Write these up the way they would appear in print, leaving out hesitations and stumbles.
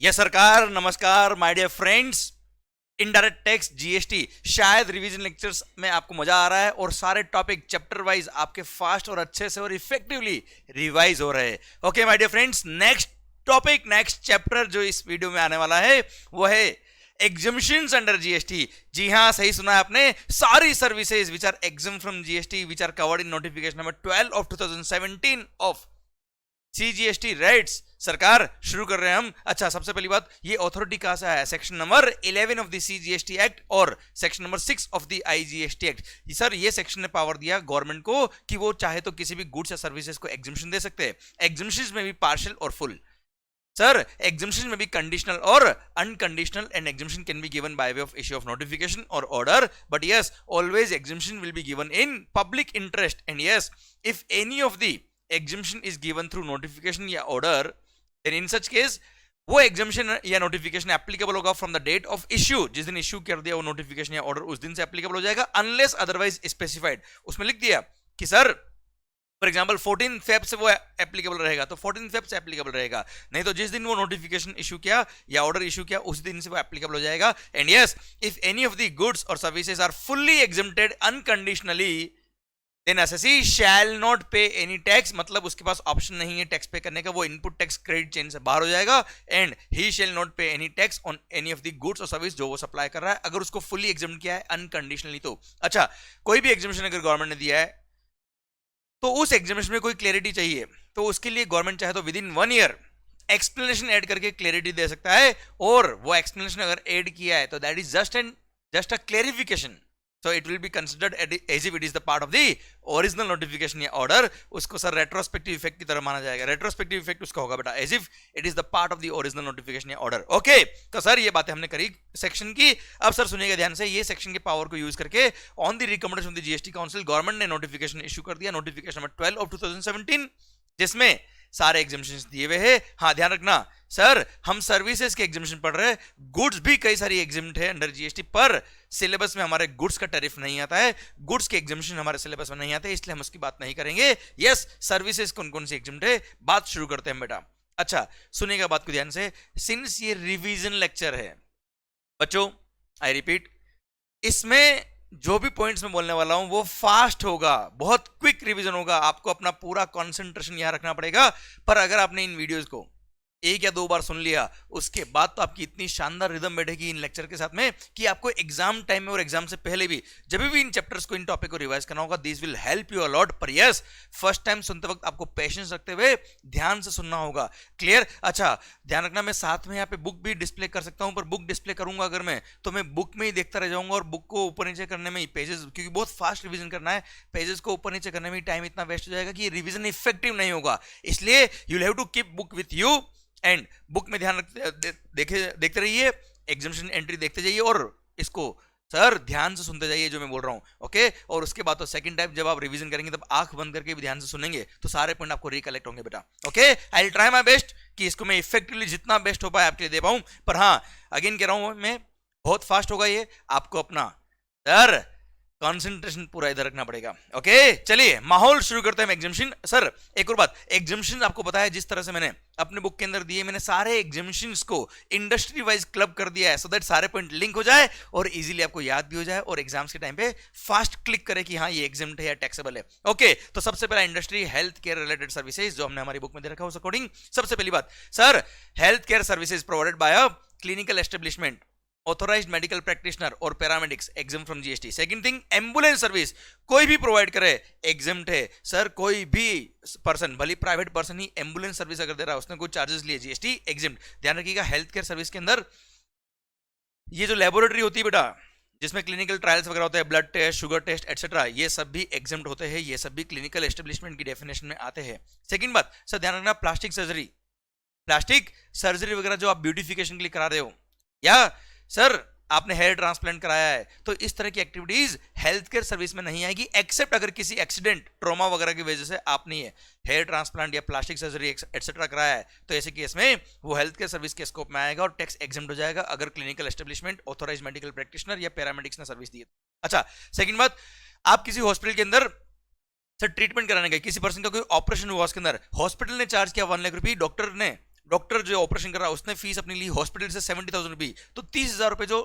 Yes सरकार, नमस्कार my dear friends. Indirect tax GST शायद रिवीजन लेक्चर्स में आपको मजा आ रहा है और सारे टॉपिक चैप्टर वाइज आपके फास्ट और अच्छे से और इफेक्टिवली रिवाइज हो रहे हैं। Okay my dear friends, next topic, next chapter जो इस वीडियो में आने वाला है वो है एग्जम्पशंस अंडर जीएसटी। जी हाँ, सही सुना है आपने। सारी services which are exempt from GST which are covered in notification number 12 of 2017 of CGST rates. सरकार शुरू कर रहे हैं हम। अच्छा, सबसे पहली बात, ये अथॉरिटी कहां से आया? Section number 11 of the CGST act और section number 6 of the IGST act. Sir, ये सेक्शन ने पावर दिया गवर्नमेंट को कि वो चाहे तो किसी भी गुड्स या सर्विसेज को एग्जम्पशन दे सकते हैं। एग्जम्पशन में भी पार्शियल और फुल। सर, एग्जम्पशन में भी कंडीशनल और unconditional, and exemption can be given by way of issue of notification और order, but yes, always exemption will be given in public interest. And yes, if any of the exemption is given through notification या order, then in such case वो exemption या notification applicable होगा from the date of issue। जिस दिन issue कर दिया वो notification या order उस दिन से applicable हो जाएगा, unless otherwise specified। उसमें लिख दिया कि सर फॉर एग्जाम्पल 14 फेब से वो एप्लीकेबल रहेगा तो 14 फेब से एप्लीकेबल रहेगा, नहीं तो जिस दिन वो नोटिफिकेशन इशू किया या ऑर्डर इशू किया उस दिन से वो एप्लीकेबल हो जाएगा। And yes, if any of the goods और services are fully exempted unconditionally, then SSC shall not pay any tax, मतलब उसके पास ऑप्शन नहीं है टैक्स पे करने का, वो इनपुट टैक्स क्रेडिट चेन से बाहर हो जाएगा। And he shell not pay any tax on any of the goods और सर्विस जो वो सप्लाई कर रहा है, अगर उसको फुल्ली एग्जाम किया है अनकंडीशनली तो। अच्छा, कोई भी एग्जामिशन अगर गवर्नमेंट ने दिया है तो उस एग्जामिनेशन में कोई क्लैरिटी चाहिए तो उसके लिए गवर्नमेंट चाहे तो with in 1 year explanation add करके क्लैरिटी दे सकता है, और वो एक्सप्लेनेशन अगर ऐड किया है तो that is just a clarification, so it will be considered as if it is the part of the original notification या order। उसको सर रेट्रोस्पेक्टिव इफेक्ट की तरह माना जाएगा। रेट्रोस्पेक्टिव इफेक्ट उसका होगा बेटा as if it is the part of the original notification या order। ओके, तो सर ये बातें हमने करी सेक्शन की। अब सर सुनिएगा ध्यान से, ये सेक्शन के पावर को यूज करके on the recommendation of the GST council government ने नोटिफिकेशन इशू कर दिया, नोटिफिकेशन नंबर 12 ऑफ 2017, जिसमें सारे एग्जामिशंस दिए हुए हैं। हाँ, ध्यान रखना सर, हम सर्विसेज के एग्जामिशन पढ़ रहे हैं, गुड्स भी कई सारी एग्जाम्ड है अंडर जीएसटी, पर सिलेबस में हमारे गुड्स का टैरिफ नहीं आता है, गुड्स के एग्जामिशन हमारे सिलेबस में नहीं आते, इसलिए हम उसकी बात नहीं करेंगे। यस, सर्विसेज कौन कौन सी एग्जाम्ड है, बात शुरू करते हैं बेटा। अच्छा, सुनिएगा बात को ध्यान से, सिंस ये रिवीजन लेक्चर है बच्चों, आई रिपीट, इसमें जो भी पॉइंट्स मैं बोलने वाला हूं वो फास्ट होगा, बहुत क्विक रिवीजन होगा, आपको अपना पूरा कंसंट्रेशन यहां रखना पड़ेगा। पर अगर आपने इन वीडियोस को 1 या 2 बार सुन लिया, उसके बाद तो आपकी इतनी शानदार रिदम बैठेगी इन लेक्चर के साथ में कि आपको एग्जाम टाइम में और एग्जाम से पहले भी जब भी इन चैप्टर्स को, इन टॉपिक को रिवाइज करना होगा, this will help you a lot. पर यस, फर्स्ट टाइम सुनते वक्त आपको पेशेंस रखते हुए ध्यान से सुनना होगा। क्लियर? अच्छा, ध्यान रखना, मैं साथ में यहाँ पे बुक भी डिस्प्ले कर सकता हूँ, पर बुक डिस्प्ले करूंगा अगर मैं, तो मैं बुक में ही देखता रह जाऊंगा, और बुक को ऊपर नीचे करने में ही पेजेस, क्योंकि बहुत फास्ट रिवीजन करना है, पेजेस को ऊपर नीचे करने में टाइम इतना वेस्ट हो जाएगा कि रिवीजन इफेक्टिव नहीं होगा। इसलिए you have to keep book with you, and book में ध्यान रखते देखते रहिए, एग्जामिनेशन एंट्री देखते जाइए, और इसको सर ध्यान से सुनते जाइए जो मैं बोल रहा हूं। ओके, और उसके बाद तो सेकंड टाइम जब आप रिवीजन करेंगे तब आंख बंद करके भी ध्यान से सुनेंगे तो सारे पॉइंट आपको रिकलेक्ट होंगे बेटा। Okay, I will try my best कि इसको मैं इफेक्टिवली जितना बेस्ट हो पाए आपके लिए दे पाऊं। पर हाँ, अगेन कह रहा हूं मैं, बहुत फास्ट होगा ये, आपको अपना सर कंसंट्रेशन पूरा इधर रखना पड़ेगा। ओके, चलिए माहौल शुरू करते हैं एग्जामिशन। सर एक और बात, एग्जामिशन आपको पता है जिस तरह से मैंने अपने बुक के अंदर दिए, मैंने सारे एग्जामिशंस को इंडस्ट्री वाइज क्लब कर दिया है, सो दैट सारे पॉइंट लिंक हो जाए और इजीली आपको याद भी हो जाए, और एग्जाम्स के टाइम पे फास्ट क्लिक करे कि हाँ ये एग्जाम्ड है या टैक्सेबल है। ओके, तो सबसे पहला industry, health care related services, जो हमने हमारी बुक में दे रखा है उस अकॉर्डिंग। सबसे पहली बात sir, health care services provided by a clinical establishment, authorised medical practitioner और paramedics exempt from GST. Second thing, ambulance service कोई भी प्रोवाइड करे एग्जाम्ड है। सर, कोई भी पर्सन, भले प्राइवेट पर्सन ही एम्बुलेंस सर्विस अगर दे रहा है, उसने कोई चार्जेस लिए, जीएसटी एग्जाम्ड। ध्यान रखिएगा, हेल्थ केयर सर्विस के अंदर ये जो लेबोरेटरी होती है बेटा, जिसमें क्लिनिकल ट्रायल्स वगैरह होते हैं, blood test, sugar test etcetera, ये सब भी एग्जाम्ड होते हैं, ये सब भी क्लिनिकल एस्टेब्लिशमेंट की डेफिनेशन में आते हैं। सेकंड बात सर, ध्यान रखना, प्लास्टिक सर्जरी वगैरह जो आप ब्यूटिफिकेशन के लिए करा रहे हो, या सर आपने हेयर ट्रांसप्लांट कराया है, तो इस तरह की एक्टिविटीज हेल्थ केयर सर्विस में नहीं आएगी, एक्सेप्ट अगर किसी एक्सीडेंट, ट्रॉमा वगैरह की वजह से आपने हेयर ट्रांसप्लांट या प्लास्टिक सर्जरी एटसेट्रा कराया है, तो ऐसे केस में वो हेल्थ केयर सर्विस के स्कोप में आएगा और टैक्स एग्जम्प्ट हो जाएगा अगर clinical establishment, authorised medical practitioner या पैरामेडिक्स ने सर्विस दी है। अच्छा, सेकंड बात, आप किसी हॉस्पिटल के अंदर सर ट्रीटमेंट कराने गए, किसी पर्सन का कोई ऑपरेशन हुआ, उसके अंदर हॉस्पिटल ने चार्ज किया 1 लाख रुपए, डॉक्टर ने डॉक्टर जो ऑपरेशन कर रहा है उसने फीस अपनी ली हॉस्पिटल से 70,000 रुपये, तो 30,000 रुपए जो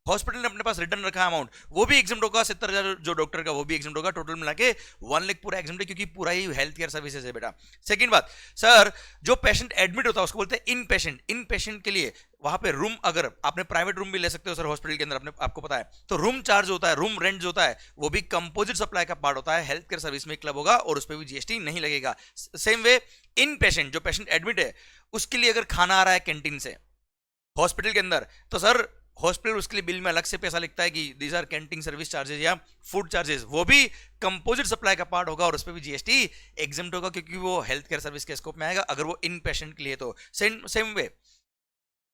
हॉस्पिटल ने अपने पास रिटर्न रखा अमाउंट वो भी एग्जाम होगा, 70,000 जो डॉक्टर का वो भी एग्जाम होगा, टोटल मिला के 1 लाख पूरा एग्जाम है, क्योंकि पूरा ही हेल्थ केयर सर्विसेज है बेटा। सेकंड बात सर, जो पेशेंट एडमिट होता है उसको बोलते हैं इन पेशेंट। इन पेशेंट के लिए वहां पे रूम, अगर आपने प्राइवेट रूम भी ले सकते हो सर हॉस्पिटल के अंदर, अपने आपको पता है, तो रूम चार्ज होता है, रूम रेंट जो होता है वो भी कंपोजिट सप्लाई का पार्ट होता है, हेल्थ केयर सर्विस में क्लब होगा और उस पर भी जीएसटी नहीं लगेगा। सेम वे इन पेशेंट, जो पेशेंट एडमिट है उसके लिए अगर खाना आ रहा है कैंटीन से हॉस्पिटल के अंदर, तो सर हॉस्पिटल उसके लिए बिल में अलग से पैसा लिखता है कि these are canteen service charges या फूड चार्जेस, वो भी कंपोजिट सप्लाई का पार्ट होगा और उस पर भी जीएसटी एग्जम्प्ट होगा, क्योंकि वो हेल्थ केयर सर्विस के स्कोप में आएगा अगर वो इन पेशेंट के लिए। तो सेम वे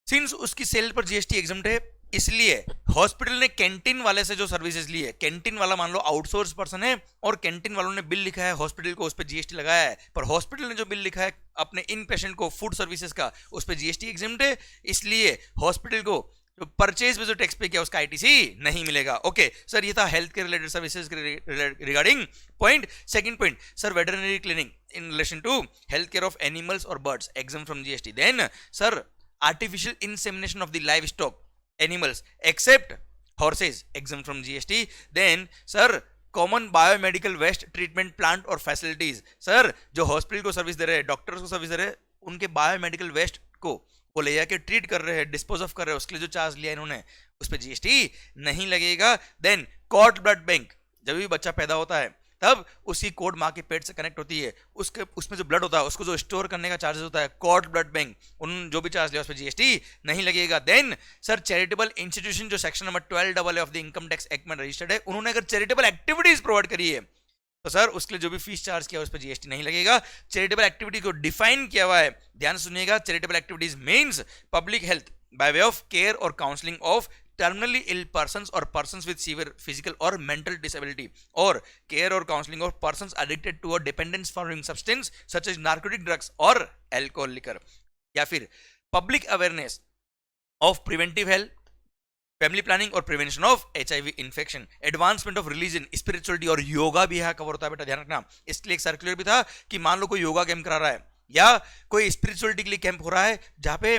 सिंस उसकी सेल पर जीएसटी एग्जम्प्ट है, इसलिए हॉस्पिटल ने कैंटीन वाले से जो सर्विसेज ली है, कैंटीन वाला मान लो आउटसोर्स पर्सन है और कैंटीन वालों ने बिल लिखा है हॉस्पिटल को, उस पर जीएसटी लगाया है, पर हॉस्पिटल ने जो बिल लिखा है अपने इन पेशेंट को फूड सर्विसेज का, उस पर जीएसटी एग्जम्प्ट है, इसलिए हॉस्पिटल को जो परचेज में जो टैक्स पे किया उसका आईटीसी नहीं मिलेगा। ओके सर, ये था health care related services regarding point. Second point sir, veterinary clinic in relation to health care of animals और birds exempt from GST. Then sir, artificial insemination of the livestock animals except horses exempt from GST. Then sir, common biomedical waste treatment plant और facilities, sir जो hospital को service दे रहे हैं, doctors को service दे रहे हैं, उनके बायोमेडिकल वेस्ट को वो ले जाके ट्रीट कर रहे हैं, डिस्पोज ऑफ कर रहे हैं, उसके लिए जो चार्ज लिया इन्होंने उस पर जीएसटी नहीं लगेगा। देन कॉर्ड ब्लड बैंक, जब भी बच्चा पैदा होता है तब उसकी कोड माँ के पेट से कनेक्ट होती है, उसके उसमें जो ब्लड होता है उसको जो स्टोर करने का चार्जेस होता है कॉर्ड ब्लड बैंक, उन जो भी चार्ज लिया उस पर जीएसटी नहीं लगेगा। देन सर, चैरिटेबल इंस्टीट्यूशन जो section number 12AA of the income tax act में रजिस्टर्ड है, उन्होंने अगर चैरिटेबल एक्टिविटीज प्रोवाइड करी है तो सर उसके लिए जो भी फीस चार्ज किया उस पर जीएसटी नहीं लगेगा। चैरिटेबल एक्टिविटी को डिफाइन किया हुआ है, ध्यान सुनिएगा, charitable activities means public health by way of care और counselling of terminally ill persons or persons with severe physical or mental disability, or care or counseling of persons addicted to a dependence following substance such as narcotic drugs or alcohol liquor, या फिर public awareness of preventive health, family planning और prevention of HIV infection, advancement of religion, spirituality और योगा भी यहाँ cover होता है बेटा, ध्यान रखना। इसके लिए एक सर्कुलर भी था कि मान लो कोई योगा कैंप करा रहा है या कोई स्पिरिचुअलिटी के लिए कैंप हो रहा है, जहाँ पे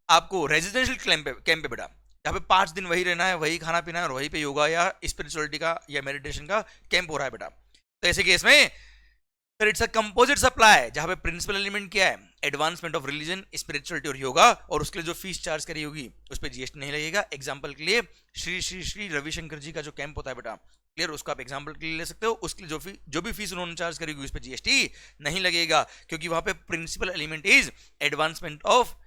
आपको रेजिडेंशियल कैंप पे बेटा, जहाँ पे 5 दिन वही रहना है, वही खाना पीना है और वहीं पे योगा या स्पिरिचुअलिटी का या मेडिटेशन का कैंप हो रहा है बेटा, तो ऐसे केस में फिर इट्स अ कंपोजिट सप्लाई, जहाँ पे प्रिंसिपल एलिमेंट क्या है, एडवांसमेंट ऑफ रिलीजन, स्पिरिचुअलिटी और योगा, और उसके लिए जो फीस चार्ज करी होगी उस पर जीएसटी नहीं लगेगा। एग्जाम्पल के लिए श्री श्री श्री रविशंकर जी का जो कैंप होता है बेटा, क्लियर, उसको आप एग्जाम्पल के लिए ले सकते हो, उसके लिए जो भी फीस उन्होंने चार्ज करी होगी उस पर जीएसटी नहीं लगेगा, क्योंकि वहां पे principal element is advancement of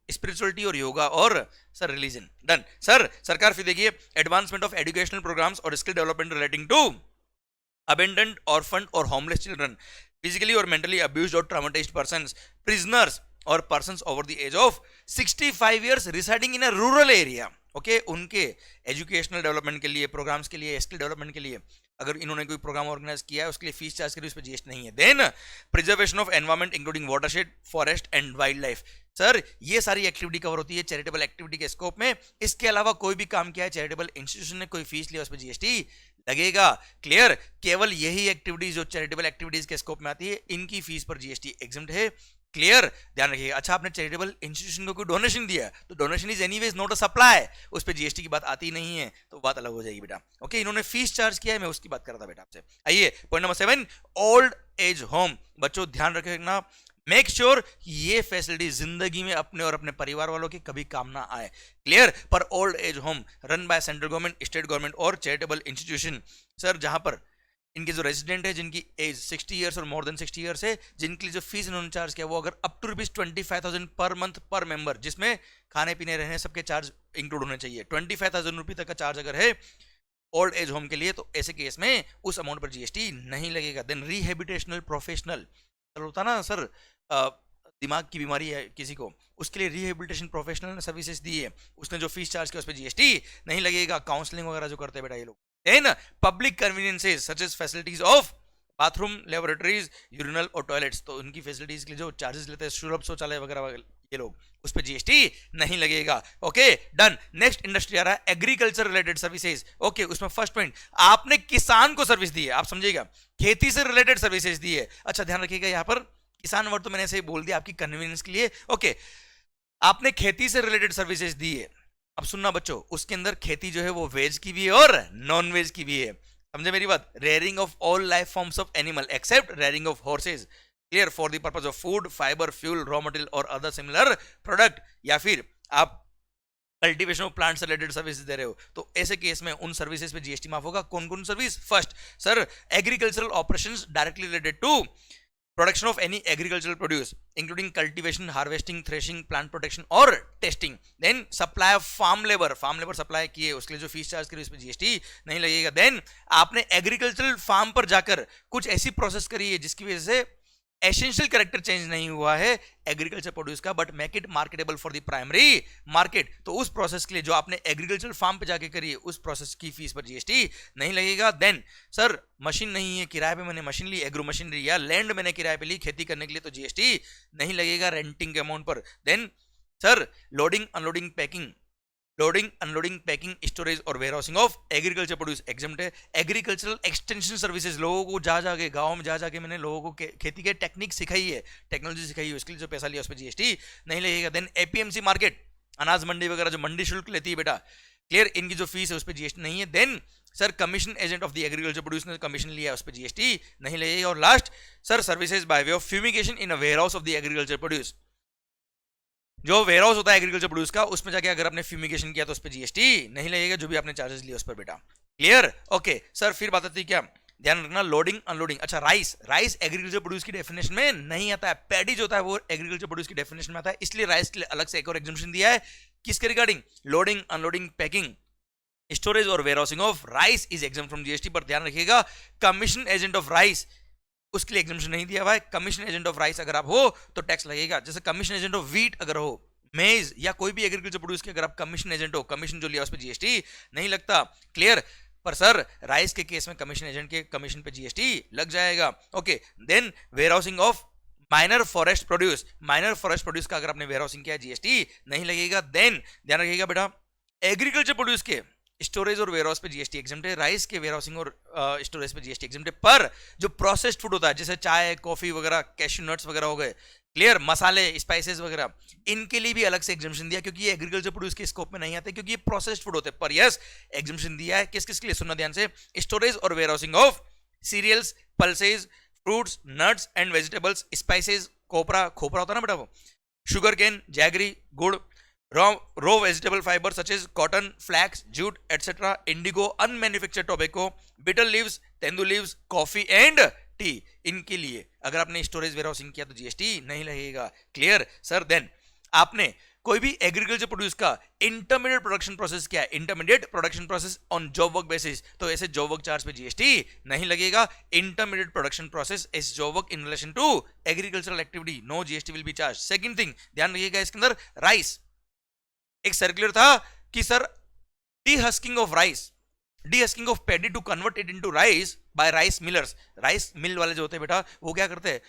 spirituality और योगा और सर रिलीजन। डन सर, सरकार फिर देखिए, एडवांसमेंट ऑफ एजुकेशनल प्रोग्राम्स और skill development relating to abandoned orphan और होमलेस चिल्ड्रन, फिजिकली और मेंटली अब्यूज्ड और ट्रॉमेटाइज्ड पर्संस, प्रिजनर्स और persons over the age of 65 years residing in a rural area, okay, उनके educational development के लिए, programmes के लिए, स्किल डेवलपमेंट के लिए अगर इन्होंने कोई प्रोग्राम ऑर्गेनाइज किया है उसके लिए फीस चार्ज करी, उस पर जीएसटी नहीं है। Then preservation of environment including watershed, forest and wild life, sir ये सारी एक्टिविटी कवर होती है चैरिटेबल एक्टिविटी के स्कोप में। इसके अलावा कोई भी काम किया है चैरिटेबल इंस्टीट्यूशन ने, कोई फीस लिया, उस पर जीएसटी लगेगा। क्लियर, केवल यही एक्टिविटीज जो चैरिटेबल एक्टिविटीज के स्कोप में आती है इनकी फीस पर जीएसटी एग्जम्प्ट है। क्लियर, ध्यान रखिएगा। अच्छा, आपने चैरिटेबल इंस्टीट्यूशन को कोई डोनेशन दिया तो donation is anyways not a supply, उस पर जीएसटी की बात आती नहीं है, तो बात अलग हो जाएगी बेटा। ओके, इन्होंने फीस चार्ज किया है, मैं उसकी बात कर रहा था बेटा आपसे। आइए point number 7, old age home. बच्चों ध्यान रखना, मेक श्योर ये फैसिलिटी जिंदगी में अपने और अपने परिवार वालों के कभी काम ना आए। क्लियर, पर old age home run by central government, state government और चैरिटेबल इंस्टीट्यूशन, सर जहां पर इनके जो रेजिडेंट है जिनकी एज 60 इयर्स और मोर देन 60 इयर्स है, जिनके लिए जो फीस इन्होंने चार्ज किया वो अगर अप टू ₹25,000 पर मंथ पर मेंबर, जिसमें खाने पीने रहने सबके चार्ज इंक्लूड होने चाहिए, 25,000 रुपये तक का चार्ज अगर है ओल्ड एज होम के लिए, तो ऐसे केस में उस अमाउंट पर जीएसटी नहीं लगेगा। देन रिहेबिटेशनल प्रोफेशनल, होता ना सर दिमाग की बीमारी है किसी को, उसके लिए रिहेबिलिटेशन प्रोफेशनल ने सर्विसेज दी है, उसने जो फीस चार्ज किया उस पर जीएसटी नहीं लगेगा। काउंसलिंग वगैरह जो करते हैं बेटा ये लोग। Then public conveniences such as facilities of bathroom, laboratories, urinal और टॉयलेट्स, तो उनकी फैसिलिटीज के लिए जो चार्जेस लेते हैं, सुलभ शौचालय वगैरह ये लोग, उस पर जीएसटी नहीं लगेगा। Okay done. नेक्स्ट इंडस्ट्री आ रहा है एग्रीकल्चर रिलेटेड सर्विसेज। ओके, उसमें फर्स्ट पॉइंट, आपने किसान को सर्विस दी है, आप समझिएगा, खेती से रिलेटेड सर्विसेज दी है। अच्छा ध्यान रखिएगा यहाँ पर किसान वर्ड तो मैंने ऐसे ही बोल दिया आपकी कन्वीनियंस के लिए। ओके, आपने खेती से रिलेटेड सर्विसेज दी है। अब सुनना बच्चों, उसके अंदर खेती जो है वो वेज की भी है और नॉन वेज की भी है। समझे मेरी बात? Rearing of all life forms of animal except rearing of horses, clear, for the purpose of food, fibre, fuel, raw material और अदर सिमिलर प्रोडक्ट। या फिर आप कल्टीवेशन ऑफ प्लांट से रिलेटेड सर्विसेज दे रहे हो, तो ऐसे केस में उन सर्विसेज पे जीएसटी माफ होगा। कौन कौन service? First sir, agricultural operations directly related to production of any agricultural produce including cultivation, harvesting, threshing, plant protection और testing. Then supply of farm labor supply किए, उसके लिए जो फीस चार्ज करी उस पर जीएसटी नहीं लगेगा। देन आपने एग्रीकल्चरल फार्म पर जाकर कुछ ऐसी प्रोसेस करी है जिसकी वजह से एसेंशियल कैरेक्टर चेंज नहीं हुआ है एग्रीकल्चर प्रोड्यूस का, but make it marketable for the primary market, तो उस प्रोसेस के लिए जो आपने एग्रीकल्चर फार्म पे जाके करी है उस प्रोसेस की फीस पर जीएसटी नहीं लगेगा। देन सर, मशीन नहीं है, किराए पे मैंने मशीन ली, एग्रो मशीनरी या लैंड मैंने किराए पे ली खेती करने के लिए, तो जीएसटी नहीं लगेगा रेंटिंग के अमाउंट पर। Then sir, loading unloading packing storage और warehousing of agriculture produce exempt है। एग्रीकल्चरल एक्सटेंशन सर्विसेज, लोगों को जा जाके गांव में जा जाके मैंने लोगों को खेती के टेक्निक सिखाई है, टेक्नोलॉजी सिखाई है, उसके लिए जो पैसा लिया उस पर जीएसटी नहीं लगेगा। देन एपीएमसी मार्केट, अनाज मंडी वगैरह जो मंडी शुल्क लेती है बेटा, क्लियर, इनकी जो फीस है उस पर जीएसटी नहीं है। Then sir, commission agent of the agriculture produce ने कमीशन लिया उस पर जीएसटी नहीं लगेगा। और last sir, services by way of fumigation in a warehouse of the agriculture produce, जो वेयरहाउस होता है एग्रीकल्चर प्रोड्यूस का, उसमें जाके अगर आपने फ्यूमिगेशन किया तो उस पर जीएसटी नहीं लगेगा, जो भी आपने चार्जेस लिए उस पर बेटा, क्लियर। ओके सर, फिर बात आती है क्या, ध्यान रखना, लोडिंग अनलोडिंग। अच्छा, राइस एग्रीकल्चर प्रोड्यूस की डेफिनेशन में नहीं आता है, पैडी जो होता है वो एग्रीकल्चर प्रोड्यूस की डेफिनेशन में आता है, इसलिए राइस के लिए अलग से एक और एग्जम्पशन दिया है। किसके regarding? Loading unloading packing storage और warehousing of rice is exempt from GST. पर ध्यान रखिएगा, कमीशन एजेंट ऑफ राइस उसके लिए एग्जामेशन नहीं दिया हुआ है। कमीशन एजेंट ऑफ राइस अगर आप हो तो टैक्स लगेगा। जैसे कमीशन एजेंट ऑफ व्हीट अगर हो, मेज या कोई भी एग्रीकल्चर प्रोड्यूस के अगर आप कमीशन एजेंट हो, कमीशन जो लिया उस पर जीएसटी नहीं लगता, क्लियर। पर सर, राइस के केस में कमीशन एजेंट के कमीशन पे जीएसटी लग जाएगा। Okay, then warehousing of minor forest produce का अगर आपने वेयरहाउसिंग किया जीएसटी नहीं लगेगा। देन ध्यान रखिएगा बेटा, एग्रीकल्चर प्रोड्यूस के स्टोरेज और वेयरहाउस पे जीएसटी एग्जम्प्ट है, राइस के वेयरहाउसिंग और स्टोरेज पे जीएसटी एग्जम्प्ट है। पर जो प्रोसेस्ड फूड होता है जैसे चाय, कॉफी वगैरह, कैश्यू नट्स वगैरह हो गए, क्लियर, मसाले, स्पाइसेस वगैरह, इनके लिए भी अलग से एग्जम्पशन दिया, क्योंकि ये एग्रीकल्चर प्रोड्यूस के स्कोप में नहीं आते, क्योंकि ये प्रोसेस्ड फूड होते हैं। पर यस, एग्जम्पशन दिया है किस किस के लिए, सुनना ध्यान से, स्टोरेज और warehousing of cereals, pulses, fruits, nuts and vegetables, spices, खोपरा होता है ना बेटा वो, शुगर केन, जैगरी, गुड़, raw vegetable fiber such as cotton, flax, jute, etc., indigo, unmanufactured tobacco, bitter leaves, tendu leaves, coffee and tea, इनके लिए अगर आपने स्टोरेज वेयरहाउसिंग किया तो जीएसटी नहीं लगेगा, क्लियर सर। देन आपने कोई भी एग्रीकल्चर प्रोड्यूस का इंटरमीडिएट प्रोडक्शन प्रोसेस किया, intermediate production process on job work basis, तो ऐसे जॉब वर्क चार्ज पे जीएसटी नहीं लगेगा। Intermediate production process is job work in relation to agricultural activity, no GST will be charge. Second thing ध्यान रखिएगा, इसके अंदर राइस, एक सर्कुलर था कि sir, dehusking of paddy to convert it into rice by rice millers, rice mill वाले जो होते हैं बेटा, वो क्या करते हैं,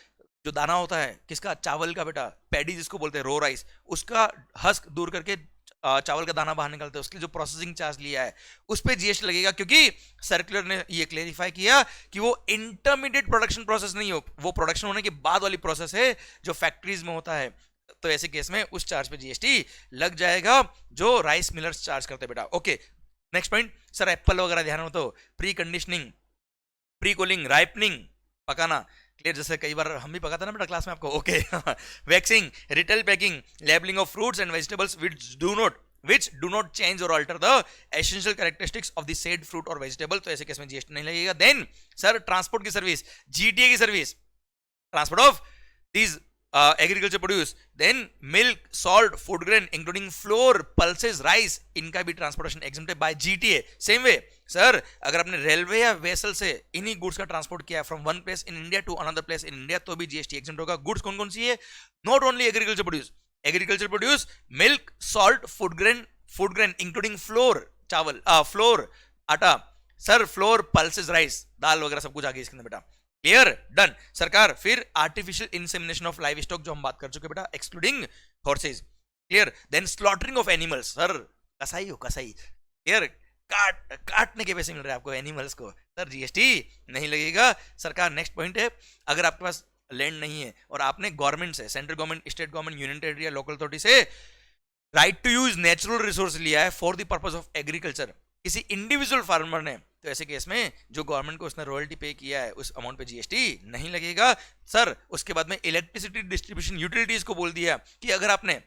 जो दाना होता है किसका, चावल का बेटा, पैडी जिसको बोलते हैं, रो राइस, उसका हस्क दूर करके चावल का दाना बाहर निकालते हैं, उसके लिए जो प्रोसेसिंग चार्ज लिया है उस पर जीएसटी लगेगा, क्योंकि सर्कुलर ने ये क्लेरिफाई किया कि वो इंटरमीडिएट प्रोडक्शन प्रोसेस नहीं हो, वो प्रोडक्शन होने के बाद वाली प्रोसेस है जो फैक्ट्रीज में होता है, तो ऐसे केस में उस चार्ज पे जीएसटी लग जाएगा जो राइस मिलर्स चार्ज करते बेटा। Okay, next point sir, Apple वगैरह ध्यान हो तो pre conditioning, pre cooling, ripening, पकाना, क्लियर, जैसे कई बार हम भी पकाते ना बेटा क्लास में आपको। Okay, waxing, retail packing, labelling of fruits and vegetables which do not change or alter the essential characteristics of the said fruit or vegetable, तो ऐसे केस में जीएसटी नहीं लगेगा। देन सर, ट्रांसपोर्ट की सर्विस, जीटीए की service, transport of these agriculture produce, then milk, salt, food grain including flour, pulses, rice, इनका भी transportation exempt by GTA. Same way sir, अगर आपने रेलवे या वेसल से इन्हीं गुड्स का ट्रांसपोर्ट किया from one place in India to another place in India, तो भी जीएसटी एग्जम्प्ट होगा। गुड्स कौन कौन सी है, not only agriculture produce, milk, salt, food grain including floor, चावल, फ्लोर, आटा, सर, फ्लोर, पल्सेस, राइस, दाल वगैरह सब कुछ आ गया इसके अंदर बेटा, क्लियर, डन सरकार। फिर artificial insemination of live stock जो हम बात कर चुके बेटा, excluding horses, clear. Then slaughtering of animals, sir कसाई हो, कसाई, क्लियर, काटने के पैसे मिल रहे हैं आपको एनिमल्स को, सर जीएसटी नहीं लगेगा सरकार। नेक्स्ट पॉइंट है, अगर आपके पास लैंड नहीं है और आपने गवर्नमेंट से, central government, state government, union territory या लोकल अथॉरिटी से right to use natural resource लिया है for the purpose of agriculture, किसी इंडिविजुअल फार्मर ने, तो ऐसे केस में जो गवर्नमेंट को उसने रॉयल्टी पे किया है उस अमाउंट पे जीएसटी नहीं लगेगा सर। उसके बाद में इलेक्ट्रिसिटी डिस्ट्रीब्यूशन यूटिलिटीज को बोल दिया कि अगर आपने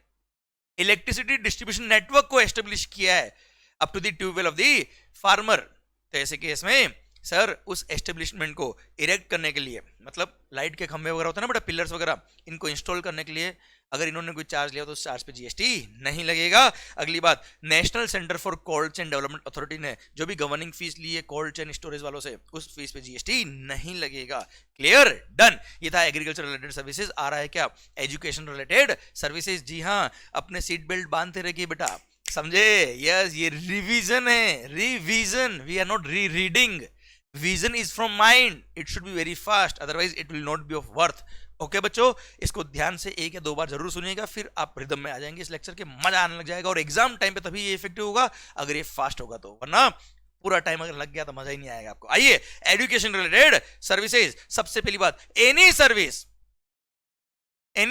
इलेक्ट्रिसिटी डिस्ट्रीब्यूशन नेटवर्क को एस्टेब्लिश किया है up to the tubewell of the farmer, तो ऐसे केस में सर उस एस्टेब्लिशमेंट को इरेक्ट करने के लिए, मतलब लाइट के खंभे वगैरह होते हैं ना बड़ा, पिलर्स वगैरह, इनको इंस्टॉल करने के लिए अगर इन्होंने कोई चार्ज लिया तो उस चार्ज पे जीएसटी नहीं लगेगा। अगली बात, national centre for cold chain development authority ने जो भी गवर्निंग फीस ली है कोल्ड चेन स्टोरेज वालों से, उस फीस पे जीएसटी नहीं लगेगा। Clear, done. ये था एग्रीकल्चर रिलेटेड सर्विसेज। आ रहा है क्या एजुकेशन रिलेटेड सर्विसेज? जी हाँ, अपने सीट बेल्ट बांधते रहिए बेटा, समझे? यस, ये रिवीजन है, रिवीजन, वी आर नॉट री reading. Vision is from mind, it should be very fast, otherwise it will not B of worth. Okay बच्चों, इसको ध्यान से 1 या 2 बार जरूर सुनिएगा, फिर आप रिदम में आ जाएंगे इस लेक्चर के, मजा आने लग जाएगा। और एग्जाम टाइम पे तभी ये इफेक्टिव होगा अगर ये फास्ट होगा तो, वरना पूरा टाइम अगर लग गया तो मजा ही नहीं आएगा आपको। आइए, एजुकेशन रिलेटेड सर्विसेज। सबसे पहली बात, any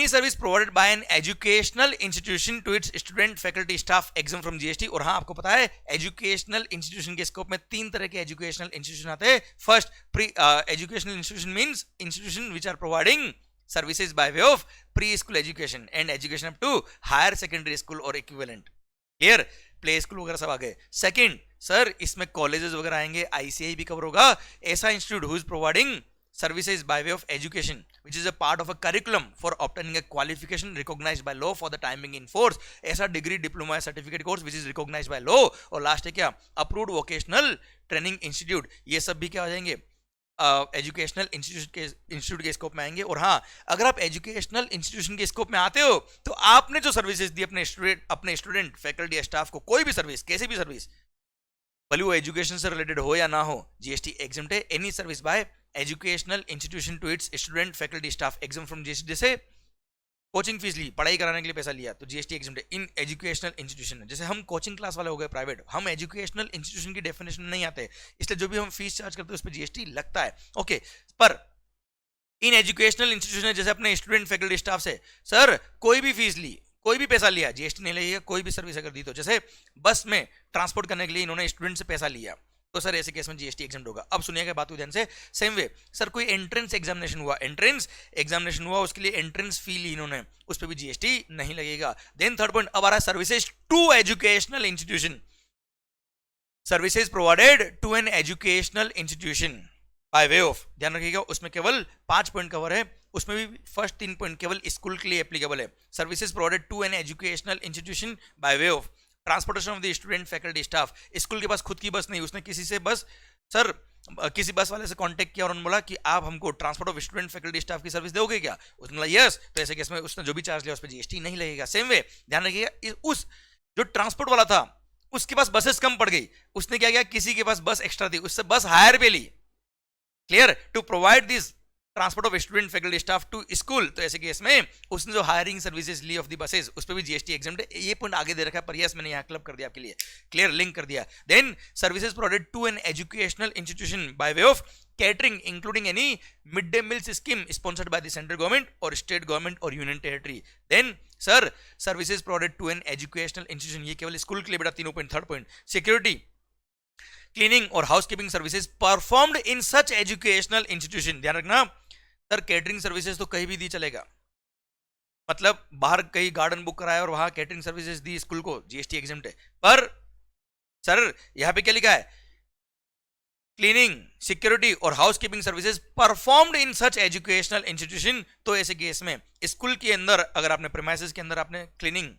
service provided by an educational institution to its student, faculty, staff exempt from GST. और हाँ, आपको पता है एजुकेशनल इंस्टीट्यूशन के स्कोप में 3 तरह के एजुकेशनल इंस्टीट्यूशन आते हैं। First, pre educational institution means institution which are providing services by way of pre school education and education up to higher secondary school और इक्विवेलेंट। क्लियर, प्ले स्कूल वगैरह सब आ गए। सेकंड, सर इसमें colleges वगैरह आएंगे, ICI भी cover होगा। ऐसा institute who is providing services by way of education which is a part of a curriculum for obtaining a qualification recognized by law for the time being in force, ऐसा degree, diploma, certificate course which is recognized by law। और last है क्या, approved vocational training institute. ये सब भी क्या हो जाएंगे, एजुकेशनल इंस्टीट्यूट के स्कोप में आएंगे। और हाँ, अगर आप एजुकेशनल इंस्टीट्यूशन के स्कोप में आते हो तो आपने जो सर्विसेज दी अपने स्टूडेंट, फैकल्टी या स्टाफ को, कोई भी सर्विस, कैसी भी सर्विस, भले वो एजुकेशन से रिलेटेड हो या ना हो, जीएसटी एग्जम्प्ट है। Any service by educational institution to its student, faculty, staff exempt from GST. जैसे कोचिंग फीस ली, पढ़ाई कराने के लिए पैसा लिया, तो जीएसटी एग्जाम है इन एजुकेशनल इंस्टीट्यूशन। जैसे हम कोचिंग क्लास वाले हो गए प्राइवेट, हम एजुकेशनल इंस्टीट्यूशन की डेफिनेशन नहीं आते, इसलिए जो भी हम फीस चार्ज करते हैं उस पर जीएसटी लगता है। ओके, पर इन एजुकेशनल इंस्टीट्यूशन जैसे अपने स्टूडेंट, फैकल्टी, स्टाफ से सर कोई भी फीस ली, कोई भी पैसा लिया, जीएसटी नहीं लगेगा। कोई भी सर्विस अगर दी, तो जैसे बस में ट्रांसपोर्ट करने के लिए इन्होंने स्टूडेंट से पैसा लिया, तो सर ऐसे केस में जीएसटी एग्जाम्प्ट होगा। अब सुनिएगा बात को ध्यान से। सेम वे, सर कोई एंट्रेंस एग्जामिनेशन हुआ, उसके लिए एंट्रेंस फी ली इन्होंने, उस पर भी जीएसटी नहीं लगेगा। देन थर्ड पॉइंट अब आ रहा है, services to educational institution, services provided to an educational institution by way of, ध्यान रखिएगा उसमें केवल 5 पॉइंट कवर है, उसमें भी फर्स्ट 3 पॉइंट केवल स्कूल के लिए एप्लीकेबल है। Services provided to an educational institution by way of transportation of the student, faculty, staff. School के पास खुद की बस नहीं, उसने किसी से बस, सर किसी बस वाले से कांटेक्ट किया और उन्होंने बोला कि आप हमको transport of student, faculty, staff की सर्विस दोगे क्या? उसने बोला यस, तो ऐसे केस में उसने जो भी चार्ज लिया उस पर जीएसटी नहीं लगेगा। सेम वे, ध्यान रखिएगा, उस जो ट्रांसपोर्ट वाला था उसके पास बसेस कम पड़ गई, उसने क्या किया, किसी के पास बस एक्स्ट्रा थी, उससे बस हायर पे ली। Clear, to provide this transport of student, faculty, staff to school, तो ऐसे केस में उसने जो हायरिंग सर्विसेज ली ऑफ द बसेस, उस पर भी जीएसटी एग्जाम्प्ट है। ये पॉइंट आगे दे रखा है, पर यस मैंने यहाँ क्लब कर दिया आपके लिए, क्लियर, लिंक कर दिया। Then services provided to an educational institution by way of catering including any mid day meals scheme sponsored by the central government और स्टेट गवर्नमेंट और union territory. Then sir services provided to an educational institution, ये केवल school के लिए बेटा, तीनों point. Third point, security, cleaning और housekeeping services performed in such educational institution. ध्यान रखना सर, कैटरिंग सर्विसेज तो कहीं भी दी चलेगा, मतलब बाहर कहीं गार्डन बुक कराया और वहां कैटरिंग सर्विसेज दी स्कूल को, जीएसटी एग्जाम्प्ट है। पर सर यहां पे क्या लिखा है, क्लीनिंग, सिक्योरिटी और housekeeping services performed in such educational institution, तो ऐसे केस में स्कूल के अंदर अगर आपने प्रीमाइसेस के अंदर आपने क्लीनिंग,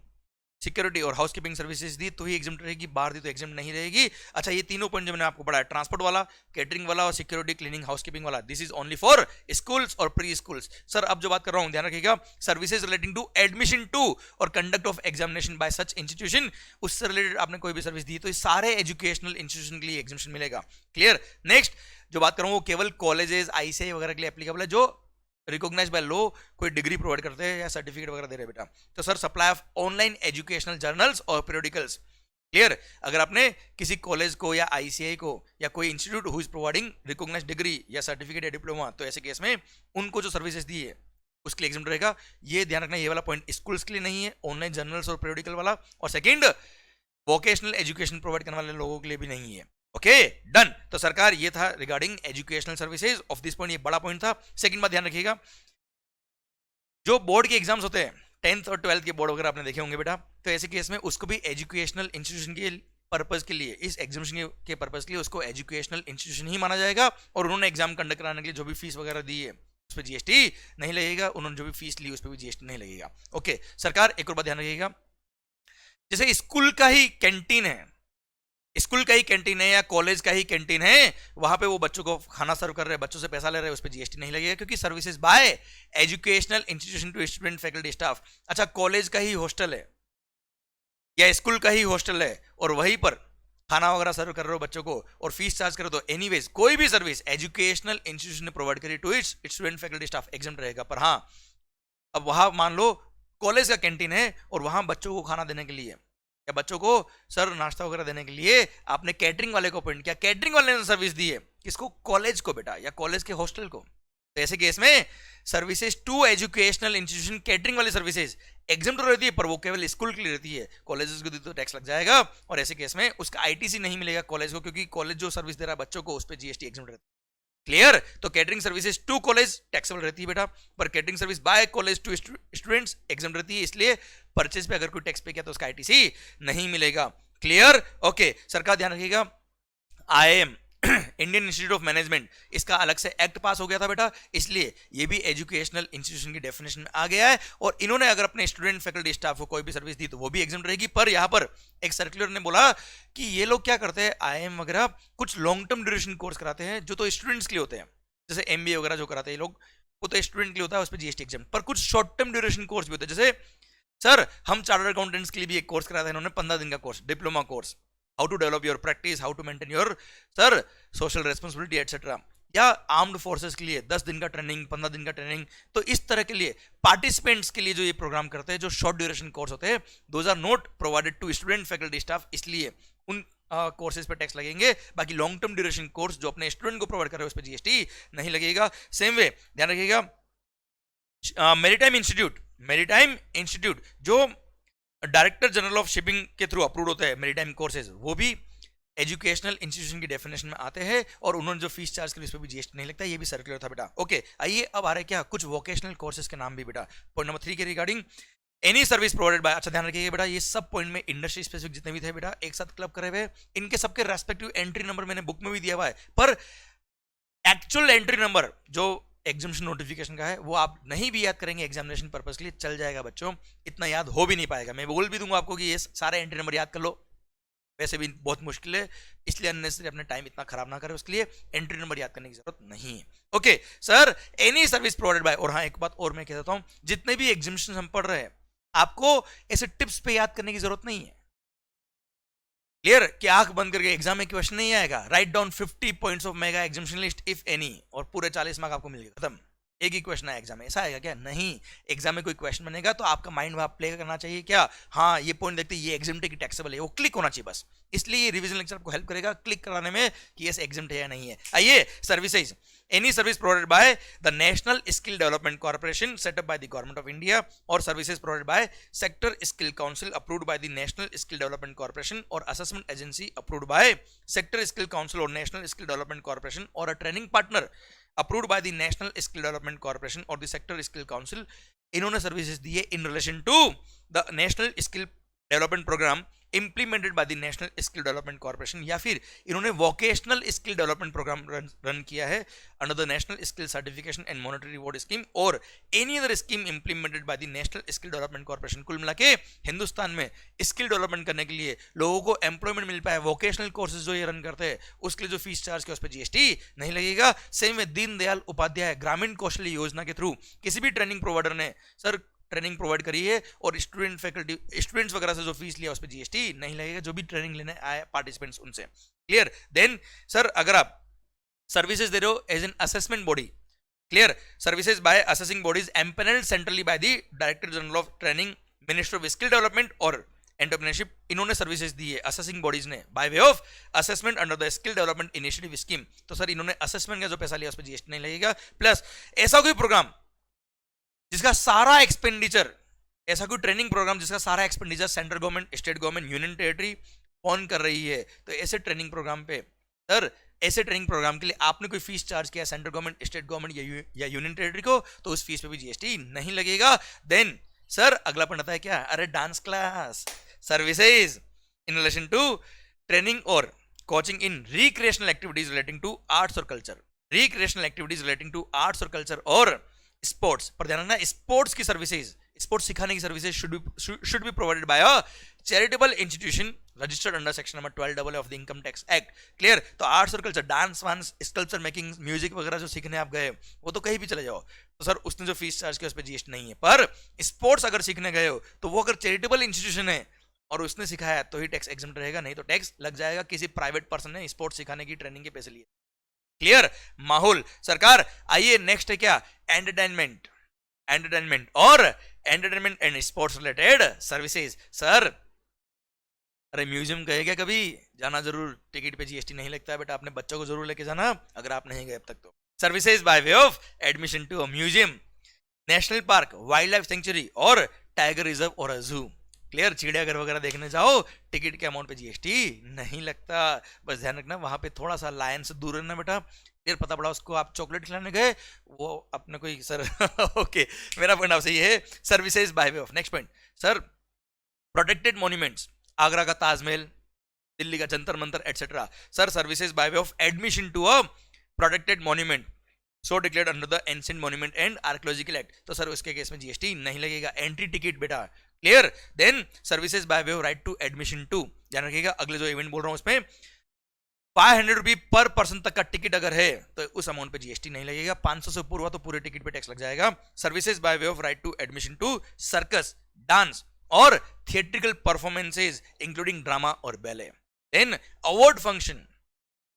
सिक्योरिटी और हाउसकीपिंग सर्विसेज दी तो ही एग्जाम्प्ट रहेगी, बाहर दी तो एग्जाम्प्ट नहीं रहेगी। अच्छा, ये तीनों पॉइंट जो मैंने आपको पढ़ाया, ट्रांसपोर्ट वाला, कैटरिंग वाला और सिक्योरिटी, क्लीनिंग, हाउसकीपिंग वाला, this is only for schools और प्री स्कूल्स। सर अब जो बात कर रहा हूं ध्यान रखिएगा, services relating to admission to और conduct of examination by such institution, उससे रिलेटेड आपने कोई भी सर्विस दी तो ये सारे एजुकेशनल इंस्टीट्यूशन के लिए एग्जामिशन मिलेगा। क्लियर। नेक्स्ट जो बात कर रहा हूं वो केवल कॉलेजेस, आईसीआई वगैरह के लिए एप्लीकेबल है, जो रिकॉग्नाइज बाय लॉ कोई डिग्री प्रोवाइड करते हैं या सर्टिफिकेट वगैरह दे रहे हैं बेटा। तो sir supply of online educational journals और पीरियोडिकल्स, क्लियर? अगर आपने किसी कॉलेज को या आईसीआई को या कोई institute who is providing recognised degree या सर्टिफिकेट या डिप्लोमा, तो ऐसे केस में उनको जो सर्विसेज दी है उसके लिए एग्जाम रहेगा। ये ध्यान रखना, ये वाला पॉइंट स्कूल्स के लिए नहीं है, ऑनलाइन जर्नल्स और पीरियोडिकल वाला, और सेकंड वोकेशनल एजुकेशन प्रोवाइड करने वाले लोगों के लिए भी नहीं है। Okay done. तो सरकार ये था regarding educational services of this point, ये बड़ा पॉइंट था। सेकंड बात ध्यान रखिएगा, जो बोर्ड के एग्जाम्स होते हैं 10th और 12th के बोर्ड वगैरह आपने देखे होंगे बेटा, तो ऐसे केस में उसको भी एजुकेशनल इंस्टीट्यूशन के पर्पज के लिए, इस एग्जामिनेशन के पर्पज के लिए उसको एजुकेशनल इंस्टीट्यूशन ही माना जाएगा। और उन्होंने एग्जाम कंडक्ट कराने के लिए जो भी फीस वगैरह दी है उस पर जीएसटी नहीं लगेगा, उन्होंने जो भी फीस ली उस पर भी जीएसटी नहीं लगेगा। ओके सरकार एक और बात ध्यान रखिएगा, जैसे स्कूल का ही कैंटीन है, स्कूल का ही कैंटीन है या कॉलेज का ही कैंटीन है, वहां पे वो बच्चों को खाना सर्व कर रहे हैं, बच्चों से पैसा ले रहे हैं, उस पर जीएसटी नहीं लगेगा, क्योंकि services by educational institution to student faculty staff. अच्छा कॉलेज का ही हॉस्टल है या स्कूल का ही हॉस्टल है और वहीं पर खाना वगैरह सर्व कर रहे हो बच्चों को और फीस चार्ज करो, तो एनीवेज कोई भी सर्विस एजुकेशनल इंस्टीट्यूशन ने प्रोवाइड करी to its student faculty staff exempt रहेगा। पर हाँ, अब वहां मान लो कॉलेज का कैंटीन है और वहां बच्चों को खाना देने के लिए या बच्चों को सर नाश्ता वगैरह देने के लिए आपने कैटरिंग वाले को अपॉइंट किया, कैटरिंग वाले ने सर्विस दी है किसको? कॉलेज को बेटा, या कॉलेज के हॉस्टल को। तो ऐसे केस में services to educational institution catering वाली सर्विसेज एग्जाम तो रहती है, पर वो केवल स्कूल के लिए रहती है, कॉलेजेस को तो टैक्स लग जाएगा और ऐसे केस में उसका आईटीसी नहीं मिलेगा कॉलेज को, क्योंकि कॉलेज जो सर्विस दे रहा है बच्चों को उस पर जीएसटी एग्जाम रहती है। क्लियर? तो catering services to college taxable रहती है बेटा, पर catering service by college to students exempt रहती है, इसलिए परचेज पे अगर कोई टैक्स पे किया तो उसका आईटीसी नहीं मिलेगा। क्लियर? ओके सरकार ध्यान रखिएगा, IIM Indian institute of management, इसका अलग से एक्ट पास हो गया था बेटा, इसलिए ये भी एजुकेशनल इंस्टीट्यूशन की डेफिनेशन में आ गया है और इन्होंने अगर अपने स्टूडेंट फैकल्टी स्टाफ को कोई भी सर्विस दी तो वो भी एग्जाम रहेगी। पर यहां पर एक सर्कुलर ने बोला कि ये लोग क्या करते हैं, आईएम वगैरह कुछ लॉन्ग टर्म ड्यूरेशन कोर्स कराते हैं जो तो स्टूडेंट्स के लिए होते हैं, जैसे एमबीए वगैरह जो कराते हैं लोग वो तो स्टूडेंट के लिए होता है, उस पर जीएसटी एग्जाम। पर कुछ शॉर्ट टर्म ड्यूरेशन कोर्स भी होते हैं, जैसे सर हम चार्टर्ड अकाउंटेंट्स के लिए भी एक कोर्स कराते हैं इन्होंने, 15 दिन का course, diploma course, how to develop your practice, how to maintain your sir social responsibility etcetera, या आर्म्ड फोर्सेस के लिए 10 दिन का ट्रेनिंग, 15 दिन का ट्रेनिंग। तो इस तरह के लिए पार्टिसिपेंट्स के लिए जो ये प्रोग्राम करते हैं, जो शॉर्ट ड्यूरेशन कोर्स होते हैं, those are not provided to student faculty staff, इसलिए उन कोर्सेज पे टैक्स लगेंगे। बाकी लॉन्ग टर्म ड्यूरेशन कोर्स जो अपने स्टूडेंट को प्रोवाइड कर रहे हैं उस पर जीएसटी नहीं लगेगा। सेम वे ध्यान रखिएगा, मैरीटाइम इंस्टीट्यूट जो डायरेक्टर जनरल ऑफ शिपिंग के थ्रू अप्रूव होते हैं मैरीटाइम कोर्सेज, वो भी एजुकेशनल इंस्टीट्यूशन की डेफिनेशन में आते हैं और उन्होंने जो फीस चार्ज करी उस पर भी जीएसटी नहीं लगता, ये भी सर्कुलर था बेटा। ओके आइए अब आ रहे क्या कुछ वोकेशनल कोर्सेज के नाम भी बेटा, पॉइंट नंबर 3 के regarding any service provided bye. अच्छा ध्यान रखिएगा बेटा, ये सब पॉइंट में इंडस्ट्री स्पेसिफिक जितने भी थे बेटा एक साथ क्लब करे हुए, इनके सबके रेस्पेक्टिव एंट्री नंबर मैंने बुक में भी दिया हुआ है, पर एक्चुअल एंट्री नंबर जो एग्जामिनेशन नोटिफिकेशन का है वो आप नहीं भी याद करेंगे एग्जामिनेशन पर्पस के लिए चल जाएगा बच्चों, इतना याद हो भी नहीं पाएगा। मैं बोल भी दूंगा आपको कि ये सारे एंट्री नंबर याद कर लो, वैसे भी बहुत मुश्किल है, इसलिए अननेसेसरी अपने टाइम इतना खराब ना करें, उसके लिए एंट्री नंबर याद करने की जरूरत नहीं है। Okay sir, any service provided bye, और हाँ एक बात और मैं कह देता हूं, जितने भी एग्जामिनेशन हम पढ़ रहे हैं आपको ऐसे टिप्स पे याद करने की जरूरत नहीं है। क्लियर? कि आंख बंद करके एग्जाम में क्वेश्चन नहीं आएगा, write down 50 points of mega examination list if any, और पूरे 40 मार्क आपको मिलेगा, खत्म। एक ही क्वेश्चन है एग्जाम में, ऐसा आएगा क्या? नहीं, एग्जाम में कोई क्वेश्चन बनेगा तो आपका माइंड वहां प्ले करना चाहिए क्या, हाँ ये पॉइंट देखते ये एग्जाम की टैक्सेबल है, वो क्लिक होना चाहिए बस। इसलिए रिवीजन लेक्चर आपको हेल्प करेगा क्लिक कराने में कि यस एग्जाम है या नहीं है। आइए services, any service provided by the National Skill Development Corporation set up by the Government of India, or services provided by Sector Skill Council approved by the National Skill Development Corporation, or assessment agency approved by Sector Skill Council or National Skill Development Corporation, or a training partner approved by the National Skill Development Corporation or the Sector Skill Council, इन्होंने services दी है in relation to the National Skill Development Program implemented by the National Skill Development Corporation, या फिर इन्होंने vocational skill development programme run किया है under the national skill certification and monetary reward scheme और any other scheme implemented by the national skill development corporation. कुल मिला के हिंदुस्तान में स्किल डेवलपमेंट करने के लिए लोगों को एम्प्लॉयमेंट मिल पाए, वोकेशनल कोर्सेज जो ये रन करते हैं उसके लिए जो फीस चार्ज किया उस पर जीएसटी नहीं लगेगा। सेम में दीनदयाल उपाध्याय ग्रामीण कौशल्य योजना के थ्रू किसी भी ट्रेनिंग प्रोवाइडर ने सर ट्रेनिंग प्रोवाइड करी है और स्टूडेंट फैकल्टी स्टूडेंट्स वगैरह से जो फीस लिया उस पर जीएसटी नहीं लगेगा, जो भी ट्रेनिंग लेने आए पार्टिसिपेंट्स उनसे। क्लियर? देन सर अगर आप सर्विसेज दे रहे हो as an assessment body, clear, services by assessing bodies empanelled centrally by the director general of training, minister of skill development और एंटरप्रेन्योरशिप इन्होंने सर्विसेज दी है असेसिंग बॉडीज ने by way of assessment under the skill development initiative scheme. तो sir इन्होंने असेसमेंट का जो पैसा लिया उस पर जीएसटी नहीं लगेगा। प्लस ऐसा कोई प्रोग्राम जिसका सारा एक्सपेंडिचर, ऐसा कोई ट्रेनिंग प्रोग्राम जिसका सारा expenditure central government, state government, union territory on कर रही है, तो ऐसे ट्रेनिंग प्रोग्राम पे सर, ऐसे ट्रेनिंग प्रोग्राम के लिए आपने कोई फीस चार्ज किया सेंट्रल गवर्नमेंट, स्टेट गवर्नमेंट या यूनियन टेरिटरी को, तो उस फीस पे भी जीएसटी नहीं लगेगा। देन सर अगला पॉइंट आता है क्या, अरे dance class services in relation to training और coaching in recreational activities relating to arts और culture, recreational activities relating to arts और कल्चर और स्पोर्ट्स। पर ध्यान रखना, स्पोर्ट्स की सर्विसेज, स्पोर्ट्स सिखाने की services should be provided by a charitable institution registered under section number 12 of the income tax act. Clear? तो आर्ट्स और कल्चर, डांस वांस, स्कल्पचर मेकिंग, म्यूजिक वगैरह जो सीखने आप गए वो तो कहीं भी चले जाओ, तो सर उसने जो फीस चार्ज किया उस पर जीएसटी नहीं है। पर स्पोर्ट्स अगर सीखने गए हो तो वो अगर चैरिटेबल इंस्टीट्यूशन है और उसने सिखाया तो ही टैक्स एग्जम्प्ट रहेगा, नहीं तो टैक्स लग जाएगा किसी प्राइवेट पर्सन ने स्पोर्ट्स सिखाने की ट्रेनिंग के पैसे लिए। क्लियर? माहौल सरकार। आइए नेक्स्ट है क्या, एंटरटेनमेंट, एंटरटेनमेंट और entertainment and sports related services. Sir अरे म्यूजियम गए क्या कभी? जाना जरूर, टिकट पे जीएसटी नहीं लगता है बेटा, अपने बच्चों को जरूर लेके जाना अगर आप नहीं गए अब तक तो। Services by way of admission to a museum, national park, wildlife sanctuary और टाइगर रिजर्व और जू। क्लियर? चिड़ियाघर वगैरह देखने जाओ, टिकट के अमाउंट पे जीएसटी नहीं लगता। बस ध्यान रखना वहां पे थोड़ा सा लायन से दूर रहना बेटा, फिर पता पड़ा उसको आप चॉकलेट खिलाने गए, वो अपने कोई सर ओके मेरा पॉइंट आपसे ये है, services by way of. Next point sir, protected monuments, Agra का ताजमहल, दिल्ली का Jantar Mantar etcetera. Sir services by way of admission to a protected monument so declared under the ancient monument and archaeological act, तो sir उसके case में GST नहीं लगेगा, entry ticket बेटा। Clear? Then services by way of right to admission to, ध्यान रखिएगा अगले जो इवेंट बोल रहा हूं उसमें 500 रुपये पर पर्सन तक का टिकट अगर है तो उस अमाउंट पे जीएसटी नहीं लगेगा, 500 से ऊपर हुआ तो पूरे टिकट पे टैक्स लग जाएगा। Services by way of right to admission to circus, dance और थिएट्रिकल परफॉर्मेंसेज इंक्लूडिंग ड्रामा और ballet. Then award function,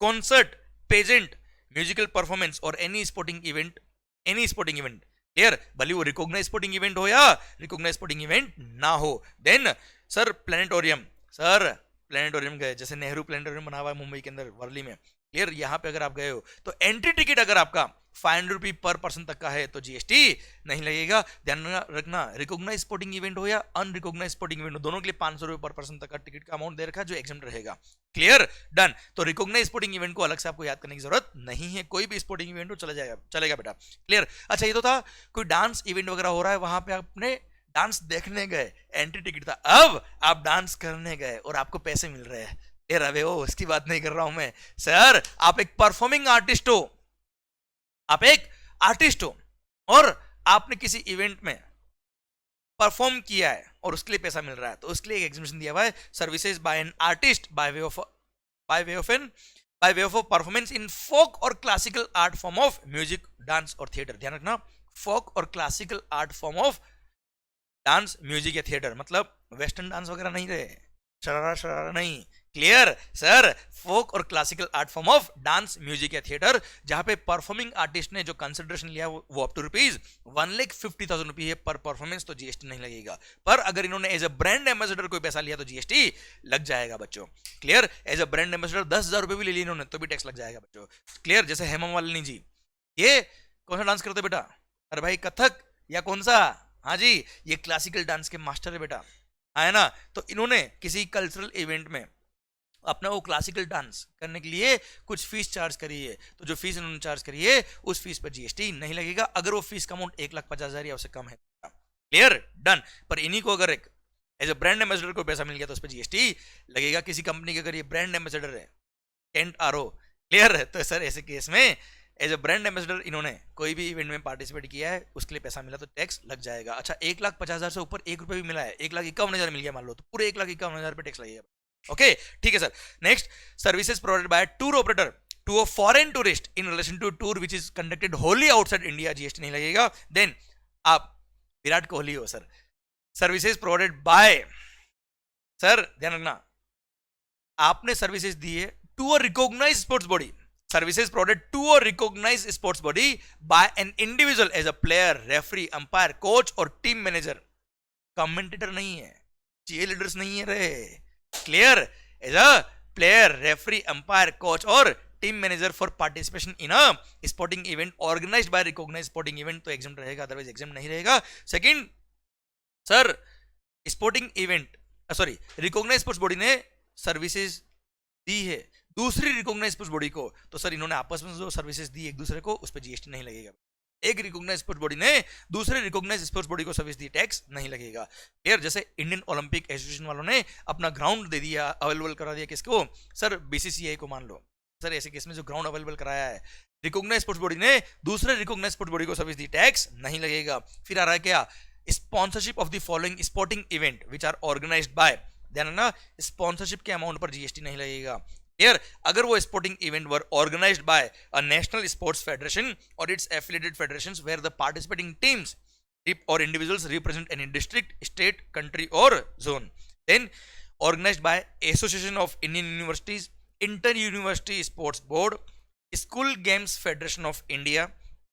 concert, pageant, musical performance और any sporting event, any sporting event. Clear? भले वो recognise sporting event हो या recognise sporting event ना हो। Then sir planetarium, sir planetarium गए, जैसे नेहरू प्लेनेटोरियम बना हुआ है मुंबई के अंदर वर्ली में। क्लियर? यहाँ पे अगर आप गए हो तो एंट्री टिकट अगर आपका 500 रुपये पर पर्सन तक का है तो जीएसटी नहीं लगेगा। ध्यान रखना, रिकॉग्नाइज स्पोर्टिंग इवेंट हो या अनरिकॉग्नाइज स्पोर्टिंग इवेंट हो, दोनों के लिए 500 रुपये पर पर्सन तक का टिकट का अमाउंट दे रखा है जो एग्जम्प्ट रहेगा। क्लियर? डन। तो रिकॉग्नाइज स्पोर्टिंग इवेंट को अलग से आपको याद करने की जरूरत नहीं है, कोई भी स्पोर्टिंग इवेंट हो चलेगा बेटा। क्लियर? अच्छा ये तो था कोई डांस इवेंट वगैरह हो रहा है, वहां पे आपने डांस देखने गए, एंट्री टिकट था। अब आप डांस करने गए और आपको पैसे मिल रहे हैं, रवे हो उसकी बात नहीं कर रहा हूं मैं। सर आप एक परफॉर्मिंग आर्टिस्ट हो, आप एक आर्टिस्ट हो और आपने किसी इवेंट में परफॉर्म किया है और उसके लिए पैसा मिल रहा है, तो उसके लिए एक एग्जीबिशन दिया हुआ है, services by an artist by way of performance in folk और classical art form of music, dance और थिएटर। ध्यान रखना, फोक और classical art form of dance, music या थिएटर, मतलब वेस्टर्न डांस वगैरह नहीं रहे, शरारा शरारा नहीं। क्लियर? सर फोक और classical art form of dance, music या थिएटर, जहां पे परफॉर्मिंग आर्टिस्ट ने जो कंसिडरेशन लिया वो अप टू ₹1,50,000 रुपये है पर परफॉर्मेंस, तो जीएसटी नहीं लगेगा। पर अगर इन्होंने एज अ ब्रांड एम्बेसडर कोई पैसा लिया तो जीएसटी लग जाएगा बच्चों। Clear? As a brand ambassador 10,000 रुपये भी ले लिया इन्होंने तो भी टैक्स लग जाएगा बच्चों। क्लियर? जैसे हेमा मालिनी जी, ये कौन सा डांस करते बेटा? अरे भाई कथक या कौन सा? हाँ जी, ये क्लासिकल डांस के मास्टर है बेटा, है ना। तो इन्होंने किसी कल्चरल इवेंट में अपना वो क्लासिकल डांस करने के लिए कुछ फीस चार्ज करी है, तो जो फीस इन्होंने चार्ज करी है उस फीस पर जीएसटी नहीं लगेगा अगर वो फीस का अमाउंट 1,50,000 या उससे कम है। क्लियर? डन। पर इन्हीं को अगर एक एज अ ब्रांड एम्बेसडर को पैसा मिल गया तो उस पर जीएसटी लगेगा। किसी कंपनी के अगर ये ब्रांड एम्बेसडर है, कैंट आरओ, क्लियर? तो सर ऐसे केस में एज अ ब्रांड एम्बेसडर इन्होंने कोई भी इवेंट में पार्टिसिपेट किया है, उसके लिए पैसा मिला तो टैक्स लग जाएगा। अच्छा 1,50,000 से ऊपर 1 रुपये भी मिला है, 1,51,000 मिल गया मान लो, तो पूरे 1,51,000 पे टैक्स लगेगा। ओके ठीक है sir. Next, services provided by tour operator to a foreign tourist in relation to tour which is conducted wholly outside India, GST नहीं लगेगा। देन आप विराट कोहली हो sir, services provided by, sir ध्यान रखना आपने सर्विसेज दी है to a recognised sports body, services provided to a recognised sports body by an individual as a player, referee, umpire, coach और टीम मैनेजर। कमेंटेटर नहीं है, चीयर लीडर्स नहीं है रहे। Clear? As a player, referee, umpire, coach और team manager for participation in a sporting event organised by recognised sporting event, तो exempt रहेगा, otherwise exempt नहीं रहेगा। Second, sir sporting event sorry recognised sports body ने services दी है दूसरी recognised sports body को, तो सर इन्होंने आपस में जो सर्विसेज दी एक दूसरे को, उस पर जीएसटी नहीं लगेगा। एक रिकॉग्नाइज्ड स्पोर्ट्स बॉडी ने दूसरे रिकॉग्नाइज्ड स्पोर्ट्स बॉडी को सर्विस दी, टैक्स नहीं लगेगा। क्लियर? जैसे इंडियन ओलंपिक एसोसिएशन वालों ने अपना ग्राउंड दे दिया, अवेलेबल करा दिया किसको? सर बीसीसीआई को मान लो। सर ऐसे केस में जो ग्राउंड अवेलेबल कराया है, रिकॉग्नाइज्ड स्पोर्ट्स बॉडी ने दूसरे रिकॉग्नाइज्ड स्पोर्ट्स बॉडी को सर्विस दी, टैक्स नहीं लगेगा। फिर आ रहा है क्या? Sponsorship of the following sporting event which are organised by, ध्यान रखना स्पॉन्सरशिप के अमाउंट पर जीएसटी नहीं लगेगा। Here, अगर वो sporting event were organised by a national sports federation और its affiliated federations where the participating teams और individuals represent any district, state, country और zone, then organised by association of Indian universities, inter university sports board, school games federation of India,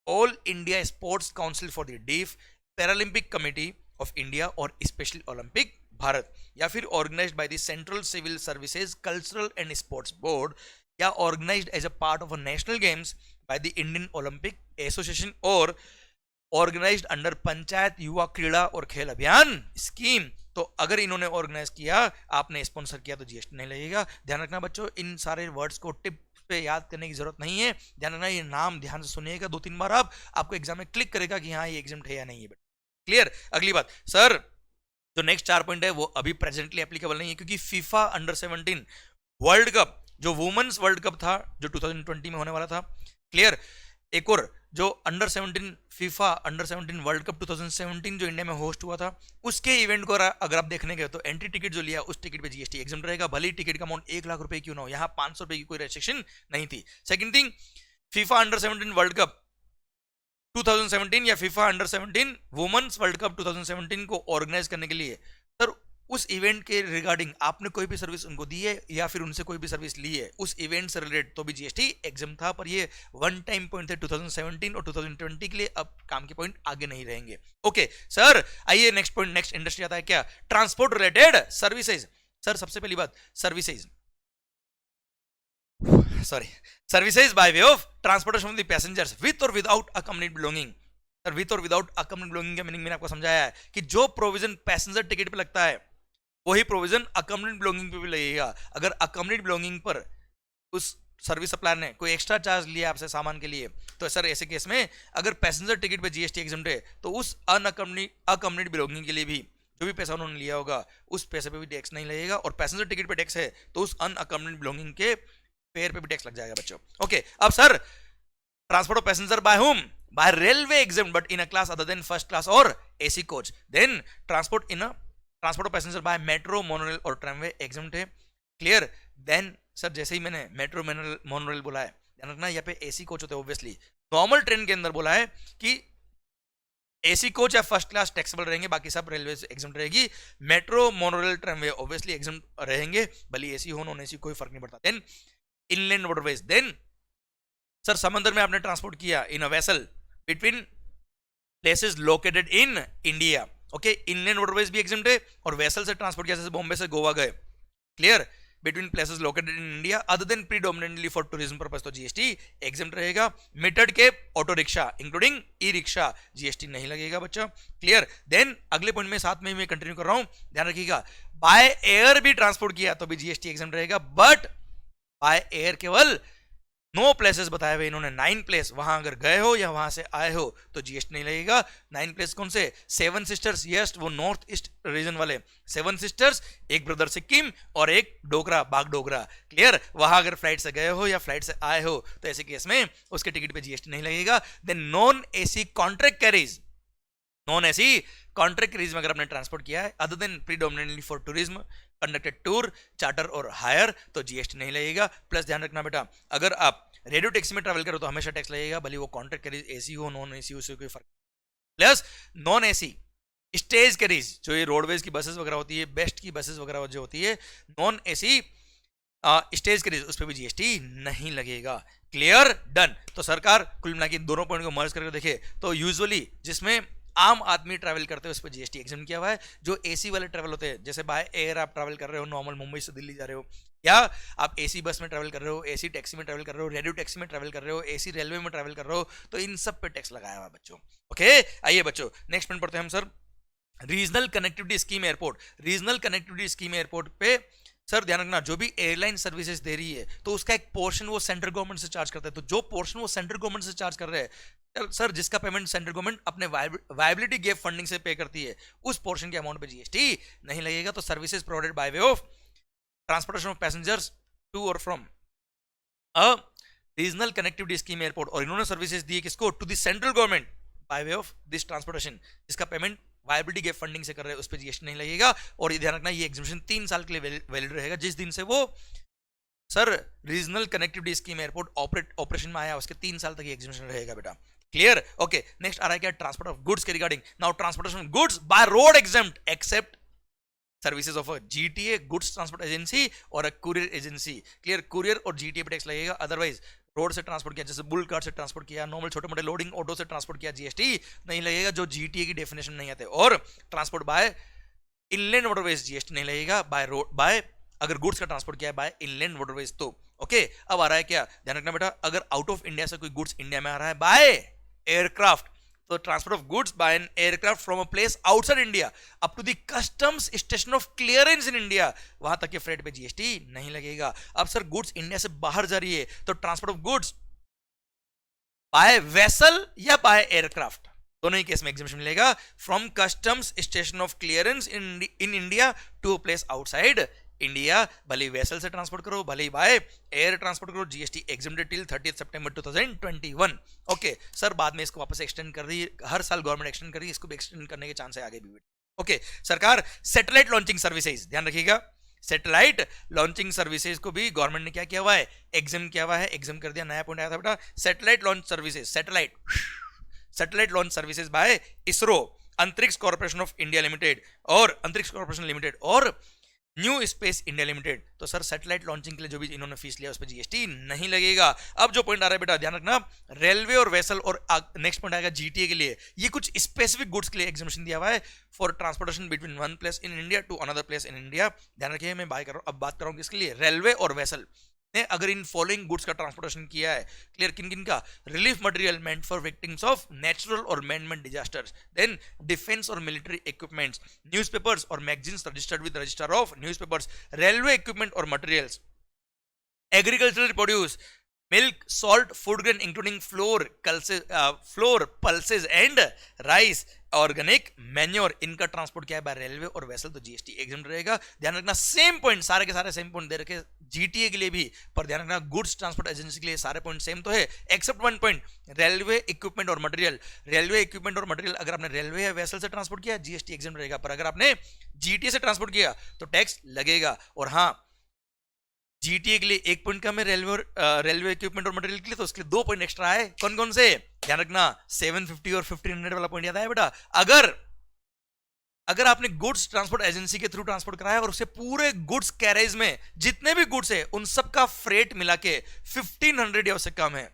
all India sports council for the deaf, paralympic committee of India और special Olympic Bharat, या फिर organised by the central civil services cultural and sports board, या organised as a part of a national games by the Indian Olympic association और organised under Panchayat Yuva Krida और खेल अभियान scheme. तो अगर इन्होंने ऑर्गेनाइज किया, आपने स्पॉन्सर किया, तो जीएसटी नहीं लगेगा। ध्यान रखना बच्चों, इन सारे वर्ड्स को टिप पे याद करने की जरूरत नहीं है। ध्यान रखना, ये नाम ध्यान से सुनिएगा 2-3 बार, आपको एग्जाम में क्लिक करेगा कि हाँ ये एग्जाम है या नहीं है। क्लियर? अगली बात, सर जो नेक्स्ट 4 पॉइंट है वो अभी प्रेजेंटली एप्लीकेबल नहीं है, क्योंकि फीफा अंडर 17 वर्ल्ड कप, जो वुमेन्स वर्ल्ड कप था, जो 2020 में होने वाला था। क्लियर? एक और जो under 17 FIFA under 17 world cup 2017 जो इंडिया में होस्ट हुआ था, उसके इवेंट को अगर आप देखने गए तो एंट्री टिकट जो लिया उस टिकट पे जीएसटी एग्जाम रहेगा, भले ही टिकट का अमाउंट 1 लाख रुपए क्यों ना हो, यहाँ 500 रुपए की कोई रेस्ट्रिक्शन नहीं थी। Second thing, FIFA under 17 world cup 2017 या FIFA under 17 women's world cup 2017 को ऑर्गेनाइज करने के लिए, सर उस इवेंट के रिगार्डिंग आपने कोई भी सर्विस उनको दी है या फिर उनसे कोई भी सर्विस ली है उस इवेंट से रिलेटेड, तो भी जीएसटी एग्जाम था। पर ये वन टाइम पॉइंट थे 2017 और 2020 के लिए, अब काम के पॉइंट आगे नहीं रहेंगे। ओके सर, आइए नेक्स्ट पॉइंट, नेक्स्ट इंडस्ट्री आता है क्या? Transport related services. सर सबसे पहली बात, services services by way of transportation of the passengers with और without accompanied belonging. Sir with और विदाउट अकम्पनीड बिलोंगिंग का मीनिंग मैंने आपको समझाया है कि जो प्रोविजन पैसेंजर टिकट पे लगता है वही प्रोविजन अकम्पनीड बिलोंगिंग पे भी लगेगा। अगर अकम्पनीड बिलोंगिंग पर उस सर्विस सप्लायर ने कोई एक्स्ट्रा चार्ज लिया आपसे सामान के लिए, तो सर ऐसे केस में अगर पैसेंजर टिकट पे जीएसटी एग्जम्प्ट है, तो उस अकम्पनीड बिलोंगिंग के लिए भी जो भी पैसा उन्होंने लिया होगा उस पैसे पे भी टैक्स नहीं लगेगा। और पैसेंजर टिकट पे टैक्स है तो उस अनअकम्पनीड बिलोंगिंग के फेयर पे भी टैक्स लग जाएगा बच्चों। ओके, अब sir transport of passenger by whom? By railway exempt but in a class other than first class और AC coach. Then transport of passenger by metro, monorail और tramway exempt है। Clear? Then sir जैसे ही मैंने metro, monorail बोला है, ध्यान रखना यहाँ पे एसी कोच होते हैं ऑब्वियसली। नॉर्मल ट्रेन के अंदर बोला है कि एसी कोच या फर्स्ट क्लास टैक्सेबल रहेंगे, बाकी सब रेलवे एग्जाम रहेगी। Metro, monorail, tramway obviously exam रहेंगे, भले एसी हो नॉन एसी कोई फर्क नहीं पड़ता। Then inland waterways, then sir समंदर में आपने ट्रांसपोर्ट किया in a vessel between places located in India. Okay, inland waterways भी एग्जाम है और वेसल से ट्रांसपोर्ट किया, जैसे बॉम्बे से गोवा गए। Clear? Between places located in India other than predominantly for tourism purpose, तो जीएसटी एग्जाम रहेगा। Metered cab, auto rickshaw including e rickshaw, GST नहीं लगेगा बच्चा। क्लियर? देन अगले पॉइंट में साथ में मैं कंटिन्यू कर रहा हूं, ध्यान रखिएगा। बाय एयर भी ट्रांसपोर्ट किया तो भी जीएसटी एग्जाम रहेगा, बट बाय एयर केवल 9 प्लेसेस बताए हुए इन्होंने, 9 प्लेस, वहां अगर गए हो या वहां से आए हो तो जीएसटी नहीं लगेगा। 9 प्लेस कौन से? 7 सिस्टर्स, यस वो नॉर्थ ईस्ट रीजन वाले 7 सिस्टर्स, एक ब्रदर सिक्किम और एक डोगरा, बागडोगरा। क्लियर? वहां अगर फ्लाइट से गए हो या फ्लाइट से आए हो तो ऐसे केस में उसके टिकट पे जीएसटी नहीं लगेगा। Then non AC contract carriage, non AC contract carriage में अगर आपने ट्रांसपोर्ट किया है other than predominantly for tourism, conducted tour, charter और हायर, तो जीएसटी नहीं लगेगा। प्लस ध्यान रखना बेटा, अगर आप रेडियो टैक्सी में ट्रैवल करो तो हमेशा टैक्स लगेगा, भले वो कॉन्ट्रैक्ट कैरीज एसी हो नॉन एसी हो, उससे कोई फर्क। Plus non AC stage carries, जो ये रोडवेज की बसेस वगैरह होती है, बेस्ट की बसेस वगैरह जो होती है, नॉन एसी स्टेज कैरीज, उस पर भी जीएसटी नहीं लगेगा। क्लियर? डन। तो सरकार कुल मिला के दोनों पॉइंट को मर्ज करके देखे तो यूजुअली जिसमें आम आदमी ट्रैवल करते हैं उस पर जीएसटी एग्जाम किया हुआ है। जो एसी वाले ट्रैवल होते हैं, जैसे बाय एयर आप ट्रैवल कर रहे हो नॉर्मल मुंबई से दिल्ली जा रहे हो, या आप एसी बस में ट्रैवल कर रहे हो, एसी टैक्सी में ट्रैवल कर रहे हो, रेडियो टैक्सी में ट्रैवल कर रहे हो, एसी रेलवे में ट्रैवल कर रहे हो, तो इन सब पे टैक्स लगाया हुआ है बच्चों। ओके, आइए बच्चों नेक्स्ट पॉइंट पढ़ते हैं हम sir. Regional connectivity scheme airport, regional connectivity scheme airport पे सर ध्यान रखना, जो भी एयरलाइन सर्विसेज दे रही है तो उसका एक पोर्शन वो सेंट्रल गवर्नमेंट से चार्ज करता है। तो जो पोर्शन वो सेंट्रल गवर्नमेंट से चार्ज कर रहे हैं सर, जिसका पेमेंट सेंट्रल गवर्नमेंट अपने वायबिलिटी गैप फंडिंग से पे करती है, उस पोर्शन के अमाउंट पे जीएसटी नहीं लगेगा। तो services provided by way of transportation of passengers to और from a regional connectivity scheme airport, और इन्होंने सर्विसेज दी किसको, to the central government by way of this transportation, जिसका पेमेंट वायबिलिटी गैप फंडिंग से कर रहे हैं, उस पर जीएसटी नहीं लगेगा। और ये ध्यान रखना, ये एग्जीबिशन 3 साल के लिए वैलिड रहेगा, जिस दिन से वो sir regional connectivity scheme airport operation में आया उसके 3 साल तक ये एग्जीबिशन रहेगा बेटा। क्लियर? ओके, नेक्स्ट आ रहा है क्या, ट्रांसपोर्ट ऑफ गुड्स के regarding. Now transportation goods by road exempt except services of a GTA goods transport agency और a courier agency. Clear? Courier और जीटीए पे टैक्स लगेगा, अदरवाइज रोड से ट्रांसपोर्ट किया, जैसे बुल कार्ट से ट्रांसपोर्ट किया, नॉर्मल छोटे मोटे लोडिंग ऑटो से ट्रांसपोर्ट किया, जीएसटी नहीं लगेगा, जो जीटीए की डेफिनेशन नहीं आते। और transport by inland waterways GST नहीं लगेगा, बाय रोड बाय अगर गुड्स का ट्रांसपोर्ट किया है बाय इनलैंड वाटरवेज तो। ओके, अब आ रहा है क्या, ध्यान रखना बेटा, अगर आउट ऑफ इंडिया से कोई गुड्स इंडिया में आ रहा है बाय एयरक्राफ्ट, तो transport of goods by an aircraft from a place outside India up to the customs station of clearance in India, वहां तक के फ्रेट पे जीएसटी नहीं लगेगा। अब सर गुड्स इंडिया से बाहर जा रही है, तो transport of goods by vessel या बाय एयरक्राफ्ट, दोनों ही केस में एग्जामिशन मिलेगा। From customs station of clearance in India to place outside India, भले वेसल से ट्रांसपोर्ट करो, भले बाय एयर ट्रांसपोर्ट करो, जीएसटी एग्जम्प्टेड टिल 30 सितंबर 2021। ओके सर, बाद में इसको वापस एक्सटेंड कर रही है, हर साल गवर्नमेंट एक्सटेंड कर रही है, इसको भी एक्सटेंड करने के चांस है आगे भी। ओके सरकार, सैटेलाइट लॉन्चिंग सर्विसेज, ध्यान रखिएगा, सैटेलाइट लॉन्चिंग सर्विसेज को भी गवर्नमेंट ने क्या किया हुआ है, एग्जाम किया हुआ है, एग्जाम कर दिया, नया पॉइंट आया था बेटा, satellite launch services, satellite launch services by ISRO, अंतरिक्ष कॉर्पोरेशन ऑफ इंडिया लिमिटेड और अंतरिक्ष कॉर्पोरेशन लिमिटेड और न्यू स्पेस इंडिया लिमिटेड। तो सर सैटेलाइट लॉन्चिंग के लिए जो भी इन्होंने फीस लिया उस पर जीएसटी नहीं लगेगा। अब जो पॉइंट आ रहा है बेटा ध्यान रखना, रेलवे और वेसल, और नेक्स्ट पॉइंट आएगा जीटीए के लिए, ये कुछ स्पेसिफिक गुड्स के लिए एग्जामिशन दिया हुआ है for transportation between one place in India to another place in India. ध्यान रखिए, मैं बात कर रहा हूं, अब बात कर रहा हूं किसके लिए, रेलवे और वेसल ने अगर इन फॉलोइंग गुड्स का ट्रांसपोर्टेशन किया है, क्लियर, किन किन का, relief material meant for victims of natural और मैन-मेड डिजास्टर्स, देन डिफेंस और मिलिट्री इक्विपमेंट्स, न्यूज़पेपर्स और magazines registered with register of newspapers, railway equipment और materials, agricultural produce, milk, salt, food grain including flour, pulses and rice, organic manure, इनका transport किया है by railway और vessel, तो GST exempt रहेगा। ध्यान रखना, सेम पॉइंट, सारे के सारे सेम पॉइंट दे रखे जीटीए के लिए भी, पर ध्यान रखना गुड्स ट्रांसपोर्ट एजेंसी के लिए सारे पॉइंट सेम तो है, except one point, railway equipment और मटेरियल। रेलवे इक्विपमेंट और मटेरियल अगर आपने रेलवे या वेसल से ट्रांसपोर्ट किया जीएसटी एग्जम्प्ट रहेगा, पर अगर आपने जीटीए से ट्रांसपोर्ट किया तो टैक्स लगेगा। और हाँ, जीटीए के लिए 1 पॉइंट कम है, रेलवे इक्विपमेंट और मटेरियल के लिए, तो उसके लिए 2 पॉइंट एक्स्ट्रा है। कौन कौन से, ध्यान रखना, 750 और 1500 वाला पॉइंट याद है बेटा। अगर आपने गुड्स ट्रांसपोर्ट एजेंसी के थ्रू ट्रांसपोर्ट कराया और उससे पूरे गुड्स कैरेज में जितने भी गुड्स है उन सब का फ्रेट मिला के 1500 या उससे कम है,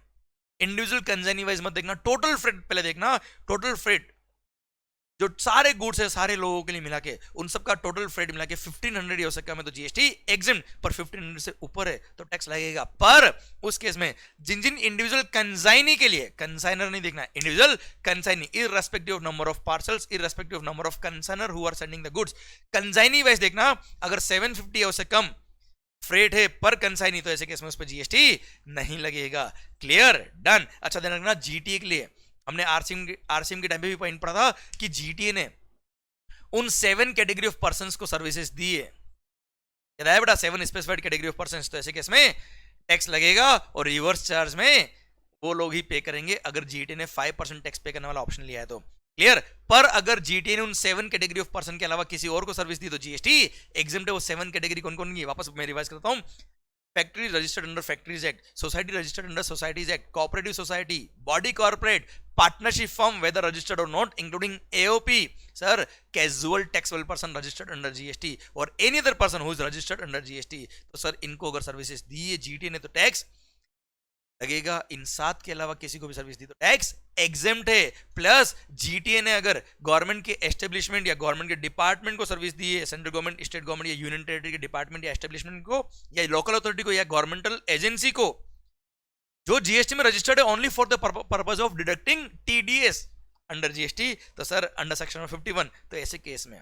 इंडिविजुअल कंसाइनी वाइज मत देखना, टोटल फ्रेट पहले देखना, टोटल फ्रेट जो सारे गुड्स है सारे लोगों के लिए मिला के उन सब का टोटल फ्रेट मिला के 1500 या उससे कम है तो जीएसटी एग्जम्प्ट, पर 1500 से ऊपर है तो टैक्स लगेगा। पर उस केस में जिन जिन इंडिविजुअल कंसाइनी के लिए, कंसाइनर नहीं देखना, individual consignee, irrespective of number of parcels, irrespective of number of consignor who are sending the goods, consignee wise देखना, अगर 750 या उससे कम फ्रेट है पर कंसाइनी तो ऐसे केस में उस पर जीएसटी नहीं लगेगा। Clear, done. अच्छा ध्यान रखना, जीटीए के लिए हमने आरसीएम के टाइम पे भी पॉइंट पढ़ा था कि जीटीए ने उन 7 कैटेगरी ऑफ पर्संस को सर्विसेज दी है, याद है बेटा, 7 स्पेसिफाइड कैटेगरी ऑफ पर्संस, तो ऐसे केस में टैक्स लगेगा और रिवर्स चार्ज में वो लोग ही पे करेंगे अगर जीटीए ने 5% टैक्स पे करने वाला ऑप्शन लिया है तो। क्लियर, पर अगर जीटीए ने उन 7 कैटेगरी ऑफ पर्सन के अलावा किसी और को सर्विस दी तो जीएसटी एग्जम्प्ट है। वो 7 कैटेगरी कौन कौन की, वापस मैं रिवाइज करता हूं, factory registered under factories act, society registered under societies act, cooperative society, body corporate, partnership firm whether registered और not including AOP, sir casual taxable person registered under GST और any other person who is registered under GST. तो sir इनको अगर services दी है GTA ने तो tax लगेगा। इन 7 के अलावा किसी को भी सर्विस दी तो टैक्स एग्जेम्प्ट है। प्लस जीटीए ने अगर गवर्नमेंट के एस्टेब्लिशमेंट या गवर्नमेंट के डिपार्टमेंट को सर्विस दी है, सेंट्रल गवर्नमेंट, स्टेट गवर्नमेंट या यूनियन टेरिटरी के डिपार्टमेंट या एस्टेब्लिशमेंट को या लोकल अथॉरिटी को या गवर्नमेंटल एजेंसी को, जो जीएसटी में रजिस्टर्ड है only for the purpose of deducting TDS under GST, तो सर अंडर सेक्शन 51, तो ऐसे केस में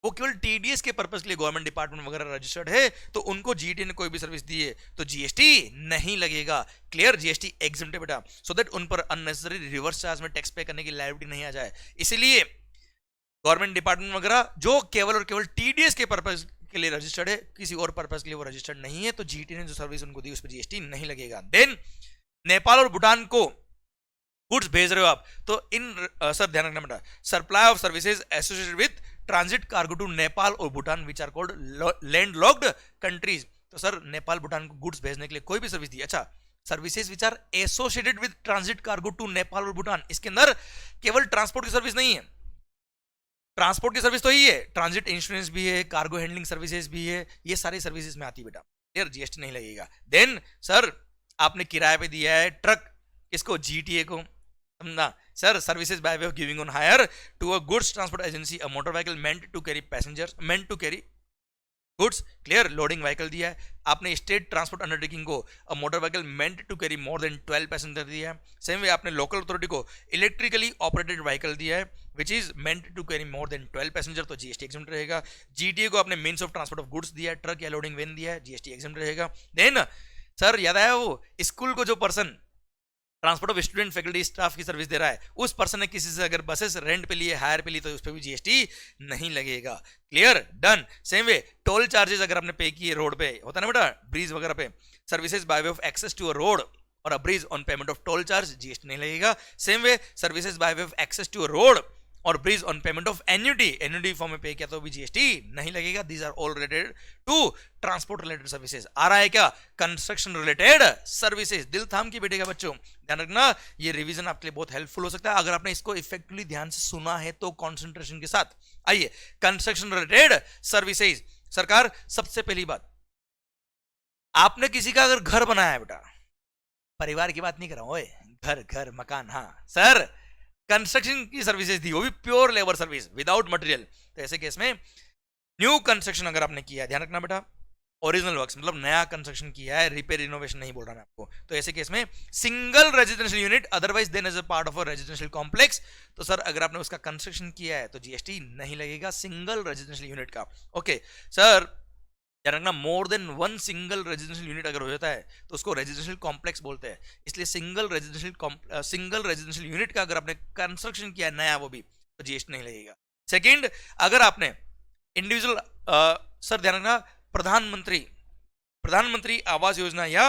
वो केवल टीडीएस के पर्पस के लिए गवर्नमेंट डिपार्टमेंट वगैरह रजिस्टर्ड है, तो उनको जीटी ने कोई भी सर्विस दी है तो जीएसटी नहीं लगेगा। क्लियर, जीएसटी एग्जेम्प्ट है बेटा, सो दैट उन पर अननेसेसरी रिवर्स चार्ज में टैक्स पे करने की लायबिलिटी नहीं आ जाए। इसीलिए गवर्नमेंट डिपार्टमेंट वगैरह जो केवल और केवल टीडीएस के पर्पस के लिए रजिस्टर्ड है, किसी और पर्पस के लिए वो रजिस्टर्ड नहीं है, तो जीटी ने जो सर्विस उनको दी उस पर जीएसटी नहीं लगेगा। देन नेपाल और भूटान को गुड्स भेज रहे हो आप, तो इन सर ध्यान रखना बेटा, supply of services associated with transit cargo to Nepal और Bhutan which are called landlocked countries, तो सर नेपाल भूटान को गुड्स भेजने के लिए कोई भी सर्विस दी, अच्छा services which are associated with transit cargo to Nepal और भूटान, इसके अंदर केवल ट्रांसपोर्ट की सर्विस नहीं है, ट्रांसपोर्ट की सर्विस तो ही है, ट्रांजिट इंश्योरेंस भी है, कार्गो हैंडलिंग सर्विसेज भी है, ये सारी सर्विसेज में आती है बेटा। क्लियर, जीएसटी नहीं लगेगा। देन सर आपने किराए पे दिया है ट्रक, किसको, जीटीए को, समझना sir, services by way of giving on hire to a goods transport agency a motor vehicle meant to carry passengers, meant to carry goods. Clear, loading vehicle दिया है आपने, स्टेट ट्रांसपोर्ट अंडरटेकिंग को a motor vehicle meant to carry more than 12 passenger दिया है। Same way आपने local authority को electrically operated vehicle दिया है which is meant to carry more than 12 passenger, तो जीएसटी एग्जेम्प्ट रहेगा। जीटीए को आपने means of transport of goods दिया है, ट्रक या लोडिंग वैन दिया है, जीएसटी एग्जेम्प्ट रहेगा। देन सर याद आया वो स्कूल को जो person transport of student faculty staff की सर्विस दे रहा है, उस पर्सन ने किसी से अगर बसेस रेंट पे लिए, हायर पे लिए, तो उस पर भी जीएसटी नहीं लगेगा। Clear, done. Same way toll charges अगर आपने पे किए रोड पे, होता है ना बेटा ब्रिज वगैरह पे, services by way of access to a road और a bridge on payment of toll charge, GST नहीं लगेगा। Same way services by way of access to a road और bridge on payment of annuity form में pay किया तो भी GST नहीं लगेगा। These are all related to transport related services. आ रहा है क्या, कंस्ट्रक्शन रिलेटेड सर्विसेज, दिल थाम के बैठेगा बच्चों, ध्यान रखना, ये रिवीजन आपके लिए बहुत हेल्पफुल हो सकता है अगर आपने इसको इफेक्टिवली ध्यान से सुना है तो कॉन्सेंट्रेशन के साथ। आइए, कंस्ट्रक्शन रिलेटेड सर्विसेज। सरकार सबसे पहली बात, आपने किसी का अगर घर बनाया है बेटा, परिवार की बात नहीं कर रहा हूं, ओए घर मकान, हाँ सर, कंस्ट्रक्शन की सर्विसेज दी, वो भी pure labour service without material, तो ऐसे केस में न्यू कंस्ट्रक्शन अगर आपने किया है, ध्यान रखना बेटा, ओरिजिनल वर्क्स मतलब नया कंस्ट्रक्शन किया है, रिपेयर रिनोवेशन नहीं बोल रहा मैं आपको, तो ऐसे केस में single residential unit otherwise than as a part of a residential complex, तो सर अगर आपने उसका कंस्ट्रक्शन किया है तो जीएसटी नहीं लगेगा सिंगल रेजिडेंशियल यूनिट का। ओके सर, ध्यान रखना, more than one single residential unit अगर हो जाता है तो उसको रेजिडेंशियल कॉम्प्लेक्स बोलते हैं, इसलिए सिंगल रेजिडेंशियल यूनिट का अगर आपने कंस्ट्रक्शन किया है नया, वो भी, तो जीएसटी नहीं लगेगा। सेकंड, अगर आपने इंडिविजुअल सर ध्यान रखना, प्रधानमंत्री आवास योजना या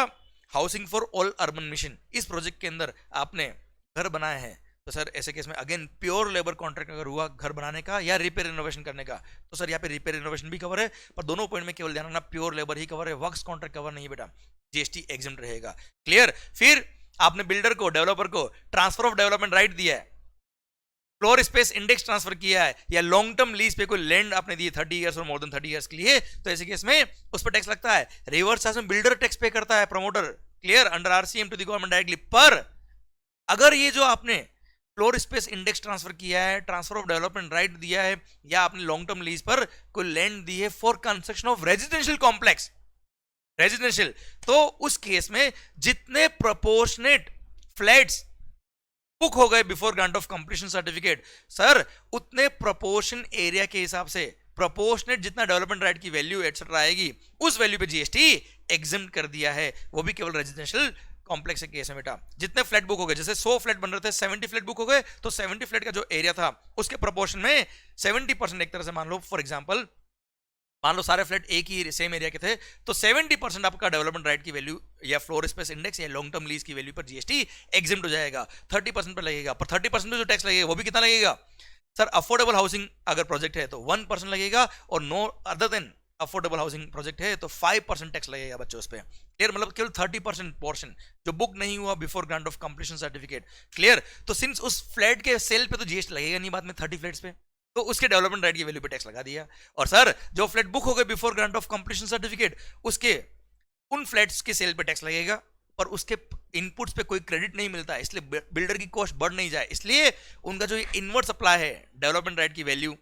housing for all urban mission, इस प्रोजेक्ट के अंदर आपने घर बनाए हैं, तो सर ऐसे केस में अगेन प्योर लेबर कॉन्ट्रैक्ट अगर हुआ घर बनाने का या रिपेयर रिनोवेशन करने का, तो सर यहाँ पे रिपेयर रिनोवेशन भी कवर है, पर दोनों पॉइंट में केवल ध्यान रखना प्योर लेबर ही कवर है, वर्क्स कॉन्ट्रैक्ट कवर नहीं बेटा, जीएसटी एग्जेम्प्ट रहेगा। क्लियर, फिर आपने बिल्डर को, डेवलपर को ट्रांसफर ऑफ डेवलपमेंट राइट दिया है, फ्लोर स्पेस इंडेक्स ट्रांसफर किया है, या लॉन्ग टर्म लीज पे कोई लैंड आपने दी 30 इयर्स और मोर देन 30 इयर्स के लिए, तो ऐसे केस में उस पर टैक्स लगता है। रिवर्स चार्ज में बिल्डर टैक्स पे करता है, promoter, clear, under RCM to the government directly. पर अगर ये जो आपने फ्लोर स्पेस इंडेक्स ट्रांसफर किया है, ट्रांसफर ऑफ डेवलपमेंट राइट दिया है, या आपने लॉन्ग टर्म लीज पर कोई लैंड दी है for construction of residential complex, residential, तो उस केस में जितने प्रोपोर्शनेट फ्लैट्स बुक हो गए before grant of completion certificate, sir उतने प्रोपोर्शन एरिया के हिसाब से प्रोपोर्शनेट जितना डेवलपमेंट राइट की वैल्यू एटसेट्रा आएगी, उस वैल्यू पे जीएसटी एग्जेम्प्ट कर दिया है, वो भी केवल रेजिडेंशियल कॉम्प्लेक्स के केस में बेटा। जितने फ्लैट बुक हो गए, जैसे 100 फ्लैट बन रहे थे, 70 फ्लैट बुक हो गए, तो 70 फ्लैट का जो एरिया था उसके प्रोपोर्शन में 70% एक तरह से मान लो, फॉर एग्जांपल मान लो सारे फ्लैट एक ही सेम एरिया के थे, तो 70% आपका डेवलपमेंट राइट की वैल्यू या फ्लोर स्पेस इंडेक्स या लॉन्ग टर्म लीज की वैल्यू पर जीएसटी एग्जेम्प्ट हो जाएगा, 30% पर लगेगा, पर 30% में जो टैक्स लगेगा वो भी कितना लगेगा सर, अफोर्डेबल हाउसिंग अगर प्रोजेक्ट है तो 1% लगेगा, और no other than affordable housing project है तो 5% टैक्स लगेगा बच्चों उस पर। क्लियर, मतलब केवल 30% पोर्शन जो बुक नहीं हुआ before grant of completion certificate. Clear, तो सिंस उस फ्लैट के सेल पे तो जीएसटी लगेगा नहीं बाद में 30 फ्लैट्स पे, तो उसके डेवलपमेंट राइट की वैल्यू पे टैक्स लगा दिया। और सर जो फ्लैट बुक हो गए before grant of completion certificate, उसके उन फ्लैट्स के सेल पे टैक्स लगेगा, पर उसके इनपुट्स पे कोई क्रेडिट नहीं मिलता, इसलिए बिल्डर की कॉस्ट बढ़ नहीं जाए, इसलिए उनका जो इनवर्ड सप्लाई है डेवलपमेंट राइट की वैल्यू,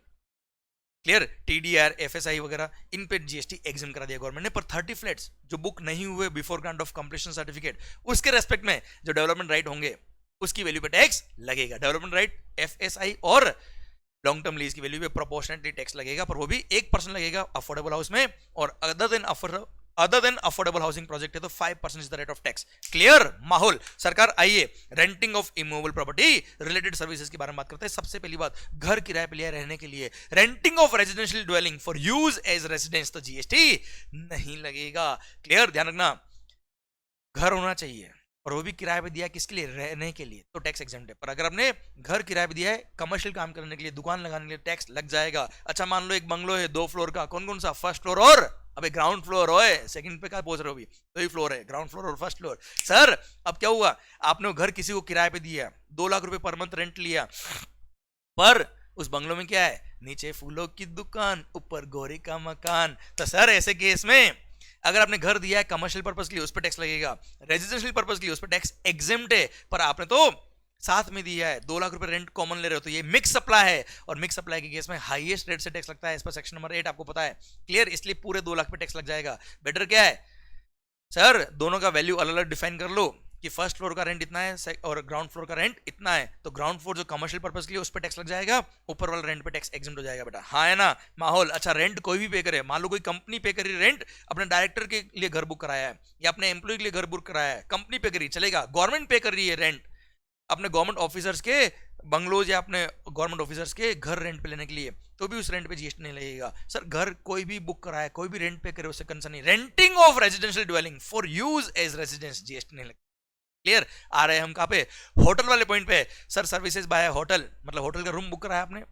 क्लियर, टीडीआर, एफएसआई वगैरह, इन पे जीएसटी एग्जाम करा दिया गवर्नमेंट ने। पर 30 फ्लैट्स जो बुक नहीं हुए before grant of completion certificate, उसके रेस्पेक्ट में जो डेवलपमेंट राइट होंगे उसकी वैल्यू पे टैक्स लगेगा। डेवलपमेंट राइट, एफएसआई और लॉन्ग टर्म लीज की वैल्यू पे प्रोपोर्शनेटली टैक्स लगेगा, पर वो भी 1% लगेगा अफोर्डेबल हाउस में, और other than affordable housing project है तो 5% is the rate of tax. Clear माहौल। सरकार आइए renting of immovable property related services के बारे में बात करते हैं। सबसे पहली बात, घर किराए पे लिया रहने के लिए, renting of residential dwelling for use as residence, तो जीएसटी नहीं लगेगा। क्लियर, ध्यान रखना, घर होना चाहिए और वो भी किराए पे दिया किसके लिए, रहने के लिए, तो टैक्स एग्जेम्प्ट है। पर अगर आपने घर किराए पे दिया है कमर्शियल काम करने के लिए, दुकान लगाने के लिए, टैक्स लग जाएगा। अच्छा मान लो एक बंगलो है 2 फ्लोर का, कौन कौन सा, फर्स्ट फ्लोर और अबे ग्राउंड फ्लोर हो, सेकंड पे क्या पहुंच रहे हो, अभी 2 ही फ्लोर है, ग्राउंड फ्लोर और फर्स्ट फ्लोर। सर अब क्या हुआ, आपने वो घर किसी को किराए पे दिया, 2 लाख रुपए पर मंथ रेंट लिया, पर उस बंगलो में क्या है, नीचे फूलों की दुकान, ऊपर गोरी का मकान। तो सर ऐसे केस में अगर आपने घर दिया है कमर्शियल पर्पस के लिए उस पर टैक्स लगेगा, रेजिडेंशियल पर्पस के लिए उस पर टैक्स एग्जेम्प्ट है, पर आपने तो साथ में दिया है, 2 लाख रुपए रेंट कॉमन ले रहे हो, तो ये मिक्स सप्लाई है, और मिक्स सप्लाई के केस में हाईएस्ट रेट से टैक्स लगता है, इस पर सेक्शन नंबर 8 आपको पता है। क्लियर, इसलिए पूरे 2 लाख पे टैक्स लग जाएगा। बेटर क्या है सर, दोनों का वैल्यू अलग अलग डिफाइन कर लो कि फर्स्ट फ्लोर का रेंट इतना है और ग्राउंड फ्लोर का रेंट इतना है, तो ग्राउंड फ्लोर जो कमर्शियल पर्पस के लिए उस पर टैक्स लग जाएगा, ऊपर वाला रेंट पे टैक्स एग्जेम्प्ट हो जाएगा बेटा। हाँ है ना माहौल। अच्छा, रेंट कोई भी पे करे, मान लो कोई कंपनी पे करी रेंट, अपने डायरेक्टर के लिए घर बुक कराया है या अपने एम्प्लॉय के लिए घर बुक कराया है, कंपनी पे करी चलेगा, गवर्नमेंट पे कर रही है रेंट अपने गवर्नमेंट ऑफिसर्स के बंगलोज या अपने गवर्नमेंट ऑफिसर्स के घर रेंट पे लेने के लिए, तो भी उस रेंट पे जीएसटी नहीं लगेगा। सर घर कोई भी बुक कराए, कोई भी रेंट पे करे, उससे कंसर्न नहीं। Renting of residential dwelling for use as residence, GST नहीं लगेगा। क्लियर, आ रहे हैं हम कहां पे, होटल वाले पॉइंट पे। सर सर्विसेज बाय होटल, मतलब होटल का रूम बुक कराया आपने,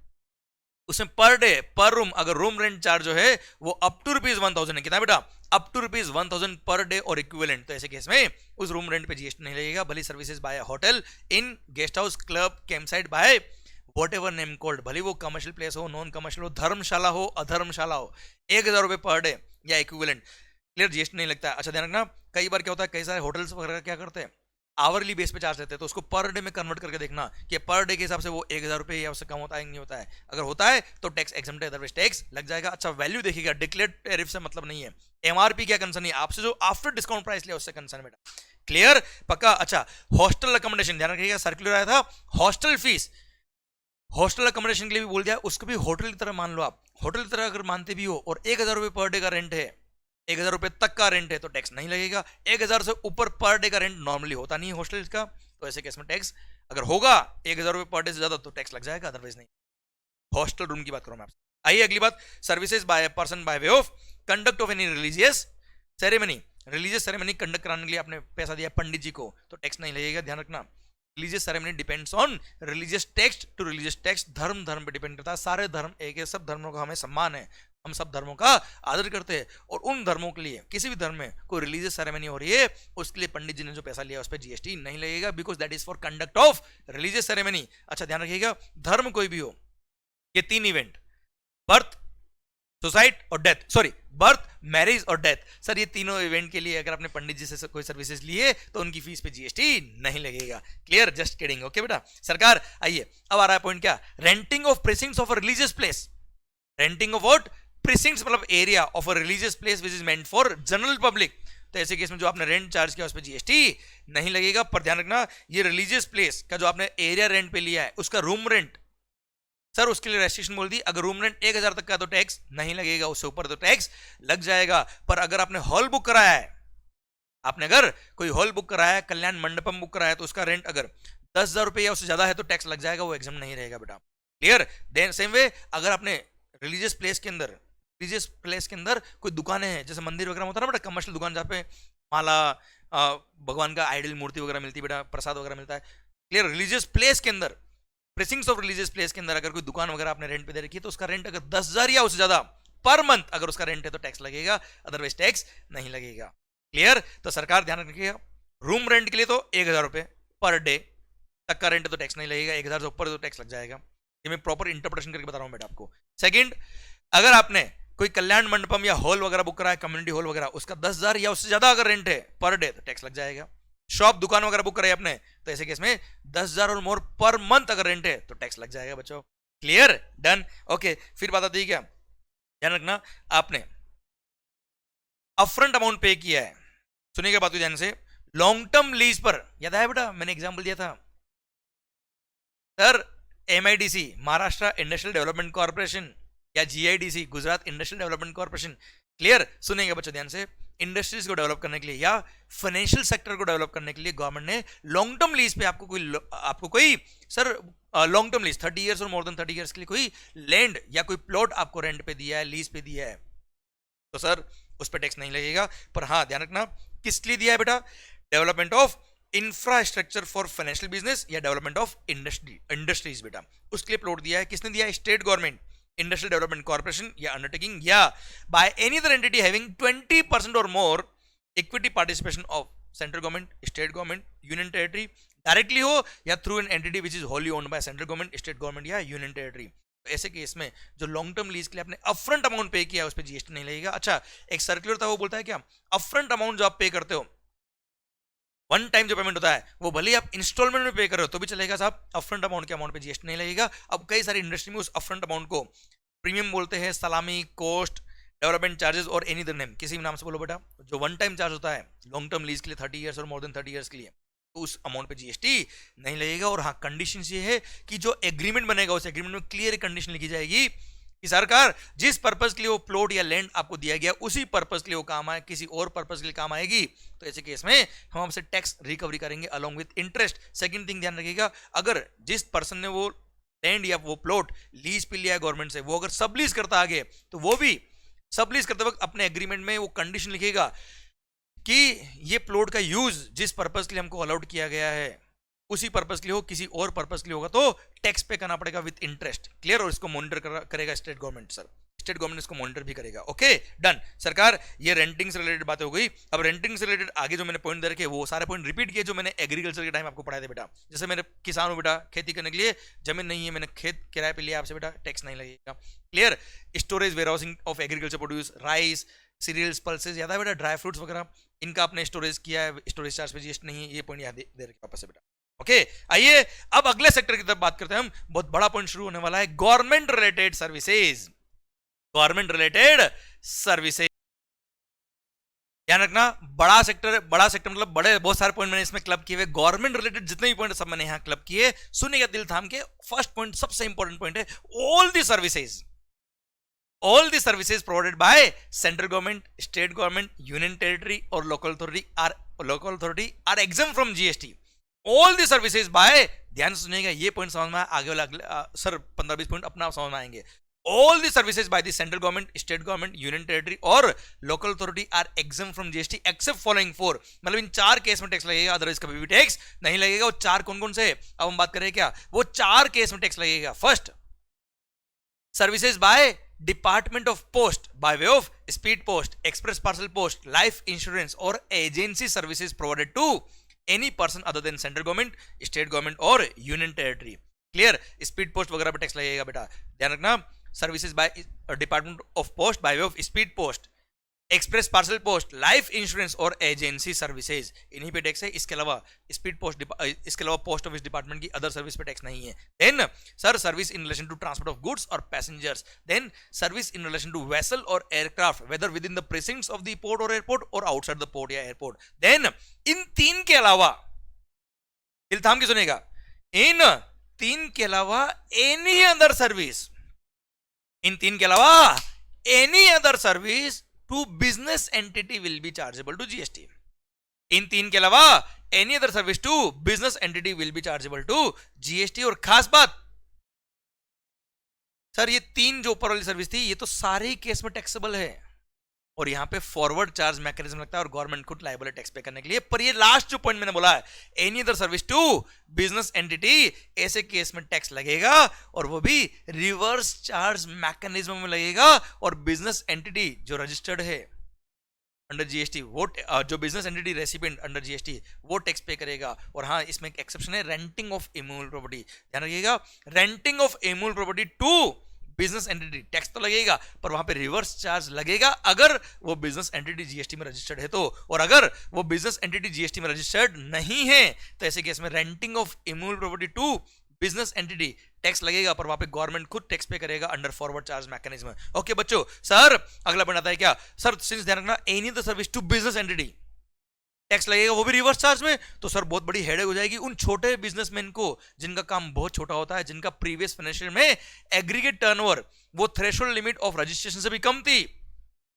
उसमें पर डे पर रूम अगर रूम रेंट चार्ज जो है वो अप टू ₹1000 है, कितना बेटा, अप टू ₹1000 पर डे और इक्विवेलेंट, तो ऐसे केस में उस रूम रेंट पे जीएसटी नहीं लगेगा। भले services by hotel, inn guest house, club, campsite by whatever name code, भले वो कमर्शियल प्लेस हो, नॉन कमर्शियल हो, धर्मशाला हो, अधर्मशाला हो, 1000 रुपए पर डे या इक्विवेलेंट, क्लियर, जीएसटी नहीं लगता है। अच्छा ध्यान रखना, कई बार क्या होता है, कई सारे होटल्स वगैरह क्या करते हैं, आवरली बेस पे चार्ज लेते हैं, तो उसको पर डे में कन्वर्ट करके देखना कि पर डे के हिसाब से वो 1000 रुपए या उससे कम होता है नहीं होता है। अगर होता है तो टैक्स एग्जेम्प्ट है, अदरवाइज टैक्स लग जाएगा। अच्छा वैल्यू देखिएगा, डिक्लेयर्ड टैरिफ से मतलब नहीं है, एमआरपी क्या कंसर्न है, आपसे जो आफ्टर डिस्काउंट प्राइस लिया उससे कंसर्न है बेटा। क्लियर, पक्का। अच्छा हॉस्टल अकोमोडेशन, ध्यान रखिएगा, सर्कुलर आया था, हॉस्टल फीस, हॉस्टल अकोमोडेशन के लिए भी बोल दिया, उसको भी होटल की तरह मान लो आप, होटल की तरह अगर मानते भी हो और 1000 रुपए पर डे का रेंट है, 1000 रुपए तक का रेंट है तो टैक्स नहीं लगेगा। 1000 से ऊपर पर डे का रेंट नॉर्मली होता नहीं है हॉस्टल का, तो ऐसे केस में टैक्स अगर होगा 1000 रुपए पर डे से ज्यादा तो टैक्स लग जाएगा, अदरवाइज नहीं। हॉस्टल रूम की बात करूं मैं आपसे। आइए अगली बात, services by a person by way of conduct of any religious ceremony, religious ceremony conduct कराने के लिए आपने पैसा दिया पंडित जी को, तो टैक्स नहीं लगेगा। ध्यान रखना, religious ceremony depends on religious text to religious text, धर्म धर्म पे डिपेंड करता है। सारे धर्म एक है, सब धर्मों का हमें सम्मान है, हम सब धर्मों का आदर करते हैं, और उन धर्मों के लिए किसी भी धर्म में कोई रिलीजियस सेरेमनी हो रही है उसके लिए पंडित जी ने जो पैसा लिया उस पर जीएसटी नहीं लगेगा, because that is for conduct of religious ceremony. अच्छा ध्यान रखिएगा, धर्म कोई भी हो, ये 3 इवेंट, बर्थ, सुसाइड और डेथ, सॉरी बर्थ, मैरिज और डेथ, सर ये तीनों इवेंट के लिए अगर आपने पंडित जी से कोई सर्विसेज लिए तो उनकी फीस पे जीएसटी नहीं लगेगा। क्लियर, जस्ट किडिंग, ओके बेटा। सरकार आइए, अब आ रहा है पॉइंट क्या, renting of premises of a religious place, renting of what, premises मतलब area of a religious place which is meant for general public, तो ऐसे केस में जो आपने रेंट चार्ज किया उस पर जीएसटी नहीं लगेगा। पर ध्यान रखना, ये रिलीजियस प्लेस का जो आपने एरिया रेंट पे लिया है उसका रूम रेंट, सर उसके लिए रेस्ट्रिक्शन बोल दी, अगर रूम रेंट 1000 तक का तो टैक्स नहीं लगेगा, उससे ऊपर तो टैक्स लग जाएगा। पर अगर आपने हॉल बुक कराया है, आपने अगर कोई हॉल बुक कराया है, कल्याण मंडपम बुक कराया है, तो उसका रेंट अगर 10,000 रुपए या उससे ज्यादा है तो टैक्स लग जाएगा, वो एग्जाम नहीं रहेगा बेटा। क्लियर, देन सेम वे अगर आपने रिलीजियस प्लेस के अंदर कोई दुकानें हैं, जैसे मंदिर वगैरह होता है ना बेटा, कमर्शियल दुकान जहाँ पे माला, भगवान का आइडल मूर्ति वगैरह मिलती है बेटा, प्रसाद वगैरह मिलता है। क्लियर, रिलीजियस प्लेस के अंदर, प्रेसिंग्स ऑफ रिलीजियस प्लेस के अंदर अगर कोई दुकान वगैरह आपने रेंट पे दे रखी है तो उसका रेंट अगर 10,000 या उससे ज्यादा पर मंथ अगर उसका रेंट है तो टैक्स लगेगा, अदरवाइज टैक्स नहीं लगेगा। क्लियर, तो सरकार ध्यान रखिएगा, रूम रेंट के लिए तो 1000 रुपए पर डे तक का रेंट है तो टैक्स नहीं लगेगा, 1000 से ऊपर तो टैक्स लग जाएगा। ये मैं प्रॉपर इंटरप्रिटेशन करके बता रहा हूं बेटा आपको। सेकंड, अगर आपने कोई कल्याण मंडपम या हॉल वगैरह बुक करा है, कम्युनिटी हॉल वगैरह, उसका 10,000 या उससे ज्यादा अगर रेंट है पर डे तो टैक्स लग जाएगा। शॉप दुकान वगैरह बुक करे अपने, तो ऐसे केस में 10,000 और मोर पर मंथ अगर रेंट है तो टैक्स लग जाएगा बच्चों। Clear, done, okay. फिर बात आती है क्या, ध्यान रखना, आपने अपफ्रंट अमाउंट पे किया है, सुनिएगा बात को ध्यान से, लॉन्ग टर्म लीज पर, याद है बेटा मैंने एग्जांपल दिया था sir, MIDC Maharashtra industrial development corporation या GIDC Gujarat industrial development corporation. Clear, सुनेंगे बच्चों ध्यान से, इंडस्ट्रीज को डेवलप करने के लिए या फाइनेंशियल सेक्टर को डेवलप करने के लिए गवर्नमेंट ने लॉन्ग टर्म लीज पे आपको कोई sir long term lease 30 years और मोर देन 30 इयर्स के लिए कोई लैंड या कोई प्लॉट आपको रेंट पे दिया है, लीज पे दिया है, तो सर उस पर टैक्स नहीं लगेगा। पर हाँ ध्यान रखना, किस लिए दिया है बेटा, development of infrastructure for financial business या डेवलपमेंट ऑफ इंडस्ट्रीज बेटा, उसके लिए प्लॉट दिया है। किसने दिया है, state government, industrial development corporation या अंडरटेकिंग या by any other entity having 20% और more equity participation of central government, state government, union territory, directly हो या through an entity which is wholly owned by central government, state government या union territory. तो ऐसे case में जो long term lease के लिए आपने अपफ्रंट अमाउंट पे किया है उस पर GST नहीं लगेगा। अच्छा, एक सर्कुलर था वो बोलता है क्या, अपफ्रंट अमाउंट जो आप पे करते हो, वन टाइम जो पेमेंट होता है वो भले ही आप इंस्टॉलमेंट में पे कर रहे हो तो भी चलेगा साहब, अपफ्रंट अमाउंट के अमाउंट पे GST नहीं लगेगा। अब कई सारी इंडस्ट्री में उस अपफ्रंट अमाउंट को प्रीमियम बोलते हैं, सलामी, कोस्ट, डेवलपमेंट चार्जेस और एनी अदर नेम, किसी भी नाम से बोलो बेटा, जो वन टाइम चार्ज होता है लॉन्ग टर्म लीज के लिए 30 इयर्स और मोर देन 30 इयर्स के लिए, तो उस अमाउंट पे GST नहीं लगेगा। और हाँ, कंडीशन ये है कि जो एग्रीमेंट बनेगा उस एग्रीमेंट में क्लियर कंडीशन लिखी जाएगी कि सरकार जिस पर्पस के लिए वो प्लॉट या लैंड आपको दिया गया उसी पर्पस के लिए वो काम आए, किसी और पर्पस के लिए काम आएगी तो ऐसे केस में हम आपसे टैक्स रिकवरी करेंगे along with interest. Second thing ध्यान रखिएगा, अगर जिस पर्सन ने वो लैंड या वो प्लॉट लीज पे लिया है गवर्नमेंट से, वो अगर सब लीज करता आगे तो वो भी सब लीज करते वक्त अपने एग्रीमेंट में वो कंडीशन लिखेगा कि ये प्लॉट का यूज जिस पर्पस के लिए हमको अलाउड किया गया है उसी पर्पस के लिए हो, किसी और पर्पस के लिए होगा तो टैक्स पे करना पड़ेगा विद इंटरेस्ट। क्लियर, और इसको मॉनिटर करेगा state government, sir state government इसको मॉनिटर भी करेगा। ओके डन सरकार, ये रेंटिंग से रिलेटेड बातें हो गई। अब रेंटिंग से रिलेटेड आगे जो मैंने पॉइंट दे रखे वो सारे पॉइंट रिपीट किए जो मैंने एग्रीकल्चर के टाइम आपको पढ़ाए थे बेटा। जैसे मेरे किसान हूं बेटा, खेती करने के लिए जमीन नहीं है, मैंने खेत किराए पे लिया आपसे बेटा, टैक्स नहीं लगेगा। Clear, storage warehousing of agriculture produce, rice, cereals, pulses, याद है बेटा, ड्राई फ्रूट्स वगैरह, इनका आपने स्टोरेज किया है, स्टोरेज चार्ज पे GST नहीं है, ये पॉइंट याद दे रखे वापस से बेटा। ओके आइए अब अगले सेक्टर की तरफ बात करते हैं हम। बहुत बड़ा पॉइंट शुरू होने वाला है, government related services. Government related services, ध्यान रखना, बड़ा सेक्टर मतलब बड़े बहुत सारे पॉइंट मैंने इसमें क्लब किए हुए, गवर्नमेंट रिलेटेड जितने भी पॉइंट सब मैंने यहां क्लब किए। सुनिएगा दिल थाम के, फर्स्ट पॉइंट सबसे इंपॉर्टेंट पॉइंट है, all the services provided by central government, state government, union territory और local authority are exempt from GST। All the services by, ध्यान से सुनिएगा, ये पॉइंट समझ में आगे वाला सर 15-20 पॉइंट अपना समझ में आएंगे। All the services by the central government, state government, union territory और local authority are exempt from GST except following 4, मतलब इन 4 केस में टैक्स लगेगा, अदरवाइज कभी भी टैक्स नहीं लगेगा। वो 4 कौन कौन से, अब हम बात करें क्या, वो 4 केस में टैक्स लगेगा। First, services by department of post by way of speed post, express parcel post, life insurance और agency services provided to any person other than central government, state government और union territory. Clear, speed post वगैरह पे tax लगेगा बेटा, ध्यान रखना। Services by department of post by way of speed post, express parcel post, life insurance और agency services, इन्हीं पे टैक्स है। इसके अलावा स्पीड पोस्ट, इसके अलावा पोस्ट ऑफिस डिपार्टमेंट की अदर सर्विस पे टैक्स नहीं है। Then sir service in relation to transport of goods और passengers, then service in relation to vessel और aircraft whether within the precincts of the port और airport और outside the port या airport. Then इन 3 के अलावा, दिल थाम के सुनेगा, इन 3 के अलावा एनी अदर सर्विस, इन 3 के अलावा any other service to business entity will be chargeable to GST। इन 3 के अलावा any other service to business entity will be chargeable to GST। और खास बात सर, ये 3 जो ऊपर वाली सर्विस थी ये तो सारे ही केस में टैक्सेबल है, और यहां पे फॉरवर्ड चार्ज मैकेनिज्म लगता है और गवर्नमेंट खुद लायबल है टैक्स पे करने के लिए। पर ये लास्ट जो पॉइंट मैंने बोला है, any other service to business entity, ऐसे केस में टैक्स लगेगा और वो भी रिवर्स चार्ज मैकेनिज्म में लगेगा। और बिजनेस एंटिटी जो रजिस्टर्ड है अंडर GST, वो जो business entity recipient under GST वो टैक्स पे करेगा। और हाँ, इसमें एक एक्सेप्शन है, रेंटिंग ऑफ इमूवेबल प्रॉपर्टी, ध्यान रखिएगा, renting of immovable property to business entity tax तो लगेगा, पर वहां पे रिवर्स चार्ज लगेगा अगर वो बिजनेस एंटिटी जीएसटी में रजिस्टर्ड है तो, और अगर वो बिजनेस एंटिटी जीएसटी में रजिस्टर्ड नहीं है तो ऐसे केस में renting of immovable property to business entity tax लगेगा, पर वहां पे गवर्नमेंट खुद टैक्स पे करेगा under forward charge mechanism. Okay बच्चों, सर अगला पॉइंट आता है क्या सर, सिंस ध्यान रखना any the service to business entity tax लगेगा, वो भी रिवर्स चार्ज में, तो सर बहुत बड़ी हेडेक हो जाएगी उन छोटे बिजनेसमैन को जिनका काम बहुत छोटा होता है, जिनका प्रीवियस फाइनेंशियल में एग्रीगेट टर्नओवर वो थ्रेशोल्ड लिमिट ऑफ रजिस्ट्रेशन से भी कम थी,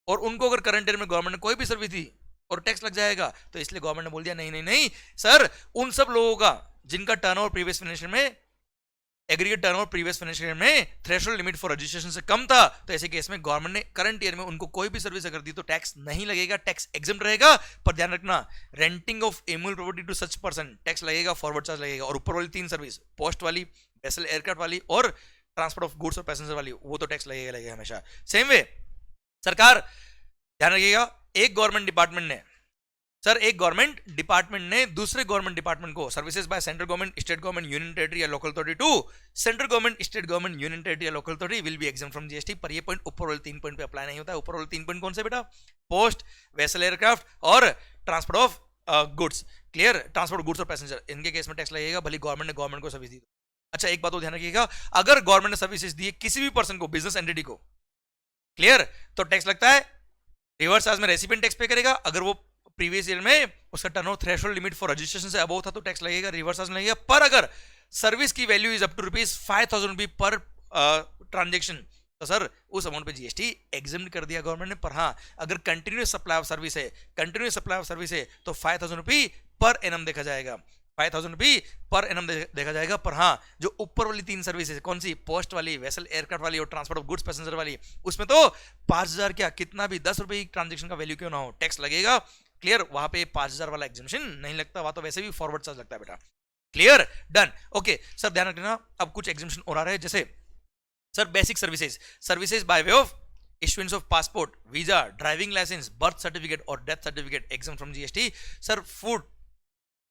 और उनको अगर करंट ईयर में गवर्नमेंट ने कोई भी सर्विस दी और टैक्स लग जाएगा, तो इसलिए गवर्नमेंट ने बोल दिया नहीं नहीं नहीं सर, उन सब लोगों का जिनका टर्नओवर प्रीवियस फाइनेंशियल में aggregate turnover previous financial year में थ्रेशोल्ड लिमिट फॉर रजिस्ट्रेशन से कम था, तो ऐसे केस में गवर्नमेंट ने करंट ईयर में उनको कोई भी सर्विस अगर दी तो टैक्स नहीं लगेगा, टैक्स एग्जम्प्ट रहेगा। पर ध्यान रखना renting of immovable property to such person tax लगेगा, फॉरवर्ड चार्ज लगेगा, और ऊपर वाली 3 सर्विस पोस्ट वाली, वेसल एयरक्राफ्ट वाली और ट्रांसपोर्ट ऑफ गुड्स और पैसेंजर वाली, वो तो टैक्स लगेगा हमेशा। सेम वे सरकार ध्यान रखिएगा, एक गवर्नमेंट डिपार्टमेंट ने सर एक गवर्नमेंट डिपार्टमेंट ने दूसरे गवर्नमेंट डिपार्टमेंट को services by central government, state government, union territory या local authority to central government, state government, union territory या local authority will be exempt from GST. पर ये point ऊपर वाले 3 पॉइंट पे अप्लाई नहीं होता है। ऊपर वाले 3 पॉइंट कौन से बेटा? पोस्ट, वेसल एयरक्राफ्ट और transport of goods. Clear? Transport goods और पैसेंजर, इनके केस में टैक्स लगेगा भले गवर्नमेंट को सर्विस दी। अच्छा एक बात तो ध्यान रखिएगा, अगर गवर्नमेंट ने सर्विसेज दी किसी भी पर्सन को, बिजनेस एंटिटी को, क्लियर, तो टैक्स लगता है, रिवर्स चार्ज में रेसिपिएंट टैक्स पे करेगा। अगर वो प्रीवियस ईयर में उसका turnover threshold limit for registration से अबव था तो टैक्स लगेगा, रिवर्स चार्ज लगेगा। पर अगर सर्विस की value is up to ₹5,000 per transaction, तो सर उस अमाउंट पे जीएसटी एग्जम्प्ट कर दिया गवर्नमेंट ने। पर हाँ, अगर कंटिन्यूअस सप्लाई ऑफ सर्विस है तो ₹5,000 पर एनम देखा जाएगा, ₹5,000 पर एनम देखा जाएगा। पर हाँ, जो ऊपर वाली 3 सर्विसेज, कौन सी? पोस्ट वाली, वेसल एयरक्राफ्ट वाली और ट्रांसपोर्ट ऑफ गुड्स पैसेंजर वाली, उसमें तो 5,000 क्या कितना भी ₹10 ट्रांजेक्शन का वैल्यू क्यों ना हो, टैक्स लगेगा। क्लियर? वहां पे 5,000 वाला एग्जम्पशन नहीं लगता, वहां तो वैसे भी फॉरवर्ड चार्ज लगता है बेटा। क्लियर? डन। ओके सर ध्यान रखना, अब कुछ एग्जम्पशन और आ रहे हैं, जैसे sir basic services by way of issuance of passport, visa, driving license, birth certificate और death certificate exempt from GST। Sir food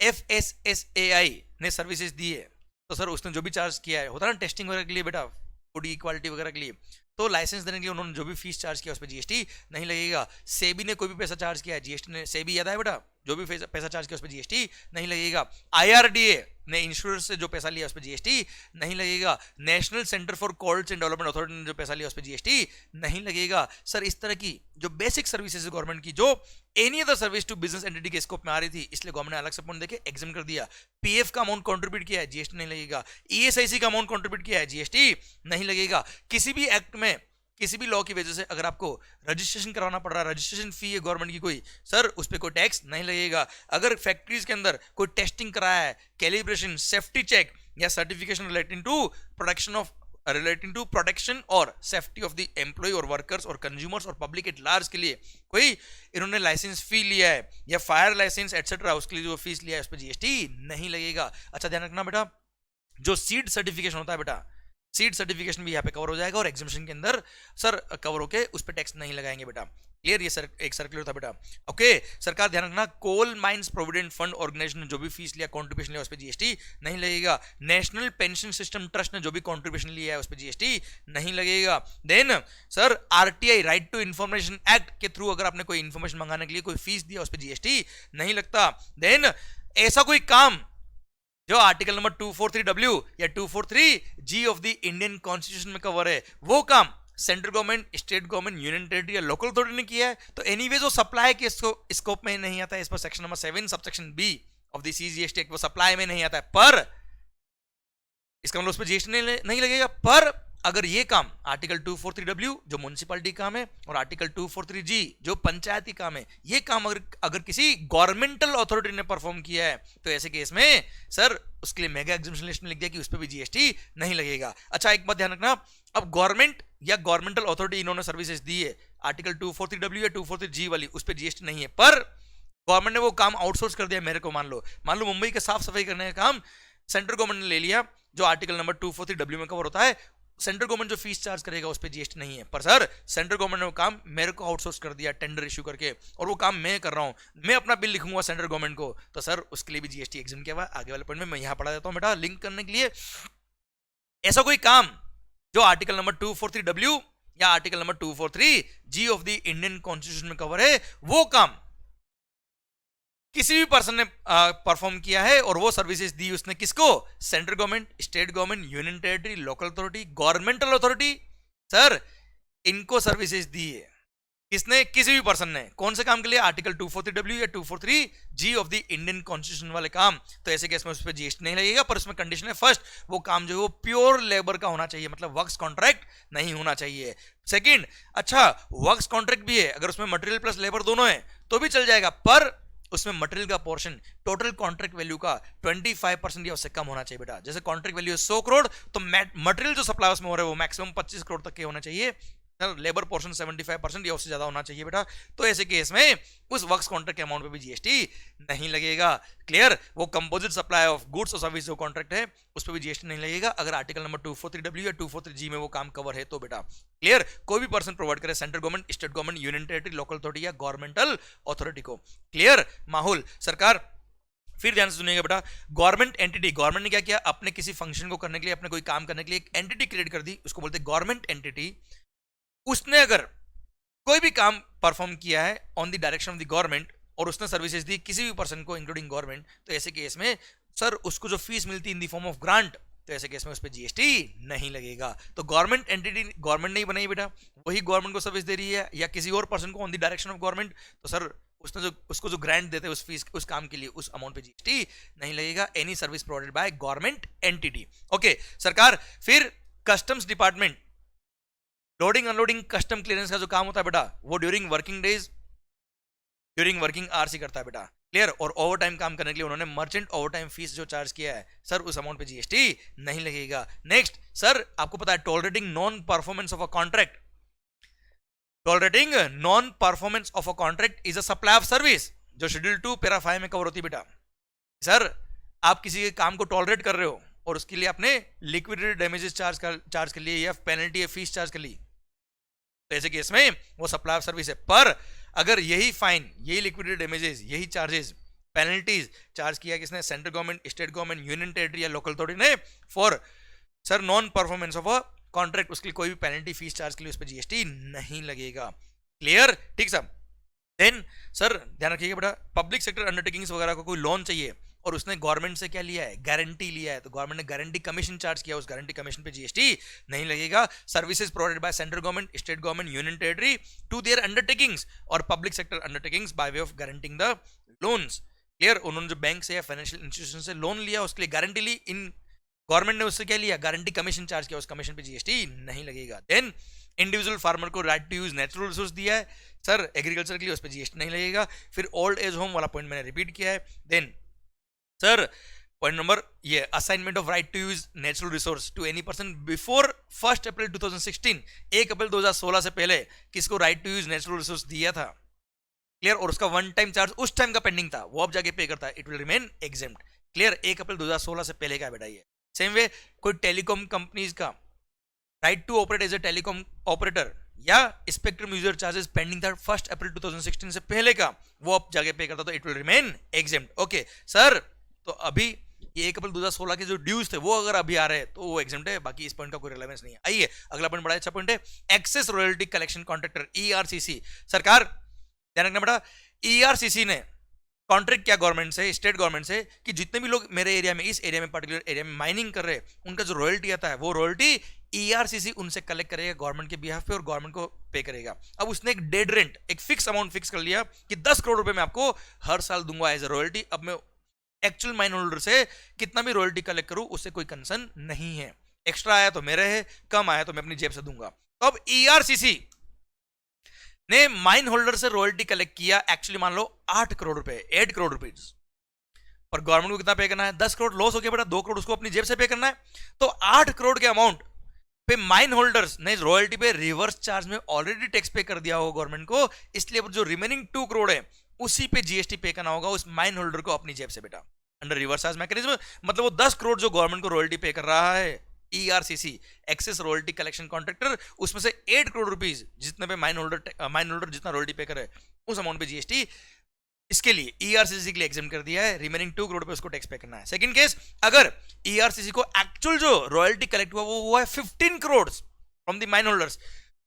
FSSAI ने सर्विसेज दी है, तो सर उसने जो भी चार्ज किया है, होता है ना टेस्टिंग वगैरह के लिए बेटा, फूड की क्वालिटी वगैरह के लिए, तो लाइसेंस देने के लिए उन्होंने जो भी फीस चार्ज किया उस पर जीएसटी नहीं लगेगा। सेबी ने कोई भी पैसा चार्ज किया है, जीएसटी ने, सेबी याद है बेटा, जो भी पैसा चार्ज किया उस पर जीएसटी नहीं लगेगा। IRDA ने इंश्योरेंस से जो पैसा लिया उस पर जीएसटी नहीं लगेगा। National centre for colds and development authority ने जो पैसा लिया उस पर जीएसटी नहीं लगेगा। सर इस तरह की जो बेसिक सर्विसेज है गवर्नमेंट की, जो any other service to business entity के स्कोप में आ रही थी, इसलिए गवर्नमेंट ने अलग से पॉइंट देके एग्जाम कर दिया। पीएफ का अमाउंट कंट्रीब्यूट किया है, जीएसटी नहीं लगेगा। ईएसआईसी का अमाउंट कंट्रीब्यूट किया है, जीएसटी नहीं लगेगा। किसी भी एक्ट में, किसी भी लॉ की वजह से अगर आपको रजिस्ट्रेशन कराना पड़ रहा है, रजिस्ट्रेशन फी है गवर्नमेंट की कोई, सर उस पर कोई टैक्स नहीं लगेगा। अगर फैक्ट्रीज के अंदर कोई टेस्टिंग कराया है, कैलिब्रेशन, सेफ्टी चेक या सर्टिफिकेशन रिलेटिंग टू प्रोटेक्शन और सेफ्टी ऑफ द एम्प्लॉय और वर्कर्स और कंज्यूमर्स और पब्लिक एट लार्ज के लिए कोई इन्होंने लाइसेंस फी लिया है या फायर लाइसेंस एटसेट्रा, उसके लिए जो फीस लिया है उस पर जीएसटी नहीं लगेगा। अच्छा ध्यान रखना बेटा, जो सीड सर्टिफिकेशन होता है बेटा, सीड सर्टिफिकेशन भी यहाँ पे कवर हो जाएगा और एग्जामिशन के अंदर सर कवर होके उस पर टैक्स नहीं लगाएंगे बेटा। क्लियर? ये सर एक सर्कुलर था बेटा। ओके सरकार ध्यान रखना, coal mines provident fund organisation ने जो भी फीस लिया, कंट्रीब्यूशन लिया, उस पर जीएसटी नहीं लगेगा। नेशनल पेंशन सिस्टम ट्रस्ट ने जो भी कंट्रीब्यूशन लिया है उस पर जीएसटी नहीं लगेगा। Then sir RTI, right to information act के थ्रू अगर आपने कोई इंफॉर्मेशन मंगाने के लिए कोई फीस दिया, उस पर जीएसटी नहीं लगता। देन ऐसा कोई काम जो आर्टिकल नंबर 243W या 243G of the Indian constitution में कवर है, वो काम central government, state government, union territory या लोकल अथॉरिटी ने किया है, तो एनीवे जो सप्लाई के स्कोप में नहीं आता है, इस पर section number 7 subsection B of the CGST act वो सप्लाई में नहीं आता है। पर इसका मतलब उस पर जीएसटी नहीं लगेगा। पर अगर ये काम आर्टिकल 243W जो म्युनिसिपैलिटी काम है और आर्टिकल 243G जो पंचायती काम है, ये काम अगर किसी गवर्नमेंटल अथॉरिटी ने परफॉर्म किया है, तो ऐसे केस में सर उसके लिए मेगा एग्जामिशन लिस्ट में लिख दिया कि उस पर भी जीएसटी नहीं लगेगा। अच्छा एक बात ध्यान रखना, अब गवर्नमेंट या गवर्नमेंटल अथॉरिटी इन्होंने सर्विसेज दी है, आर्टिकल 243W या 243G वाली, उस पर जीएसटी नहीं है। पर गवर्नमेंट ने वो काम आउटसोर्स कर दिया। मेरे को मान लो मुंबई का साफ सफाई करने का काम सेंट्रल गवर्नमेंट ने ले लिया, जो आर्टिकल नंबर 243W में कवर होता है। सेंट्रल गवर्नमेंट जो फीस चार्ज करेगा उस पर जीएसटी नहीं है। पर सर सेंट्रल गवर्नमेंट ने वो काम मेरे को आउटसोर्स कर दिया टेंडर इश्यू करके, और वो काम मैं कर रहा हूं, मैं अपना बिल लिखूंगा सेंट्रल गवर्नमेंट को, तो सर उसके लिए भी जीएसटी एग्जाम किया हुआ। आगे वाले पॉइंट में मैं यहां पढ़ा देता हूं बेटा लिंक करने के लिए। ऐसा कोई काम जो आर्टिकल नंबर 243W या article number 243G of the Indian constitution में कवर है, वो काम किसी भी पर्सन ने परफॉर्म किया है और वो सर्विसेज दी उसने किसको? Central government, state government, union territory, local authority, governmental authority. Sir इनको सर्विसेज दी है किसने? किसी भी पर्सन ने। कौन से काम के लिए? आर्टिकल 243W या 243G of the Indian constitution वाले काम। तो ऐसे केस में उस पर जीएसटी नहीं लगेगा, पर उसमें कंडीशन है, फर्स्ट वो काम जो है वो प्योर लेबर का होना चाहिए, मतलब वर्क्स कॉन्ट्रैक्ट नहीं होना चाहिए। सेकंड, अच्छा वर्क्स कॉन्ट्रैक्ट भी है, अगर उसमें मटेरियल प्लस लेबर दोनों है तो भी चल जाएगा, पर उसमें मटेरियल का पोर्शन टोटल कॉन्ट्रैक्ट वैल्यू का 25% या उससे कम होना चाहिए बेटा। जैसे कॉन्ट्रैक्ट वैल्यू है 100 करोड़, तो मटेरियल जो सप्लाई उसमें हो रहा है वो मैक्सिमम 25 करोड़ तक के होना चाहिए, लेबर पोर्शन 75% या उससे ज्यादा होना चाहिए बेटा। तो ऐसे केस में उस वर्क्स कॉन्ट्रैक्ट के अमाउंट पे भी जीएसटी नहीं लगेगा। क्लियर? वो कंपोजिट सप्लाई ऑफ गुड्स और सर्विस जो कॉन्ट्रैक्ट है उस पर भी जीएसटी नहीं लगेगा, अगर आर्टिकल नंबर 243W या 243G में वो काम कवर है तो बेटा। क्लियर? कोई भी पर्सन प्रोवाइड करे central government, state government, union territory, local authority या गवर्नमेंटल अथॉरिटी को। क्लियर? माहौल सरकार फिर ध्यान से सुनिएगा बेटा, गवर्नमेंट एंटिटी, गवर्नमेंट ने क्या किया? अपने किसी फंक्शन को करने के लिए, अपने कोई काम करने के लिए एक एंटिटी क्रिएट कर दी, उसको बोलते हैं गवर्नमेंट एंटिटी। उसने अगर कोई भी काम परफॉर्म किया है on the direction of the government और उसने सर्विसेज दी किसी भी पर्सन को इंक्लूडिंग गवर्नमेंट, तो ऐसे केस में सर उसको जो फीस मिलती in the form of grant, तो ऐसे केस में उस पर जीएसटी नहीं लगेगा। तो गवर्नमेंट एंटिटी गवर्नमेंट नहीं बनाई बेटा, वही गवर्नमेंट को सर्विस दे रही है या किसी और पर्सन को on the direction of government, तो सर उसने जो उसको जो ग्रांट देते हैं उस फीस उस काम के लिए उस अमाउंट पे जीएसटी नहीं लगेगा। Any service provided by government entity. Okay सरकार, फिर customs department loading unloading custom clearance का जो काम होता है बेटा वो during working days, during working hours ही करता है बेटा। क्लियर? और ओवर टाइम काम करने के लिए उन्होंने मर्चेंट ओवर टाइम फीस जो चार्ज किया है सर उस अमाउंट पे जीएसटी नहीं लगेगा। नेक्स्ट सर, आपको पता है tolerating non performance of a contract, tolerating non performance of a contract is a supply of service, जो शेड्यूल 2 पैरा 5 में कवर होती है बेटा। सर आप किसी के काम को टॉलरेट कर रहे हो और उसके लिए आपने लिक्विडेटेड डैमेजेस चार्ज कर लिए या पेनल्टी या फीस चार्ज कर ली, तो ऐसे केस में वो सप्लाई ऑफ सर्विस है। पर अगर यही फाइन, यही लिक्विडेटेड डैमेजेस, यही चार्जेस, पेनल्टीज चार्ज किया किसने? Central government, state government, union territory या लोकल अथॉरिटी ने for sir non performance of a contract, उसके लिए कोई भी पेनल्टी फीस चार्ज के लिए उस पर जीएसटी नहीं लगेगा। क्लियर? ठीक सब। देन सर ध्यान रखिएगा बेटा, पब्लिक सेक्टर अंडरटेकिंग्स वगैरह को कोई लोन चाहिए और उसने गवर्नमेंट से क्या लिया है? गारंटी लिया है, तो गवर्नमेंट ने गारंटी कमीशन चार्ज किया, उस गारंटी कमीशन पे जीएसटी नहीं लगेगा। Services provided by central government, state government, union territory to their undertakings और public sector undertakings by way of guaranteeing the loans. Clear? उन्होंने जो बैंक से या फाइनेंशियल इंस्टीट्यूशन से लोन लिया उसके लिए गारंटी ली, इन गवर्नमेंट ने उससे क्या लिया? गारंटी कमीशन चार्ज किया, उस कमीशन पे जीएसटी नहीं लगेगा। देन इंडिविजुअल फार्मर को right to use natural resource दिया है सर एग्रीकल्चर के लिए, उस पर जीएसटी नहीं लगेगा। फिर ओल्ड एज होम वाला पॉइंट मैंने रिपीट किया है। देन सर पॉइंट नंबर ये assignment of right to use natural resource to any person before 1 अप्रैल 2016, 1 अप्रैल 2016 से पहले किसको right to use natural resource दिया था? क्लियर? और उसका वन टाइम चार्ज उस टाइम का पेंडिंग था, वो अब जाके पे करता है, it will remain exempt. Clear? 1 अप्रैल 2016 से पहले का बेटा ये। सेम वे कोई टेलीकॉम कंपनीज का right to operate as a telecom operator या स्पेक्ट्रम यूजर चार्जेस पेंडिंग था 1 अप्रैल 2016 से पहले का, वो अब जाके पे करता, तो it will remain exempt. Okay sir, तो अभी ये 1 अप्रैल 2016 के जो ड्यूज थे वो अगर अभी आ रहे हैं तो वो एग्जेम्प्ट है, बाकी इस पॉइंट का कोई रिलेवेंस नहीं है। आइए अगला पॉइंट बड़ा अच्छा पॉइंट है, एक्सेस रॉयल्टी कलेक्शन कॉन्ट्रैक्टर ईआरसीसी। सरकार ध्यान रखना बेटा, ईआरसीसी ने कॉन्ट्रैक्ट किया गवर्नमेंट से, स्टेट गवर्नमेंट से, कि जितने भी लोग मेरे एरिया में, इस एरिया में, पर्टिकुलर एरिया में माइनिंग कर रहे हैं, उनका जो रॉयल्टी आता है वो रॉयल्टी ईआरसीसी उनसे कलेक्ट करेगा गवर्नमेंट के बिहाफ पे और गवर्नमेंट को पे करेगा। अब उसने एक डेड रेंट, एक फिक्स अमाउंट फिक्स कर लिया कि 10 करोड़ रुपए मैं आपको हर साल दूंगा एज ए रॉयल्टी। अब मैं एक्चुअल माइन होल्डर से कितना भी रॉयल्टी कलेक्ट करूं उससे कोई कंसर्न नहीं है, एक्स्ट्रा आया तो मेरे है, कम आया तो मैं अपनी जेब से दूंगा। तो अब ईआरसीसी ने माइन होल्डर से रॉयल्टी कलेक्ट किया, एक्चुअली मान लो 8 करोड़ रुपए, 8 करोड़ रुपीज, पर गवर्नमेंट को कितना पे करना है? 10 करोड़ लॉस हो गया बेटा, 2 करोड़ उसको अपनी जेब से पे करना है। तो 8 करोड़ के अमाउंट पे माइन होल्डर्स ने रॉयल्टी पे रिवर्स चार्ज में ऑलरेडी टैक्स पे कर दिया होगा गवर्नमेंट को, इसलिए जो रिमेनिंग 2 करोड़ है उसी पे जीएसटी पे करना होगा उस माइन होल्डर को अपनी जेब से बेटा, अंडर रिवर्स चार्ज मैकेनिज्म। मतलब वो 10 करोड़ जो गवर्नमेंट को रॉयल्टी पे कर रहा है ईआरसीसी, एक्सेस रॉयल्टी कलेक्शन कॉन्ट्रैक्टर, उसमें से 8 करोड़ रुपीज जितने पे माइन होल्डर जितना रॉयल्टी पे करे उस अमाउंट पे जीएसटी इसके लिए ईआरसीसी के लिए एग्जाम कर दिया है, रिमेनिंग 2 करोड़ पे उसको टैक्स पे करना है। सेकंड केस, अगर ईआरसीसी को एक्चुअल जो रॉयल्टी कलेक्ट हुआ वो है 15 crore from the mine holders,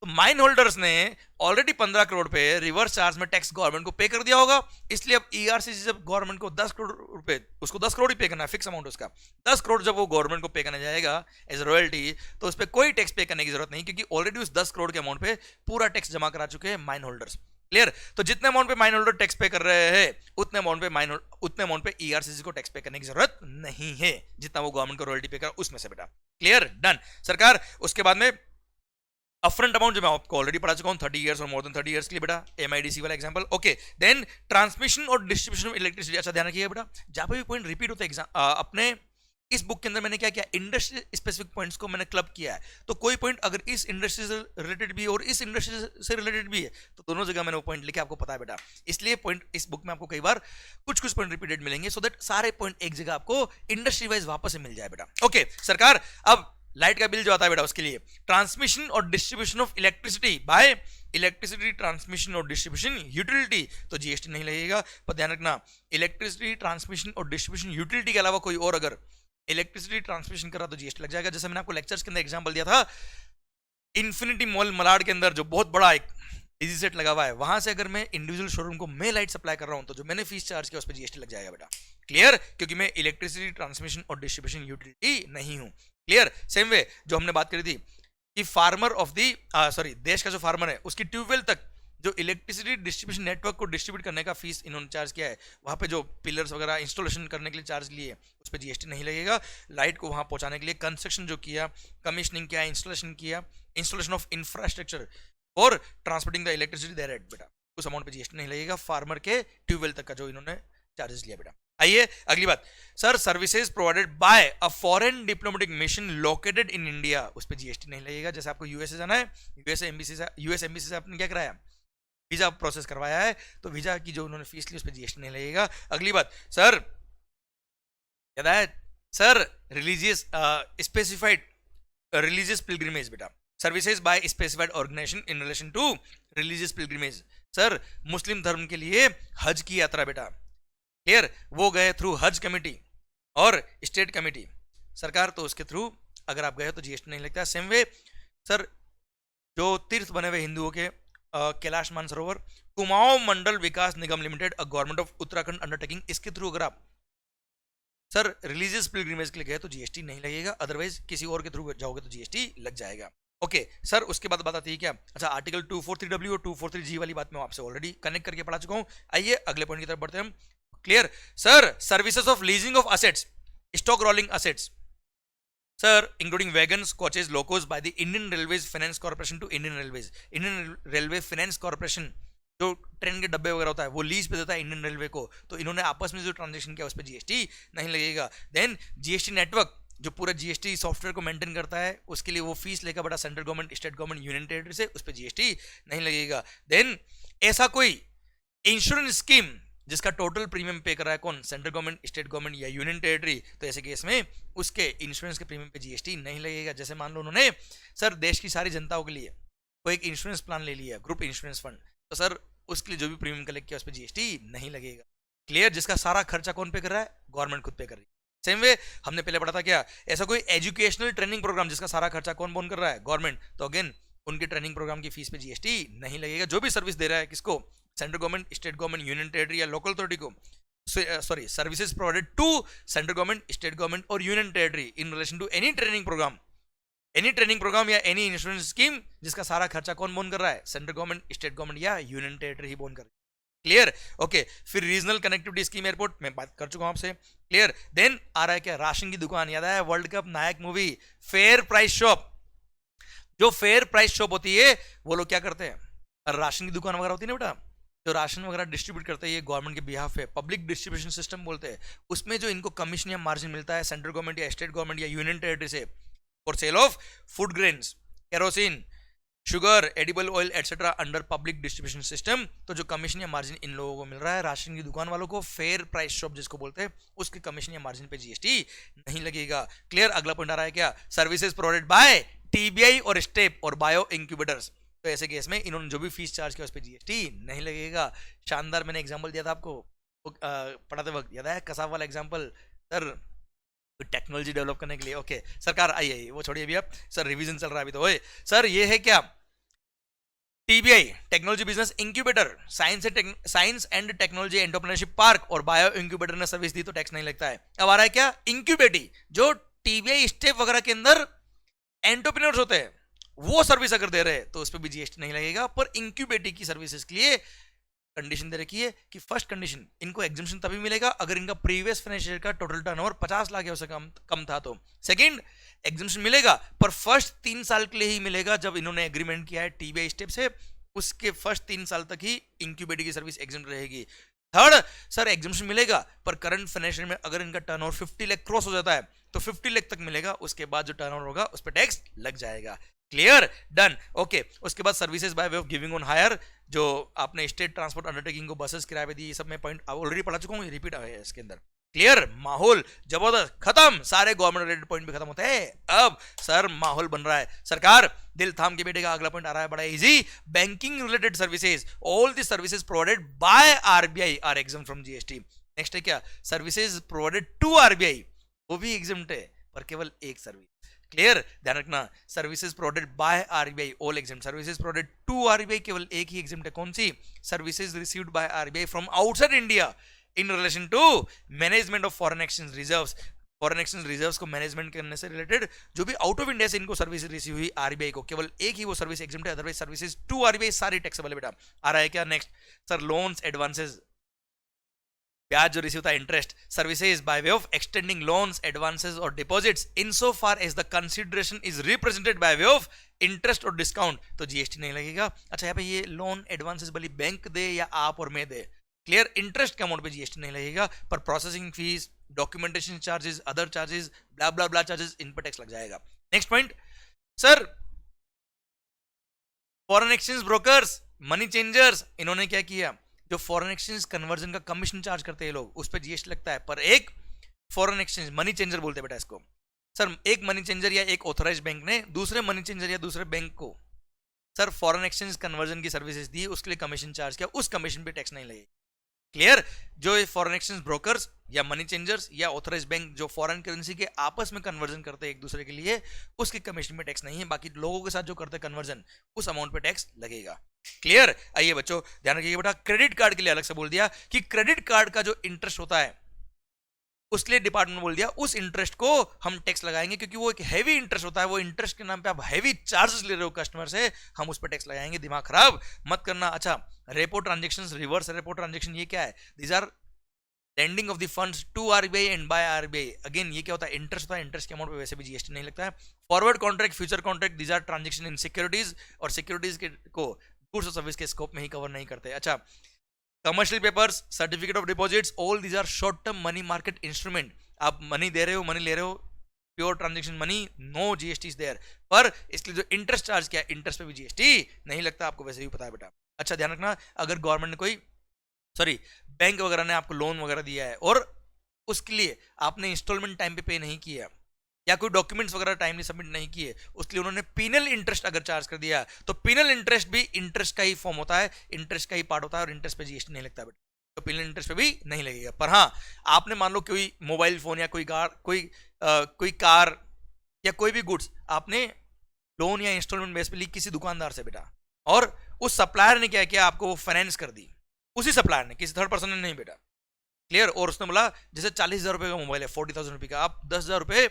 तो माइन होल्डर्स ने ऑलरेडी 15 करोड़ पे रिवर्स चार्ज में टैक्स गवर्नमेंट को पे कर दिया होगा, इसलिए अब ईआरसीसी जब गवर्नमेंट को 10 करोड़ रुपए, उसको 10 करोड़ ही पे करना है, फिक्स अमाउंट उसका 10 करोड़, जब वो गवर्नमेंट को पे करने जाएगा एज रॉयल्टी, तो उस पर कोई टैक्स पे करने की जरूरत नहीं, क्योंकि ऑलरेडी उस 10 करोड़ के अमाउंट पे पूरा टैक्स जमा करा चुके हैं माइन होल्डर्स। क्लियर? तो जितने अमाउंट पे माइन होल्डर टैक्स पे कर रहे हैं उतने अमाउंट पे ईआरसीसी को टैक्स पे करने की जरूरत नहीं है, जितना वो गवर्नमेंट को रॉयल्टी पे कर उसमें से बेटा। क्लियर? डन सरकार। उसके बाद में अपफ्रंट अमाउंट जो मैं आपको ऑलरेडी पढ़ा चुका हूं 30 इयर्स और मोर देन 30 इयर्स के लिए बेटा, एमआईडीसी वाला एग्जांपल। ओके, देन ट्रांसमिशन और डिस्ट्रीब्यूशन ऑफ इलेक्ट्रिसिटी, अच्छा ध्यान रखिएगा बेटा, जहां पे भी पॉइंट रिपीट होता है अपने इस बुक के अंदर मैंने क्या किया, इंडस्ट्री स्पेसिफिक पॉइंट्स को मैंने क्लब किया है, तो कोई पॉइंट अगर इस इंडस्ट्री से रिलेटेड भी है और इस इंडस्ट्री से रिलेटेड भी है तो दोनों जगह मैंने वो पॉइंट लिखे, आपको पता है बेटा, इसलिए पॉइंट इस बुक में आपको कई बार कुछ पॉइंट रिपीटेड मिलेंगे, सो दैट सारे पॉइंट एक जगह आपको इंडस्ट्री वाइज वापस से मिल जाए बेटा। ओके सरकार, अब लाइट का बिल जो आता है बेटा उसके लिए ट्रांसमिशन और distribution of electricity bye electricity transmission और डिस्ट्रीब्यूशन यूटिलिटी, तो जीएसटी नहीं लगेगा, पर ध्यान रखना इलेक्ट्रिसिटी ट्रांसमिशन और डिस्ट्रीब्यूशन यूटिलिटी के अलावा कोई और अगर इलेक्ट्रिसिटी ट्रांसमिशन कर रहा तो जीएसटी लग जाएगा। जैसे मैंने आपको लेक्चर्स के अंदर एग्जांपल दिया था, इन्फिनिटी मॉल मलाड के अंदर जो बहुत बड़ा एक इजी सेट लगा हुआ है, वहां से अगर मैं इंडिविजुअल शोरूम को मैं लाइट सप्लाई कर रहा हूं तो जो मैंने फीस चार्ज किया उस पर जीएसटी लग जाएगा बेटा। क्लियर? क्योंकि मैं इलेक्ट्रिसिटी ट्रांसमिशन और डिस्ट्रीब्यूशन यूटिलिटी नहीं हूं। क्लियर? सेम वे जो हमने बात करी थी कि फार्मर ऑफ दी देश का जो फार्मर है उसकी ट्यूबवेल तक जो इलेक्ट्रिसिटी डिस्ट्रीब्यूशन नेटवर्क को डिस्ट्रीब्यूट करने का फीस इन्होंने चार्ज किया है, वहां पे जो पिलर्स वगैरह इंस्टॉलेशन करने के लिए चार्ज लिए उस पर जीएसटी नहीं लगेगा। लाइट को वहां पहुंचाने के लिए कंस्ट्रक्शन जो किया, कमीशनिंग किया, इंस्टॉलेशन ऑफ इंफ्रास्ट्रक्चर और transporting the electricity there at बेटा, उस अमाउंट पे जीएसटी नहीं लगेगा। फार्मर के ट्यूबवेल तक का जो इन्होंने चार्जेस लिया बेटा। आइए अगली बात, sir services provided by a foreign diplomatic mission located in India, उस पर जीएसटी नहीं लगेगा। जैसे आपको यूएसए जाना है, यूएस एम्बेसी से आपने क्या कराया, वीजा प्रोसेस करवाया है, तो वीजा की जो उन्होंने फीस ली उस पर जीएसटी नहीं लगेगा। अगली बात, सर याद है sir religious specified religious pilgrimage बेटा, services by specified organisation in relation to religious pilgrimage, sir Muslim धर्म के लिए हज की यात्रा बेटा। क्लियर? वो गए थ्रू हज कमेटी और स्टेट कमेटी सरकार, तो उसके थ्रू अगर आप गए तो जीएसटी नहीं लगता। सेम वे सर जो तीर्थ बने हुए हिंदुओं के Kailash Mansarovar, Kumaon Mandal Vikas Nigam limited a government of Uttarakhand undertaking, इसके थ्रू अगर आप सर रिलीजियस पिलग्रिमेज के लिए गए तो जीएसटी नहीं लगेगा, अदरवाइज किसी और के थ्रू जाओगे तो जीएसटी लग जाएगा। ओके सर, उसके बाद बात आती है क्या, अच्छा आर्टिकल 243W और 243G वाली बात मैं आपसे ऑलरेडी कनेक्ट करके पढ़ा चुका हूं। आइए अगले पॉइंट की तरफ बढ़ते हैं हम। Clear? Sir services of leasing of assets, stock rolling assets, sir including wagons, coaches, locos by the Indian railways finance corporation to Indian railway finance corporation, जो ट्रेन के डब्बे वगैरह होता है वो लीज पे देता है इंडियन रेलवे को, तो इन्होंने आपस में जो ट्रांजेक्शन किया उस पर जीएसटी नहीं लगेगा। देन जीएसटी नेटवर्क जो पूरा जीएसटी सॉफ्टवेयर को मेंटेन करता है, उसके लिए वो फीस लेकर बड़ा central government, state government, union territory से, उस पर जीएसटी नहीं लगेगा। देन ऐसा कोई इंश्योरेंस स्कीम जिसका टोटल प्रीमियम पे कर रहा है कौन, सेंट्रल गवर्नमेंट, स्टेट गवर्नमेंट या यूनियन टेरिटरी, तो ऐसे केस में उसके इंश्योरेंस के प्रीमियम पे जीएसटी नहीं लगेगा। जैसे मान लो उन्होंने सर देश की सारी जनताओं के लिए कोई एक इंश्योरेंस प्लान ले लिया, ग्रुप इंश्योरेंस फंड, तो सर उसके लिए जो भी प्रीमियम कलेक्ट किया उस पर जीएसटी नहीं लगेगा। क्लियर? जिसका सारा खर्चा कौन पे कर रहा है, गवर्नमेंट खुद पे कर रही है। सेम वे हमने पहले पढ़ा था क्या, ऐसा कोई एजुकेशनल ट्रेनिंग प्रोग्राम जिसका सारा खर्चा कौन बोन कर रहा है, गवर्नमेंट, तो अगेन उनके ट्रेनिंग प्रोग्राम की फीस पे जीएसटी नहीं लगेगा। जो भी सर्विस दे रहा है किसको, central government, state government, union territory या लोकल अथॉरिटी को, sorry services provided to central government, state government और union territory in relation to any training programme या एनी इंश्योरेंस स्कीम जिसका सारा खर्चा कौन बोन कर रहा है, सेंट्रल गवर्नमेंट, स्टेट गवर्नमेंट या यूनियन टेरिटरी ही बोन कर रही है। क्लियर? ओके फिर रीजनल कनेक्टिविटी स्कीम एयरपोर्ट मैं बात कर चुका हूं आपसे। क्लियर? देन आ रहा है क्या, राशन की दुकान, याद है वर्ल्ड कप नायक मूवी, फेयर प्राइस शॉप, जो फेयर प्राइस शॉप होती है वो लोग क्या करते हैं, राशन की दुकान वगैरह होती है ना बेटा, जो राशन वगैरह डिस्ट्रीब्यूट करते हैं ये गवर्नमेंट के बिहाफ है, पब्लिक डिस्ट्रीब्यूशन सिस्टम बोलते हैं, उसमें जो इनको कमीशन या मार्जिन मिलता है सेंट्रल गवर्नमेंट या स्टेट गवर्नमेंट या यूनियन टेरिटरी से for sale of food grains, kerosene, sugar, edible oil etcetera under public distribution system, तो जो कमीशन या मार्जिन इन लोगों को मिल रहा है राशन की दुकान वालों को, फेयर प्राइस शॉप जिसको बोलते हैं, उसके कमीशन या मार्जिन पे जीएसटी नहीं लगेगा। क्लियर? अगला पॉइंट आ रहा है क्या, सर्विसेज प्रोवाइडेड बाय टीबीआई और स्टेप और बायो इंक्यूबेटर्स, तो ऐसे केस में इन्होंने जो भी फीस चार्ज किया उस पर जीएसटी नहीं लगेगा। शानदार मैंने एग्जांपल दिया था आपको, पढ़ाते वक्त याद है कसाब वाला एग्जांपल सर, टेक्नोलॉजी डेवलप करने के लिए। ओके सरकार आइए वो छोड़िए अभी, आप सर रिवीजन चल रहा है अभी तो। ओए सर ये है क्या, TBI technology business incubator, science and technology entrepreneurship park और बायो इंक्यूबेटर ने सर्विस दी तो टैक्स नहीं लगता है। अब आ रहा है क्या, इंक्यूबेटी, जो टीबीआई स्टेप वगैरह के अंदर एंटरप्रेन्योर्स होते हैं वो सर्विस अगर दे रहे हैं तो उस पर भी जीएसटी नहीं लगेगा। पर इंक्यूबेटी की सर्विसेज के लिए कंडीशन दे रखी है कि फर्स्ट कंडीशन, इनको एग्जामिशन तभी मिलेगा अगर इनका प्रीवियस फाइनेंशियल का टोटल टर्नओवर 50 लाख या उससे कम था तो। सेकंड, एग्जामिशन मिलेगा पर फर्स्ट 3 साल के लिए ही मिलेगा जब इन्होंने एग्रीमेंट किया है टीबीआई स्टेप से, उसके फर्स्ट 3 साल तक ही इंक्यूबेटी की सर्विस एग्जाम रहेगी। थर्ड, सर एग्जामिशन मिलेगा पर करंट फाइनेंशियल में अगर इनका टर्नओवर 50 लाख क्रॉस हो जाता है तो 50 लाख तक मिलेगा, उसके बाद जो टर्नओवर होगा उस पर टैक्स लग जाएगा। Clear, done, okay. उसके बाद services by way of giving on hire, जो आपने स्टेट ट्रांसपोर्ट अंडरटेकिंग को बसेस किराए पे दी, ये सब मैं पॉइंट ऑलरेडी पढ़ा चुका हूँ, रिपीट है इसके अंदर। क्लियर, माहौल जबरदस्त, खत्म, सारे गवर्नमेंट रिलेटेड पॉइंट भी खत्म होते हैं। अब सर माहौल बन रहा है, सरकार दिल थाम के बेटे का अगला पॉइंट आ रहा है, बड़ा easy, banking related services, all the services provided by RBI are exempt from GST. Next है क्या, सर्विसेज प्रोवाइडेड टू आरबीआई, वो भी एग्जम्प्ट है पर केवल एक सर्विस। क्लियर, ध्यान रखना, services provided by RBI all exempt, services provided to RBI केवल एक ही एग्जम्प्ट है, कौन सी, services received by RBI from outside India in relation to management of foreign exchange reserves, foreign exchange reserves को management करने से रिलेटेड जो भी आउट ऑफ इंडिया से इनको सर्विस रिसीव हुई आरबीआई को, केवल एक ही वो सर्विस एग्जम्प्ट है, अदरवाइज सर्विसेज टू आरबीआई सारी टैक्सेबल है बेटा। आ रहा है क्या नेक्स्ट, सर लोन्स एडवांसेस, ब्याज जो रिसीव होता है interest, services by way of extending loans advances और deposits in so far as the consideration is represented by way of interest और डिस्काउंट, तो जीएसटी नहीं लगेगा। अच्छा यहाँ पे ये लोन एडवांसेस भले बैंक दे या आप और मैं दे, क्लियर, इंटरेस्ट के अमाउंट पे जीएसटी नहीं लगेगा, पर processing fees, documentation charges, other charges, blah blah blah charges, इन पर टैक्स लग जाएगा। Next point, sir foreign exchange brokers, money changers, इन्होंने क्या किया, जो फॉरेन एक्सचेंज कन्वर्जन का कमीशन चार्ज करते हैं लोग, उस पर जीएसटी लगता है, पर एक फॉरेन एक्सचेंज मनी चेंजर बोलते हैं बेटा इसको, सर एक मनी चेंजर या एक ऑथराइज बैंक ने दूसरे मनी चेंजर या दूसरे बैंक को सर फॉरेन एक्सचेंज कन्वर्जन की सर्विसेज दी, उसके लिए कमीशन चार्ज किया, उस कमीशन पे टैक्स नहीं लगेगा। क्लियर, जो फॉरेन एक्सचेंज ब्रोकर्स या मनी चेंजर्स या ऑथराइज बैंक जो फॉरेन करेंसी के आपस में कन्वर्जन करते हैं एक दूसरे के लिए, उसके कमीशन में टैक्स नहीं है, बाकी लोगों के साथ जो करते हैं कन्वर्जन उस अमाउंट पे टैक्स लगेगा। क्लियर, आइए बच्चों ध्यान रखिए बेटा, क्रेडिट कार्ड के लिए अलग से बोल दिया कि क्रेडिट कार्ड का जो इंटरेस्ट होता है उसके लिए डिपार्टमेंट बोल दिया उस इंटरेस्ट को हम टैक्स लगाएंगे, क्योंकि वो एक हैवी इंटरेस्ट होता है, वो इंटरेस्ट के नाम पे आप हैवी चार्जेस ले रहे हो कस्टमर से, हम उस पर टैक्स लगाएंगे, दिमाग खराब मत करना। अच्छा, repo transactions, reverse repo transaction, ये क्या है, these are lending of the funds to RBI and by RBI, again ये क्या होता है, इंटरेस्ट होता है, इंटरेस्ट के अमाउंट पे वैसे भी जीएसटी नहीं लगता है। Forward contract, future contract, these are transaction in securities, और सिक्योरिटीज को गुड्स और सर्विस के स्कोप में ही कवर नहीं करते। अच्छा, commercial papers, certificate of deposits, all these are short term money market instrument, आप मनी दे रहे हो, मनी ले रहे हो, pure transaction money, no GST is there, पर इसके लिए जो इंटरेस्ट चार्ज किया, इंटरेस्ट पे भी जीएसटी नहीं लगता, आपको वैसे भी पता है बेटा। अच्छा ध्यान रखना, अगर गवर्नमेंट ने कोई बैंक वगैरह ने आपको लोन वगैरह दिया है और उसके लिए आपने इंस्टॉलमेंट टाइम पे नहीं किया या कोई डॉक्यूमेंट्स वगैरह टाइमली सबमिट नहीं किए, उसके लिए उन्होंने पीनल इंटरेस्ट अगर चार्ज कर दिया, तो पीनल इंटरेस्ट भी इंटरेस्ट का ही फॉर्म होता है, इंटरेस्ट का ही पार्ट होता है, और इंटरेस्ट पे जीएसटी नहीं लगता बेटा, तो पीनल इंटरेस्ट पे भी नहीं लगेगा। पर हाँ, आपने मान लो कोई मोबाइल फोन या कोई कार या कोई भी गुड्स आपने लोन या इंस्टॉलमेंट बेस पे ली किसी दुकानदार से बेटा, और उस सप्लायर ने क्या किया, आपको वो फाइनेंस कर दी, उसी सप्लायर ने, किसी थर्ड पर्सन ने नहीं बेटा। क्लियर, और उसने बोला जैसे 40,000 रुपए का मोबाइल है, 40,000 रुपए का, आप 10,000 रुपए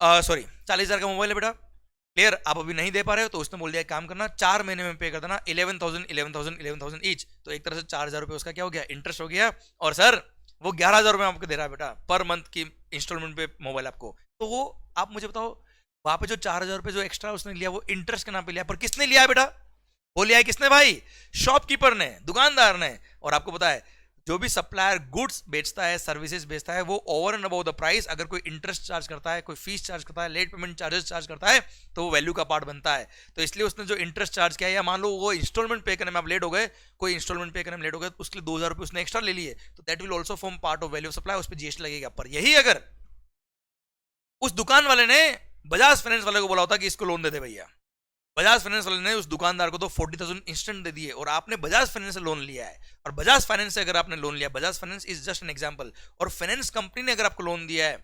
40,000 का मोबाइल है बेटा, क्लियर, आप अभी नहीं दे पा रहे हो, तो उसने बोल दिया काम करना 4 महीने में पे कर देना 11,000 ईच, तो एक तरह से 4,000 रुपए उसका क्या हो गया, इंटरेस्ट हो गया, और सर वो 11,000 रुपए आपको दे रहा है बेटा पर मंथ की इंस्टॉलमेंट पे मोबाइल आपको, तो वो आप मुझे बताओ वहां पे जो 4,000 रुपए जो एक्स्ट्रा उसने लिया वो इंटरेस्ट के नाम पे लिया, पर किसने लिया है बेटा, वो लिया है किसने भाई, शॉपकीपर ने, दुकानदार ने। और आपको पता है जो भी सप्लायर गुड्स बेचता है, सर्विसेज बेचता है, वो over and above the price अगर कोई इंटरेस्ट चार्ज करता है, कोई फीस चार्ज करता है, लेट पेमेंट चार्जेस चार्ज करता है, तो वो वैल्यू का पार्ट बनता है। तो इसलिए उसने जो इंटरेस्ट चार्ज किया, या मान लो वो इंस्टॉलमेंट पे करने में आप लेट हो गए, कोई इंस्टॉलमेंट पे करने में लेट हो गए, तो उसके लिए 2,000 रुपए उसने एक्स्ट्रा ले लिए, तो that will also form part of value of supply, उस पर जीएसटी लगेगा। पर यही अगर उस दुकान वाले ने बजाज फाइनेंस वाले को बोला होता कि इसको लोन दे दे भैया, बजाज फाइनेंस वाले ने उस दुकानदार को तो 40,000 इंस्टेंट दे दिए, और आपने बजाज फाइनेंस से लोन लिया है, और बजाज फाइनेंस से अगर आपने लोन लिया, Bajaj finance is just an example, और फाइनेंस कंपनी ने अगर आपको लोन दिया है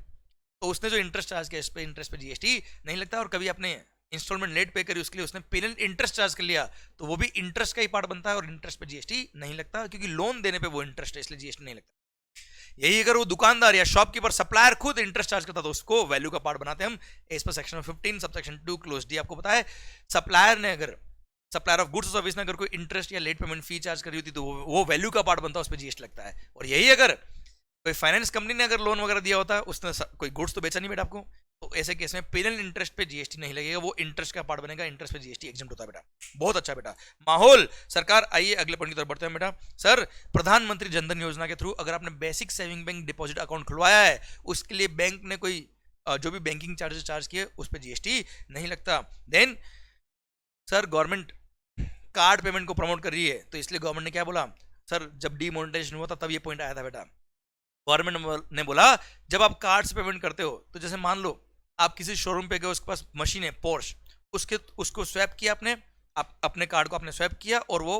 तो उसने जो इंटरेस्ट चार्ज किया, इस पे इंटरेस्ट पे जीएसटी नहीं लगता। और कभी आपने इंस्टॉलमेंट लेट पे करी, उसके लिए उसने पेनल इंटरेस्ट चार्ज कर लिया, तो वो भी इंटरेस्ट का ही पार्ट बनता है, और इंटरेस्ट पे जीएसटी नहीं लगता, क्योंकि लोन देने पे वो इंटरेस्ट है, इसलिए जीएसटी नहीं लगता। यही अगर वो दुकानदार या शॉपकीपर सप्लायर खुद इंटरेस्ट चार्ज करता तो उसको वैल्यू का पार्ट बनाते हम, as per section 15 subsection 2 close D. आपको पता है सप्लायर ने अगर, सप्लायर ऑफ गुड्स सर्विस ने अगर कोई इंटरेस्ट या लेट पेमेंट फी चार्ज करी होती तो वो वैल्यू का पार्ट बनता है, उस पर जीएसटी लगता है। और यही अगर कोई फाइनेंस कंपनी ने अगर लोन वगैरह दिया होता है, उसने कोई गुड्स तो बेचा नहीं बेटा आपको, तो ऐसे केस में पेनल इंटरेस्ट पे जीएसटी नहीं लगेगा, वो इंटरेस्ट का पार्ट बनेगा, इंटरेस्ट पे जीएसटी एग्जम्प्ट होता है बेटा। बहुत अच्छा बेटा। माहौल सरकार, आइए अगले पॉइंट की तरफ बढ़ते हैं बेटा। सर, प्रधानमंत्री जनधन योजना के थ्रू अगर आपने basic saving bank deposit account खुलवाया है, उसके लिए बैंक ने कोई जो भी बैंकिंग चार्जेस चार्ज किए उस पर जीएसटी नहीं लगता। Then sir, government card payment को प्रमोट कर रही है, तो इसलिए गवर्नमेंट ने क्या बोला सर, जब डीमोनेटाइजेशन हुआ था तब ये पॉइंट आया था बेटा। गवर्नमेंट ने बोला जब आप कार्ड से पेमेंट करते हो, तो जैसे मान लो आप किसी शोरूम पे गए, उसके पास मशीन है पोर्श, उसको स्वैप किया आपने, आप अपने कार्ड को आपने स्वैप किया, और वो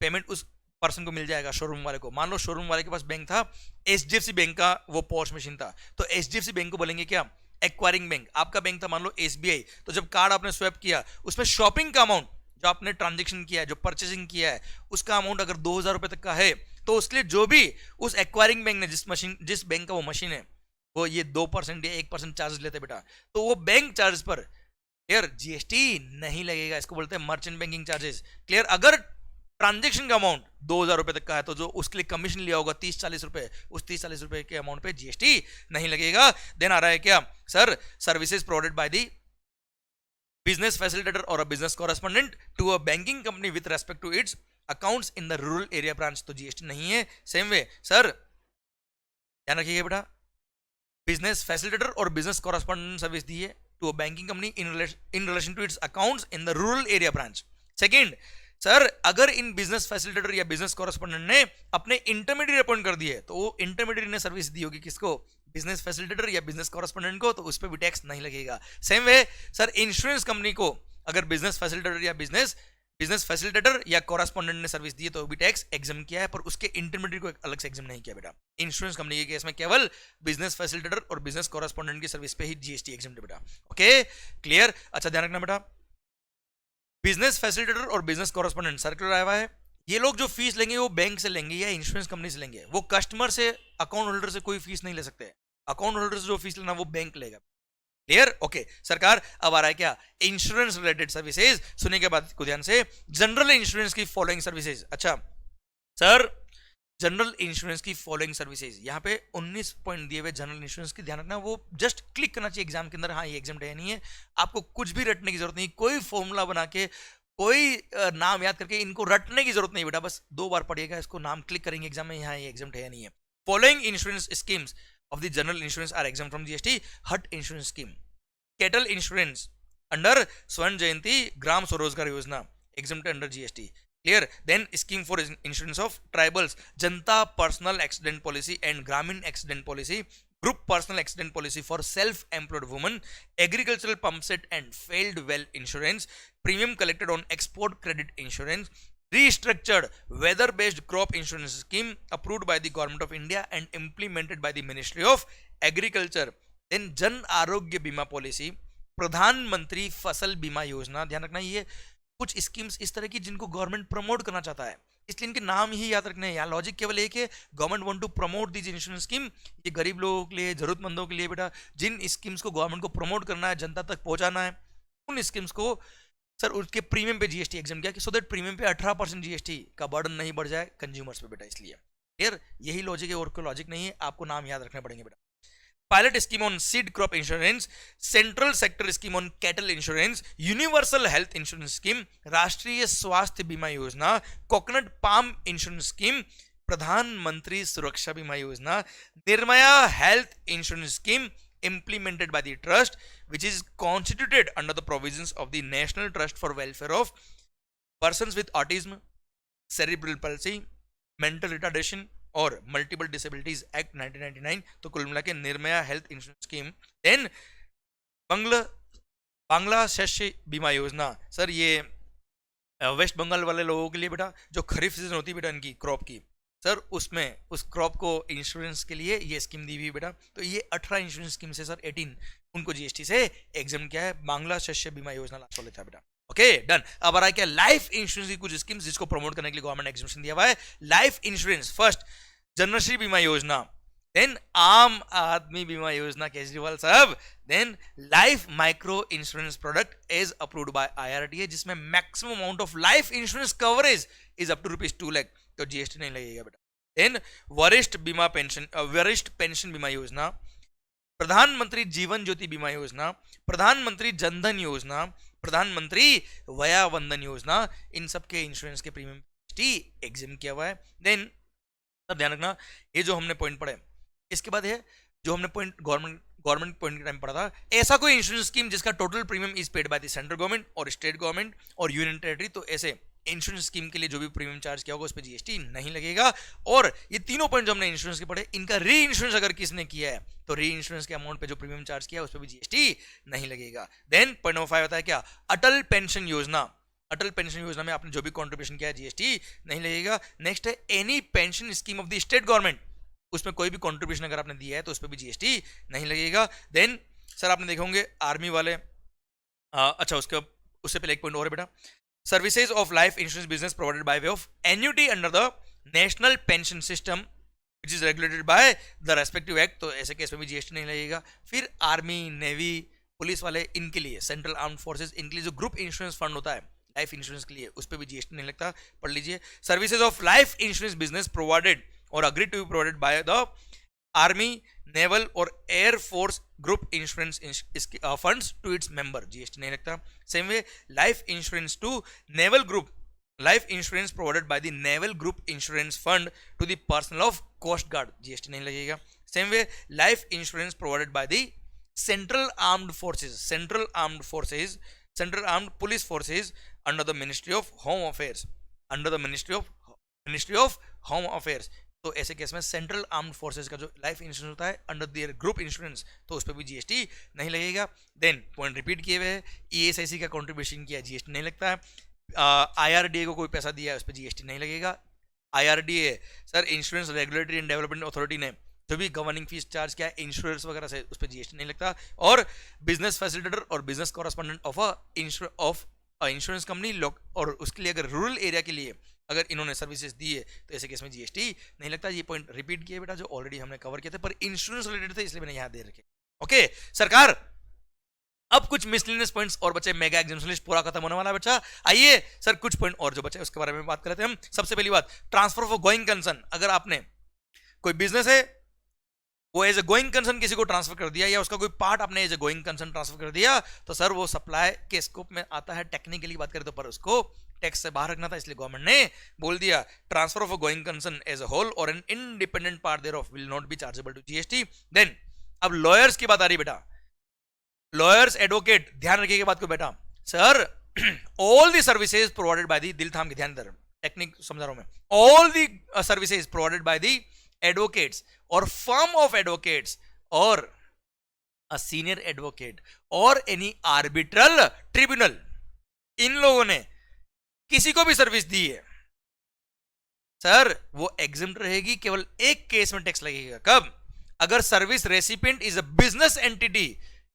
पेमेंट उस पर्सन को मिल जाएगा, शोरूम वाले को। मान लो शोरूम वाले के पास बैंक था, एचडीएफसी बैंक का वो पोर्श मशीन था, तो एचडीएफसी बैंक को बोलेंगे क्या, एक्वायरिंग बैंक। आपका बैंक था मान लो एसबीआई, तो जब कार्ड आपने स्वैप किया, उसमें शॉपिंग का अमाउंट जो आपने ट्रांजेक्शन किया है, जो परचेसिंग किया है, उसका अमाउंट अगर 2,000 रुपए तक का है, तो उसके लिए जो भी उस एक्वायरिंग बैंक ने जिस बैंक का वो मशीन है, वो ये 2% या 1% चार्ज लेते बेटा, तो वो बैंक चार्ज पर क्लियर जीएसटी नहीं लगेगा। इसको बोलते हैं मर्चेंट बैंकिंग चार्जेस। क्लियर, अगर ट्रांजेक्शन का अमाउंट 2,000 रुपए तक का है, तो जो उसके लिए कमीशन लिया होगा 30-40 रुपए, उस 30-40 रुपए के अमाउंट पे जीएसटी नहीं लगेगा। देन आ रहा है क्या sir, services provided by the business facilitator or a business correspondent to a banking company with respect to its accounts in the rural area branch, तो जीएसटी नहीं है। सेम वे सर, ध्यान रखिएगा बेटा, बिजनेस फैसिलिटेटर और business correspondent service दी है to a banking company in relation to its accounts in the rural area branch. Second sir, अगर इन बिजनेस फैसिलिटेटर या बिजनेस कॉरेस्पॉन्डेंट ने अपने इंटरमीडिएट अपॉइंट कर दिए, तो वो इंटरमीडिएट ने सर्विस दी होगी किसको, बिजनेस फैसिलिटेटर या बिजनेस कॉरेस्पॉन्डेंट को, तो उस पर भी टैक्स नहीं लगेगा। Same way sir, insurance company को अगर बिजनेस फैसिलिटेटर या बिजनेस फैसिलिटेटर या कॉरेस्पॉन्डेंट ने सर्विस दी है, तो भी टैक्स एग्जाम किया है, पर उसके इंटरमीडिएट को अलग से एग्जाम नहीं किया बेटा। इंश्योरेंस कंपनी के केस में केवल बिजनेस फैसिलिटेटर और बिजनेस कॉरेस्पॉन्डेंट की सर्विस पे ही जीएसटी एग्जाम है बेटा। ओके क्लियर, अच्छा ध्यान रखना बेटा, बिजनेस फैसिलिटेटर और बिजनेस कॉरेस्पॉन्डेंट सर्कुलर आया हुआ है, ये लोग जो फीस लेंगे वो बैंक से लेंगे या इंश्योरेंस कंपनी से लेंगे, वो कस्टमर से, अकाउंट होल्डर से कोई फीस नहीं ले सकते। अकाउंट होल्डर से जो फीस लेना वो बैंक लेगा। क्लियर, ओके सरकार, अब आ रहा है क्या, इंश्योरेंस रिलेटेड सर्विसेज। सुनने के बाद को ध्यान से, जनरल इंश्योरेंस की फॉलोइंग सर्विसेज। अच्छा सर, जनरल इंश्योरेंस की फॉलोइंग सर्विसेज, यहाँ पे 19 पॉइंट दिए हुए जनरल इंश्योरेंस की, ध्यान रखना, वो जस्ट क्लिक करना चाहिए एग्जाम के अंदर, हाँ ये एग्जाम है नहीं है, आपको कुछ भी रटने की जरूरत नहीं, कोई फॉर्मूला बना के, कोई नाम याद करके इनको रटने की जरूरत नहीं बेटा, बस 2 बार पढ़िएगा इसको, नाम क्लिक करेंगे एग्जाम में, यहाँ ये एग्जाम है नहीं है। Following insurance schemes of the general insurance are exempt from GST. Hut insurance scheme, cattle insurance under Swarna Jayanti Gram Swarozgar Yojana exempt under GST. Clear, then scheme for insurance of tribals, Janata personal accident policy and Gramin accident policy, group personal accident policy for self employed woman, agricultural pump set and failed well insurance, premium collected on export credit insurance, restructured weather based crop insurance scheme approved by the government of India and implemented by the Ministry of Agriculture. then Jan Arogya बीमा policy, प्रधानमंत्री फसल बीमा योजना, ध्यान रखना ये कुछ schemes इस तरह की जिनको गवर्नमेंट प्रमोट करना चाहता है, इसलिए इनके नाम ही याद रखने हैं। यहाँ लॉजिक केवल एक है, government want to promote these insurance scheme, ये गरीब लोगों के लिए, जरूरतमंदों के लिए बेटा, जिन स्कीम्स को गवर्नमेंट को प्रमोट करना है, जनता तक पहुंचाना है, उन स्कीम्स को सर उसके प्रीमियम पे जीएसटी एग्जाम किया कि सो दैट प्रीमियम पे 18% जीएसटी का बर्डन नहीं बढ़ जाए कंज्यूमर्स पे बेटा, इसलिए क्लियर, यही लॉजिक है और कोई लॉजिक नहीं है, आपको नाम याद रखने पड़ेंगे बेटा। Pilot scheme on seed crop insurance, central sector scheme on cattle insurance, universal health insurance scheme, राष्ट्रीय स्वास्थ्य बीमा योजना, कोकोनट पाम इंश्योरेंस स्कीम, प्रधानमंत्री सुरक्षा बीमा योजना, Nirbhaya health insurance scheme implemented by the trust which is constituted under the provisions of the National Trust for Welfare of Persons with Autism, Cerebral Palsy, Mental Retardation और Multiple Disabilities Act 1999। तो कुल मिला के Nirbhaya health insurance scheme, then Bangla Shasya Bima योजना, sir ये waste Bengal वाले लोगों के लिए बेटा, जो खरीफ सीजन होती है बेटा इनकी क्रॉप की, सर उसमें उस क्रॉप को इंश्योरेंस के लिए ये स्कीम दी हुई बेटा। तो ये 18 इंश्योरेंस स्कीम से सर 18 उनको जीएसटी से एग्जाम किया है। बांग्ला शस्य बीमा योजना लास्ट वाले था बेटा। Okay done. अब आ रहा है क्या, लाइफ इंश्योरेंस की कुछ स्कीम्स जिसको प्रमोट करने के लिए गवर्नमेंट एग्जामेशन दिया हुआ है। लाइफ इंश्योरेंस, फर्स्ट जनश्री बीमा योजना, देन आम आदमी बीमा योजना केजरीवाल साहब, then life micro insurance product is approved by IRDA, जिसमें maximum amount of life insurance coverage is up to ₹2 lakh, तो जीएसटी नहीं लगेगा बेटा। देन वरिष्ठ पेंशन बीमा योजना, प्रधानमंत्री जीवन ज्योति बीमा योजना, प्रधानमंत्री जनधन योजना, प्रधानमंत्री वया वंदन योजना, इन सब के इंश्योरेंस के प्रीमियम जीएसटी एग्जाम किया हुआ है। देन सब ध्यान रखना, ये जो हमने पॉइंट पढ़े, इसके बाद है जो हमने पॉइंट गवर्नमेंट पॉइंट के टाइम पढ़ा था, ऐसा कोई इंश्योरेंस स्कीम जिसका total premium is paid by the central government और स्टेट गवर्नमेंट और यूनियन टेरिटरी, तो ऐसे इंश्योरेंस स्कीम के लिए जो भी प्रीमियम चार्ज किया होगा उस पर जीएसटी नहीं लगेगा। और ये तीनों पॉइंट जो हमने इंश्योरेंस के पढ़े, इनका री इंश्योरेंस अगर किसने किया है तो री इंश्योरेंस के अमाउंट पे जो प्रीमियम चार्ज किया है उस पर भी जीएसटी नहीं लगेगा। देन पॉइंट नंबर 5 होता है क्या, अटल पेंशन योजना। अटल पेंशन योजना में आपने जो भी कंट्रीब्यूशन किया है जीएसटी नहीं लगेगा। नेक्स्ट है any pension scheme of the state government, उसमें कोई भी कंट्रीब्यूशन अगर आपने दिया है तो उस पर भी जीएसटी नहीं लगेगा। देन सर आपने देखे होंगे आर्मी वाले, अच्छा उससे पहले एक पॉइंट और है बेटा, services of life insurance business provided by way of annuity under the national pension system which is regulated by the respective act, तो ऐसे केस में भी जीएसटी नहीं लगेगा। फिर आर्मी, नेवी, पुलिस वाले, इनके लिए सेंट्रल आर्म्ड फोर्सेज, इनके लिए जो ग्रुप इंश्योरेंस फंड होता है लाइफ इंश्योरेंस के लिए, उस पर भी जीएसटी नहीं लगता, पढ़ लीजिए। Services of life insurance business provided और agree to be provided by the army, naval और air force group insurance funds to its member, GST नहीं लगता। Same way life insurance to naval group, life insurance provided by the naval group insurance fund to the personnel of coast guard, GST नहीं लगेगा। Same way life insurance provided by the central armed forces, central armed police forces under the ministry of home affairs, under the ministry of home affairs, तो ऐसे case में central armed forces का जो life insurance होता है under their group insurance, तो उस पर भी जीएसटी नहीं लगेगा। देन पॉइंट रिपीट किए हुए हैं, ईएसआईसी का कंट्रीब्यूशन किया जीएसटी नहीं लगता है। आईआरडीए को कोई पैसा दिया है उस पर जीएसटी नहीं लगेगा। IRDA sir insurance regulatory and development authority ने जो भी गवर्निंग फीस चार्ज किया है इंश्योरेंस वगैरह से, उस पर जीएसटी नहीं लगता। और बिजनेस फैसिलिटेटर और business correspondent of insurance company और उसके लिए अगर रूरल एरिया के लिए अगर इन्होंने सर्विसेज दी है तो ऐसे केस में जीएसटी नहीं लगता। ये पॉइंट रिपीट किए बेटा जो ऑलरेडी हमने कवर किए थे, पर इंश्योरेंस रिलेटेड थे इसलिए मैंने यहां दे रखे। ओके सरकार, अब कुछ मिसलेनियस पॉइंट्स और बचे, मेगा एग्जामिनेशन लिस्ट पूरा खत्म होने वाला है बच्चा। आइए सर कुछ पॉइंट और जो बचे उसके बारे में बात कर लेते हैं हम। सबसे पहली बात, ट्रांसफर ऑफ गोइंग कंसर्न, अगर आपने कोई बिजनेस है वो एज ए गोइंग कंसर्न किसी को ट्रांसफर कर दिया या उसका कोई पार्ट आपने as a going concern transfer कर दिया, तो सर वो सप्लाई के स्कोप में आता है। टेक्निकली बात करें तो पर उसको टैक्स से बाहर रखना था, इसलिए गवर्नमेंट ने बोल दिया transfer of a going concern as a whole और an independent part thereof will not be chargeable to GST. Then अब लॉयर्स की बात आ रही बेटा, लॉयर्स एडवोकेट, ध्यान रखिएगा बात को बेटा। Sir all the services provided by the, दिल थाम के ध्यान दे, टेक्निक समझा रहा हूं मैं, all the services provided by the advocates और फर्म ऑफ एडवोकेट्स और अ सीनियर एडवोकेट और एनी आर्बिट्रल ट्रिब्यूनल, इन लोगों ने किसी को भी सर्विस दी है सर वो एग्जम्प्ट रहेगी। केवल एक केस में टैक्स लगेगा, कब? अगर service recipient is a business entity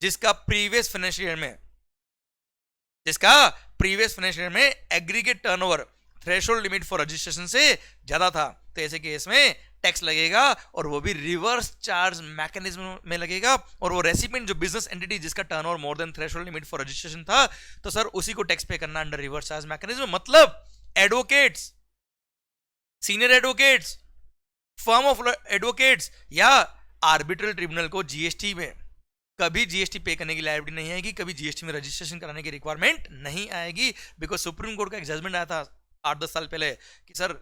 जिसका प्रीवियस फाइनेंशियल ईयर में aggregate turnover threshold limit for registration से ज्यादा था, तो ऐसे केस में टैक्स लगेगा और वो भी रिवर्स चार्ज मैकेनिज्म में लगेगा। और वो रेसिपिएंट जो बिजनेस एंटिटी जिसका turnover more than threshold limit for registration था, तो सर उसी को टैक्स पे करना अंडर रिवर्स चार्ज मैकेनिज्म। मतलब advocates, senior advocates, firm of advocates या आर्बिट्रल ट्रिब्यूनल को जीएसटी में कभी जीएसटी पे करने की लायबिलिटी नहीं आएगी, कभी जीएसटी में रजिस्ट्रेशन कराने की रिक्वायरमेंट नहीं आएगी। बिकॉज सुप्रीम कोर्ट का एक जजमेंट आया था 8-10 साल पहले कि sir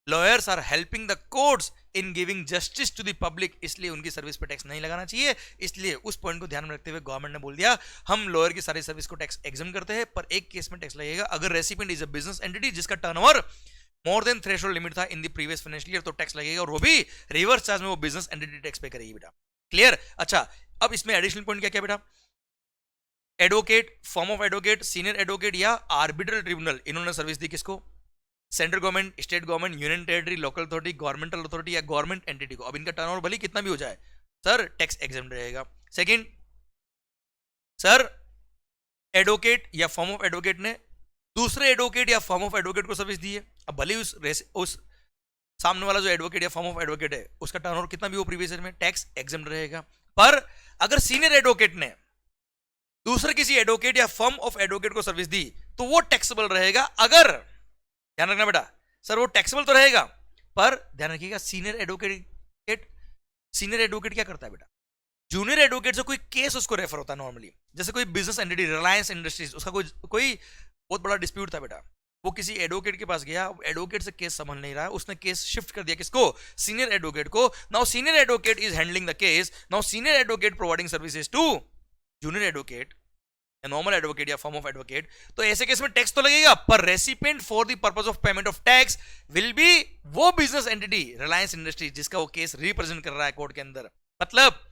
lawyers are helping the courts in giving justice to the public, इसलिए उनकी सर्विस पे टैक्स नहीं लगाना चाहिए। इसलिए उस पॉइंट को ध्यान में रखते हुए गवर्नमेंट ने बोल दिया हम लॉयर की सारी सर्विस को टैक्स एग्जाम करते हैं, पर एक केस में टैक्स लगेगा, अगर recipient is a business entity जिसका turnover more than threshold limit था in the previous financial year, तो टैक्स लगेगा और वो भी रिवर्स चार्ज में वो बिजनेस एंटिटी टैक्स पे करेगी बेटा। क्लियर? अच्छा अब इसमें एडिशनल पॉइंट क्या क्या बेटा, advocate, form of advocate, senior advocate या आर्बिट्रल ट्रिब्यूनल, इन्होंने सर्विस दी किसको? Central government, state government, union territory, local authority, governmental authority या गवर्नमेंट एंटिटी को। अब इनका टर्नओवर भले कितना भी हो जाए सर, टैक्स एग्जेम्प्ट रहेगा। सेकंड सर, एडवोकेट या फॉर्म ऑफ एडवोकेट ने दूसरे एडवोकेट या फॉर्म ऑफ एडवोकेट को सर्विस दी है। अब भले उस सामने वाला जो एडवोकेट या फॉर्म ऑफ एडवोकेट है उसका टर्नओवर कितना भी हो प्रीवियस ईयर में, टैक्स एग्जेम्प्ट रहेगा। पर अगर सीनियर एडवोकेट ने दूसरे किसी एडवोकेट या फर्म ऑफ एडवोकेट को सर्विस दी तो वो टैक्सेबल रहेगा। अगर, ध्यान रखना बेटा सर, वो टैक्सेबल तो रहेगा, पर ध्यान रखिएगा सीनियर एडवोकेट क्या करता है बेटा, जूनियर एडवोकेट से कोई केस उसको रेफर होता है नॉर्मली। जैसे कोई बिजनेस एंटिटी, रिलायंस इंडस्ट्रीज, उसका कोई बहुत बड़ा डिस्प्यूट था बेटा, वो किसी एडवोकेट के पास गया, एडवोकेट से केस संभल नहीं रहा है, उसने केस शिफ्ट कर दिया किसको? सीनियर एडवोकेट को। Now senior advocate is handling the case, now senior advocate providing services to junior advocate, normal advocate या फॉर्म ऑफ एडवोकेट। तो ऐसे केस में टैक्स तो लगेगा, पर recipient for the purpose of payment of tax will be वो business entity Reliance Industries जिसका वो केस रिप्रेजेंट कर रहा है कोर्ट के अंदर। मतलब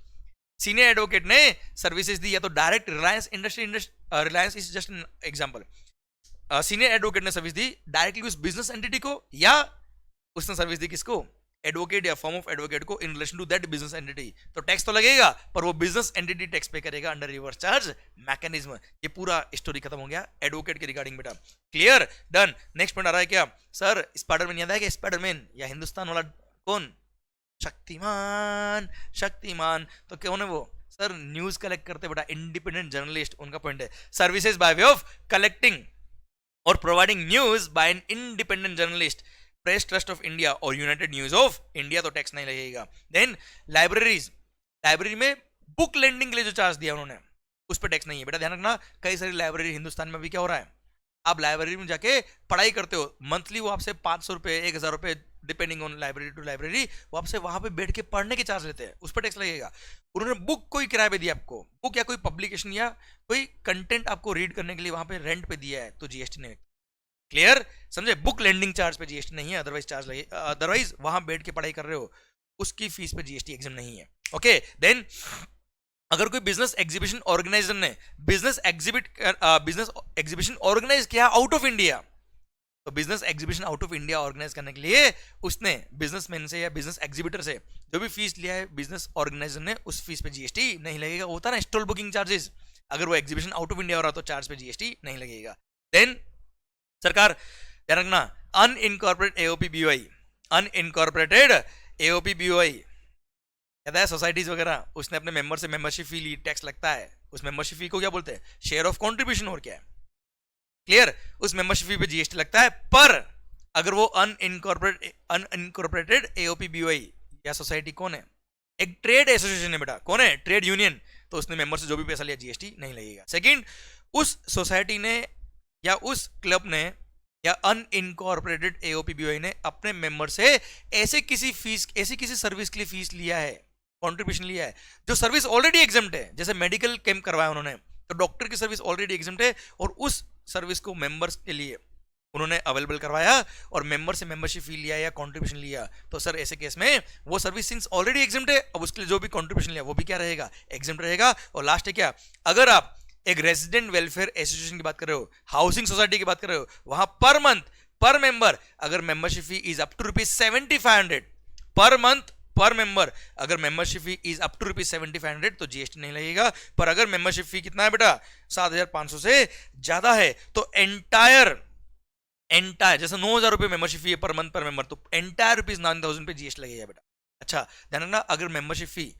सीनियर एडवोकेट ने सर्विसेज दी या तो direct Reliance Reliance is just an example, senior advocate ने सर्विस दी डायरेक्टली उस बिजनेस एंटिटी को, या उसने सर्विस दी किसको? एडवोकेट या फॉर्म ऑफ एडवोकेट को in relation to that business entity. तो टैक्स तो लगेगा, पर वो बिजनेस एंटिटी टैक्स पे करेगा अंडर रिवर्स चार्ज मैकेनिज्म। ये पूरा स्टोरी खत्म हो गया एडवोकेट के रिगार्डिंग बेटा। Clear, done. नेक्स्ट पॉइंट आ रहा है क्या सर? स्पाइडरमैन याद है क्या? स्पाइडरमैन या हिंदुस्तान वाला कौन? शक्तिमान। शक्तिमान तो कौन है वो सर? न्यूज कलेक्ट करते बेटा, इंडिपेंडेंट जर्नलिस्ट। उनका पॉइंट है services by way of collecting और providing news by an independent journalist, press trust of India और यूनाइटेड न्यूज ऑफ इंडिया, तो टैक्स नहीं लगेगा। देन लाइब्रेरीज, लाइब्रेरी में बुक लेंडिंग के लिए जो चार्ज दिया उन्होंने उस पर टैक्स नहीं है बेटा। ध्यान रखना, कई सारी लाइब्रेरी हिंदुस्तान में भी क्या हो रहा है, आप लाइब्रेरी में जाके पढ़ाई करते हो, मंथली वो आपसे 500 रुपए 1000 रुपए depending on library to library, वो आपसे वहां पे बैठ के पढ़ने के चार्ज लेते हैं, उस पर टैक्स लगेगा। उन्होंने बुक कोई किराए पे दिया आपको, बुक या कोई पब्लिकेशन या कोई कंटेंट आपको रीड करने के लिए वहां पे रेंट पे दिया है, तो जीएसटी नहीं। क्लियर, समझे? बुक लेंडिंग चार्ज पे जीएसटी नहीं है, अदरवाइज चार्ज लगे, अदरवाइज वहां बैठ के पढ़ाई कर रहे हो उसकी फीस पे जीएसटी एग्जाम नहीं है। ओके, देन अगर कोई बिजनेस एग्जीबिशन ऑर्गेनाइजर ने बिजनेस एग्जीबिशन ऑर्गेनाइज किया आउट ऑफ इंडिया, तो business exhibition out of India organise करने के लिए उसने बिजनेसमैन से या बिजनेस एग्जीबिटर से जो भी फीस लिया है बिजनेस ऑर्गेनाइजर ने, उस फीस पे जीएसटी नहीं लगेगा। होता ना स्टॉल बुकिंग चार्जेस, अगर वो एग्जीबिशन आउट ऑफ इंडिया हो रहा तो चार्ज पे जीएसटी नहीं लगेगा। देन सरकार ध्यान रखना, अनइनकॉर्पोरेटेड एओपीबीओआई, अनइनकॉर्पोरेटेड एओपीबीओआई कहता है सोसाइटीज वगैरह, उसने अपने मेंबर से मेंबरशिप फी ली, टैक्स लगता है। उस मेंबरशिप फी को क्या बोलते हैं? Share of contribution. और क्या है? क्लियर, उस मेंबरशिप फी पे जीएसटी लगता है। पर अगर वो अनइनकॉर्पोरेटेड एओपीबीओआई या सोसाइटी कौन है? एक ट्रेड एसोसिएशन है बेटा। कौन है? Trade union. तो उसने मेंबर से जो भी पैसा लिया जीएसटी नहीं लगेगा। सेकंड, उस सोसाइटी ने या उस क्लब ने या अनइनकॉर्पोरेटेड एओपीबीओआई ने अपने मेंबर से ऐसे किसी सर्विस के लिए फीस लिया है, कंट्रीब्यूशन लिया है, जो सर्विस ऑलरेडी एग्जम्प्ट है। जैसे मेडिकल कैंप करवाया उन्होंने, तो डॉक्टर की सर्विस ऑलरेडी एग्जम्प्ट है और उस सर्विस को मेंबर्स के लिए उन्होंने अवेलेबल करवाया और मेंबर से मेंबरशिप फी लिया या कंट्रीब्यूशन लिया, तो सर ऐसे केस में वो सर्विस सिंस ऑलरेडी एग्जम्प्ट है, अब उसके लिए जो भी कंट्रीब्यूशन लिया वो भी क्या रहेगा? एग्जम्प्ट रहेगा। और लास्ट है क्या, अगर आप एक रेजिडेंट वेलफेयर एसोसिएशन की बात कर रहे हो, हाउसिंग सोसाइटी की बात कर रहे हो, वहां पर मंथ पर मेंबर अगर membership fee is up to ₹7500 per month per member, अगर membership fee is up to ₹7500 तो जीएसटी नहीं लगेगा। पर अगर मेंबरशिप फी कितना है बेटा? 7500 से ज्यादा है तो एंटायर जैसे 9000 रुपए मेंबरशिप फी है पर मंथ पर मेंबर, तो एंटायर ₹9000 पे जीएसटी लगेगा बेटा। अच्छा ध्यान रखना, अगर मेंबरशिप फी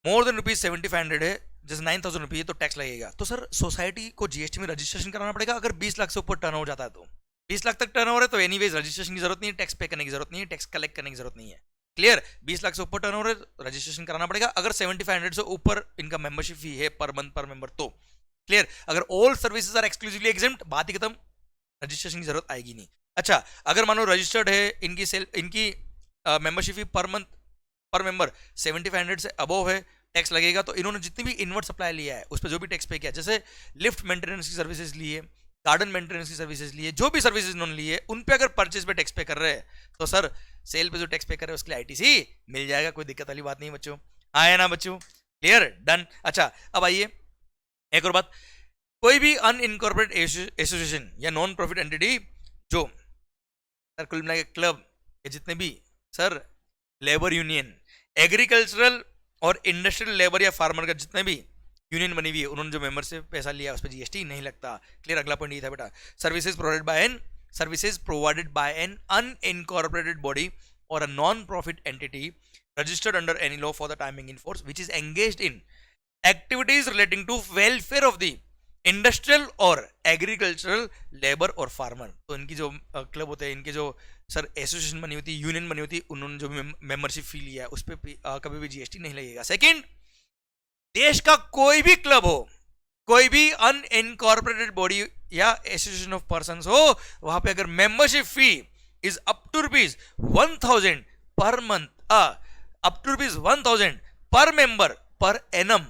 मोर देन ₹7500 है, जैसे 9000 रुपये, तो टैक्स लगेगा। तो सर सोसाइटी को जीएसटी में रजिस्ट्रेशन कराना पड़ेगा अगर 20 लाख से ऊपर टर्न हो जाता है। तो 20 लाख तक टर्न हो रहा है तो एनीवेज रजिस्ट्रेशन की जरूरत नहीं है, टैक्स पे करने की जरूरत नहीं है, टैक्स कलेक्ट करने की जरूरत नहीं है। क्लियर, 20 लाख से ऊपर टर्न हो रहा है रजिस्ट्रेशन कराना पड़ेगा। अगर 7500 से ऊपर इनका मेंबरशिप फी है पर मंथ पर मेंबर तो क्लियर। अगर all services are exclusively exempt, बात ही खत्म, रजिस्ट्रेशन की जरूरत आएगी नहीं। अच्छा, अगर मानो रजिस्टर्ड है, इनकी मेंबरशिप फी पर मंथ पर मेंबर 7500 से अबव है, टैक्स लगेगा। तो इन्होंने जितनी भी इन्वर्ट सप्लाई लिया है उस पर जो भी टैक्स पे किया, जैसे लिफ्ट मेंटेनेंस की सर्विसेज ली है, गार्डन मेंटेनेंस की सर्विसेज ली है, जो भी सर्विसेज इन्होंने ली है उन पे अगर परचेज पे टैक्स पे कर रहे हैं तो सर सेल पे जो टैक्स पे कर रहे हैं उसके लिए आईटीसी मिल जाएगा, कोई दिक्कत वाली बात नहीं बच्चों। आया ना बच्चों? Clear, done. अच्छा अब आइए, एक और बात, कोई भी अनइनकॉर्पोरेट एसोसिएशन या नॉन प्रॉफिट एंटिटी जो सर कुल मिला के क्लब या जितने भी सर लेबर यूनियन, एग्रीकल्चरल और इंडस्ट्रियल लेबर या फार्मर का जितने भी यूनियन बनी हुई है, उन्होंने जो मेंबर से पैसा लिया उस पर जीएसटी नहीं लगता। क्लियर। अगला पॉइंट ये था बेटा, services provided by an unincorporated body और a non profit entity registered under any law for the time being in force which is engaged in activities relating to welfare of the industrial और agricultural labour और farmer. तो इनकी जो club होते हैं, इनके जो सर एसोसिएशन बनी होती है, यूनियन बनी होती है, उन्होंने जो मेंबरशिप फी लिया है उस पर कभी भी जीएसटी नहीं लगेगा। सेकंड, देश का कोई भी क्लब हो, कोई भी अनइनकॉर्पोरेटेड बॉडी या एसोसिएशन ऑफ पर्संस हो, वहां पे अगर membership fee is up to ₹1000 per month, up to ₹1000 पर मेंबर पर एनम,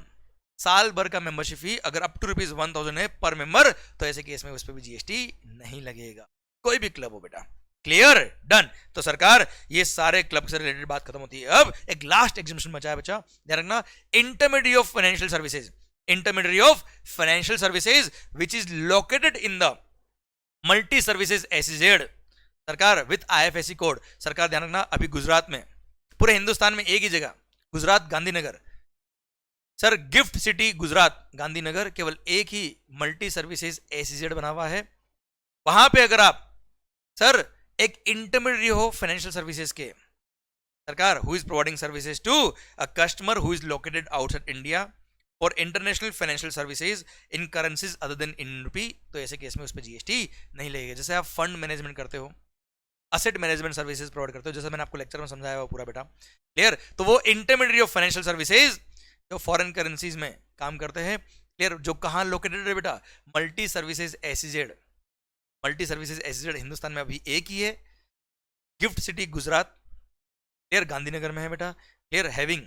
साल भर का मेंबरशिप फी अगर अप टू ₹1000 है पर मेंबर, तो ऐसे केस में उस पर भी जीएसटी नहीं लगेगा, कोई भी क्लब हो बेटा। Clear, done. तो सरकार ये सारे क्लब से रिलेटेड बात खत्म होती है। अब एक लास्ट एग्जामिशन बचा है बच्चा, ध्यान रखना, intermediate of financial services, intermediate of financial services which is located in the multi services SEZ सरकार विथ आईएफएससी कोड। सरकार ध्यान रखना, अभी गुजरात में, पूरे हिंदुस्तान में एक ही जगह, Gujarat Gandhinagar, sir gift city Gujarat Gandhinagar, केवल एक ही मल्टी सर्विसेज एसईजेड बना हुआ है। वहां पे अगर आप सर एक इंटरमीडिएट हो फाइनेंशियल सर्विसेज के, सरकार who is providing services to a customer who is located outside India और international financial services in currencies other than Indian rupee, तो ऐसे केस में उस पर जीएसटी नहीं लगेगा। जैसे आप फंड मैनेजमेंट करते हो, असेट मैनेजमेंट सर्विसेज प्रोवाइड करते हो, जैसे मैंने आपको लेक्चर में समझाया हुआ पूरा बेटा, क्लियर। तो वो इंटरमीडिएट ऑफ फाइनेंशियल सर्विसेज जो फॉरेन करेंसीज में काम करते हैं, क्लियर, जो कहाँ लोकेटेड है बेटा, multi services SEZ, multi services SEZ Hindustan में अभी एक ही है, gift city Gujarat, clear, Gandhinagar में है बेटा, क्लियर, हैविंग,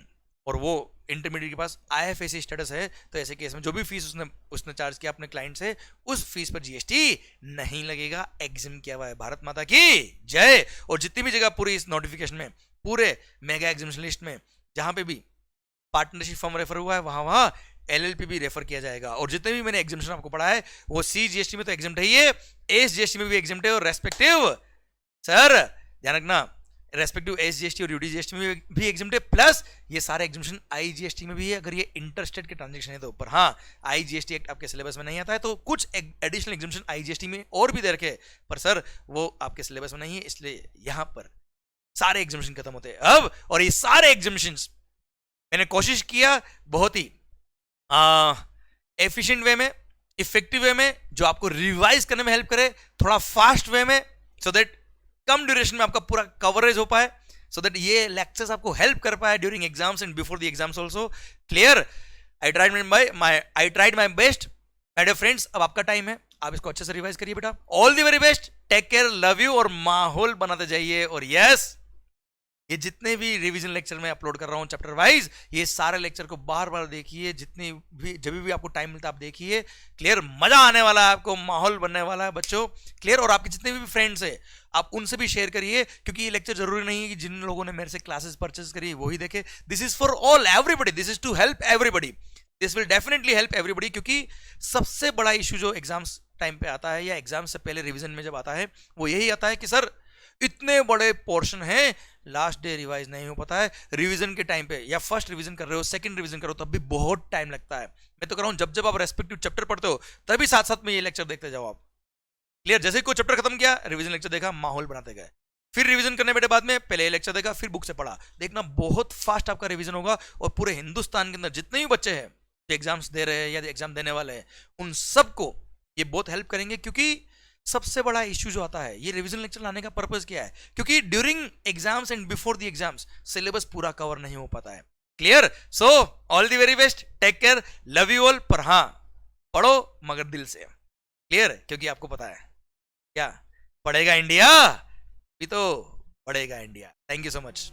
और वो इंटरमीडिएट के पास आईएफएससी स्टेटस है, तो ऐसे केस में जो भी फीस उसने चार्ज किया अपने क्लाइंट से, उस फीस पर जीएसटी नहीं लगेगा, एग्जिम किया हुआ है। भारत माता की जय। और जितनी भी जगह पूरी इस नोटिफिकेशन में, पूरे मेगा एग्जामिनेशन लिस्ट में जहां पे भी पार्टनरशिप फॉर्म रेफर हुआ है, वहां एलएलपी भी रेफर किया जाएगा। और जितने भी मैंने एग्जामिनेशन आपको पढ़ा है वो सी जीएसटी में तो एग्जाम्प्ट है, ये एस जीएसटी में भी एग्जाम्प्ट है, और रेस्पेक्टिव सर ध्यान रखना, रेस्पेक्टिव एस जीएसटी और यूडी जीएसटी में भी एग्जाम्प्ट है, प्लस ये सारे एग्जामिनेशन आई जीएसटी में भी है अगर ये इंटरस्टेट के ट्रांजेक्शन है तो। ऊपर हाँ, आई जीएसटी एक्ट आपके सिलेबस में नहीं आता है, तो कुछ एडिशनल एग्जामिनेशन आई जीएसटी में और भी दे रखे, पर सर वो आपके सिलेबस में नहीं है, इसलिए यहां पर सारे एग्जामिनेशन खत्म होते हैं अब। और ये सारे एग्जामिनेशन मैंने कोशिश किया बहुत ही एफिशिएंट वे में, इफेक्टिव वे में, जो आपको रिवाइज करने में हेल्प करे, थोड़ा फास्ट वे में, सो दैट कम ड्यूरेशन में आपका पूरा कवरेज हो पाए, सो दैट ये लेक्चर्स आपको हेल्प कर पाए during exams and before the exams also. Clear, I tried my best my dear friends. अब आपका टाइम है, आप इसको अच्छे से रिवाइज करिए बेटा। All the very best, take care, love you, और माहौल बनाते जाइए। और यस, ये जितने भी रिवीजन लेक्चर में अपलोड कर रहा हूं चैप्टर वाइज, ये सारे लेक्चर को बार बार देखिए, जितनी भी जब भी आपको टाइम मिलता है आप देखिए। क्लियर, मजा आने वाला है आपको, माहौल बनने वाला है बच्चों। क्लियर, और आपके जितने भी फ्रेंड्स हैं आप उनसे भी शेयर करिए, क्योंकि ये लेक्चर जरूरी नहीं है कि जिन लोगों ने मेरे से क्लासेस परचेज करी वही देखे। This is for all, everybody, this is to help everybody, this will definitely help everybody. क्योंकि सबसे बड़ा इशू जो एग्जाम्स टाइम पे आता है या एग्जाम से पहले रिवीजन में जब आता है, वो यही आता है कि सर इतने बड़े पोर्शन है, लास्ट डे रिवाइज नहीं हो पाता है। रिवीजन के टाइम पे या फर्स्ट रिवीजन कर रहे हो, सेकंड रिवीजन करो, तब भी बहुत टाइम लगता है। मैं तो कह रहा हूं जब जब आप रेस्पेक्टिव चैप्टर पढ़ते हो तभी साथ साथ में ये लेक्चर देखते जाओ आप। क्लियर, जैसे ही कोई चैप्टर खत्म किया, रिवीजन लेक्चर देखा, माहौल बनाते गए, फिर रिवीजन करने बैठे बाद में पहले लेक्चर देखा, फिर बुक से पढ़ा, देखना बहुत फास्ट आपका रिवीजन होगा। और पूरे हिंदुस्तान के अंदर जितने भी बच्चे हैं जो एग्जाम्स दे रहे हैं या एग्जाम देने वाले हैं, उन सबको ये बहुत हेल्प करेंगे। क्योंकि सबसे बड़ा इश्यू जो आता है, ये रिवीजन लेक्चर लाने का पर्पस क्या है, क्योंकि during exams and before the exams syllabus पूरा कवर नहीं हो पाता है। Clear, so all the very best, take care, love you all. पर हाँ, पढ़ो मगर दिल से। क्लियर, क्योंकि आपको पता है क्या, पढ़ेगा इंडिया भी तो पढ़ेगा India. Thank you so much.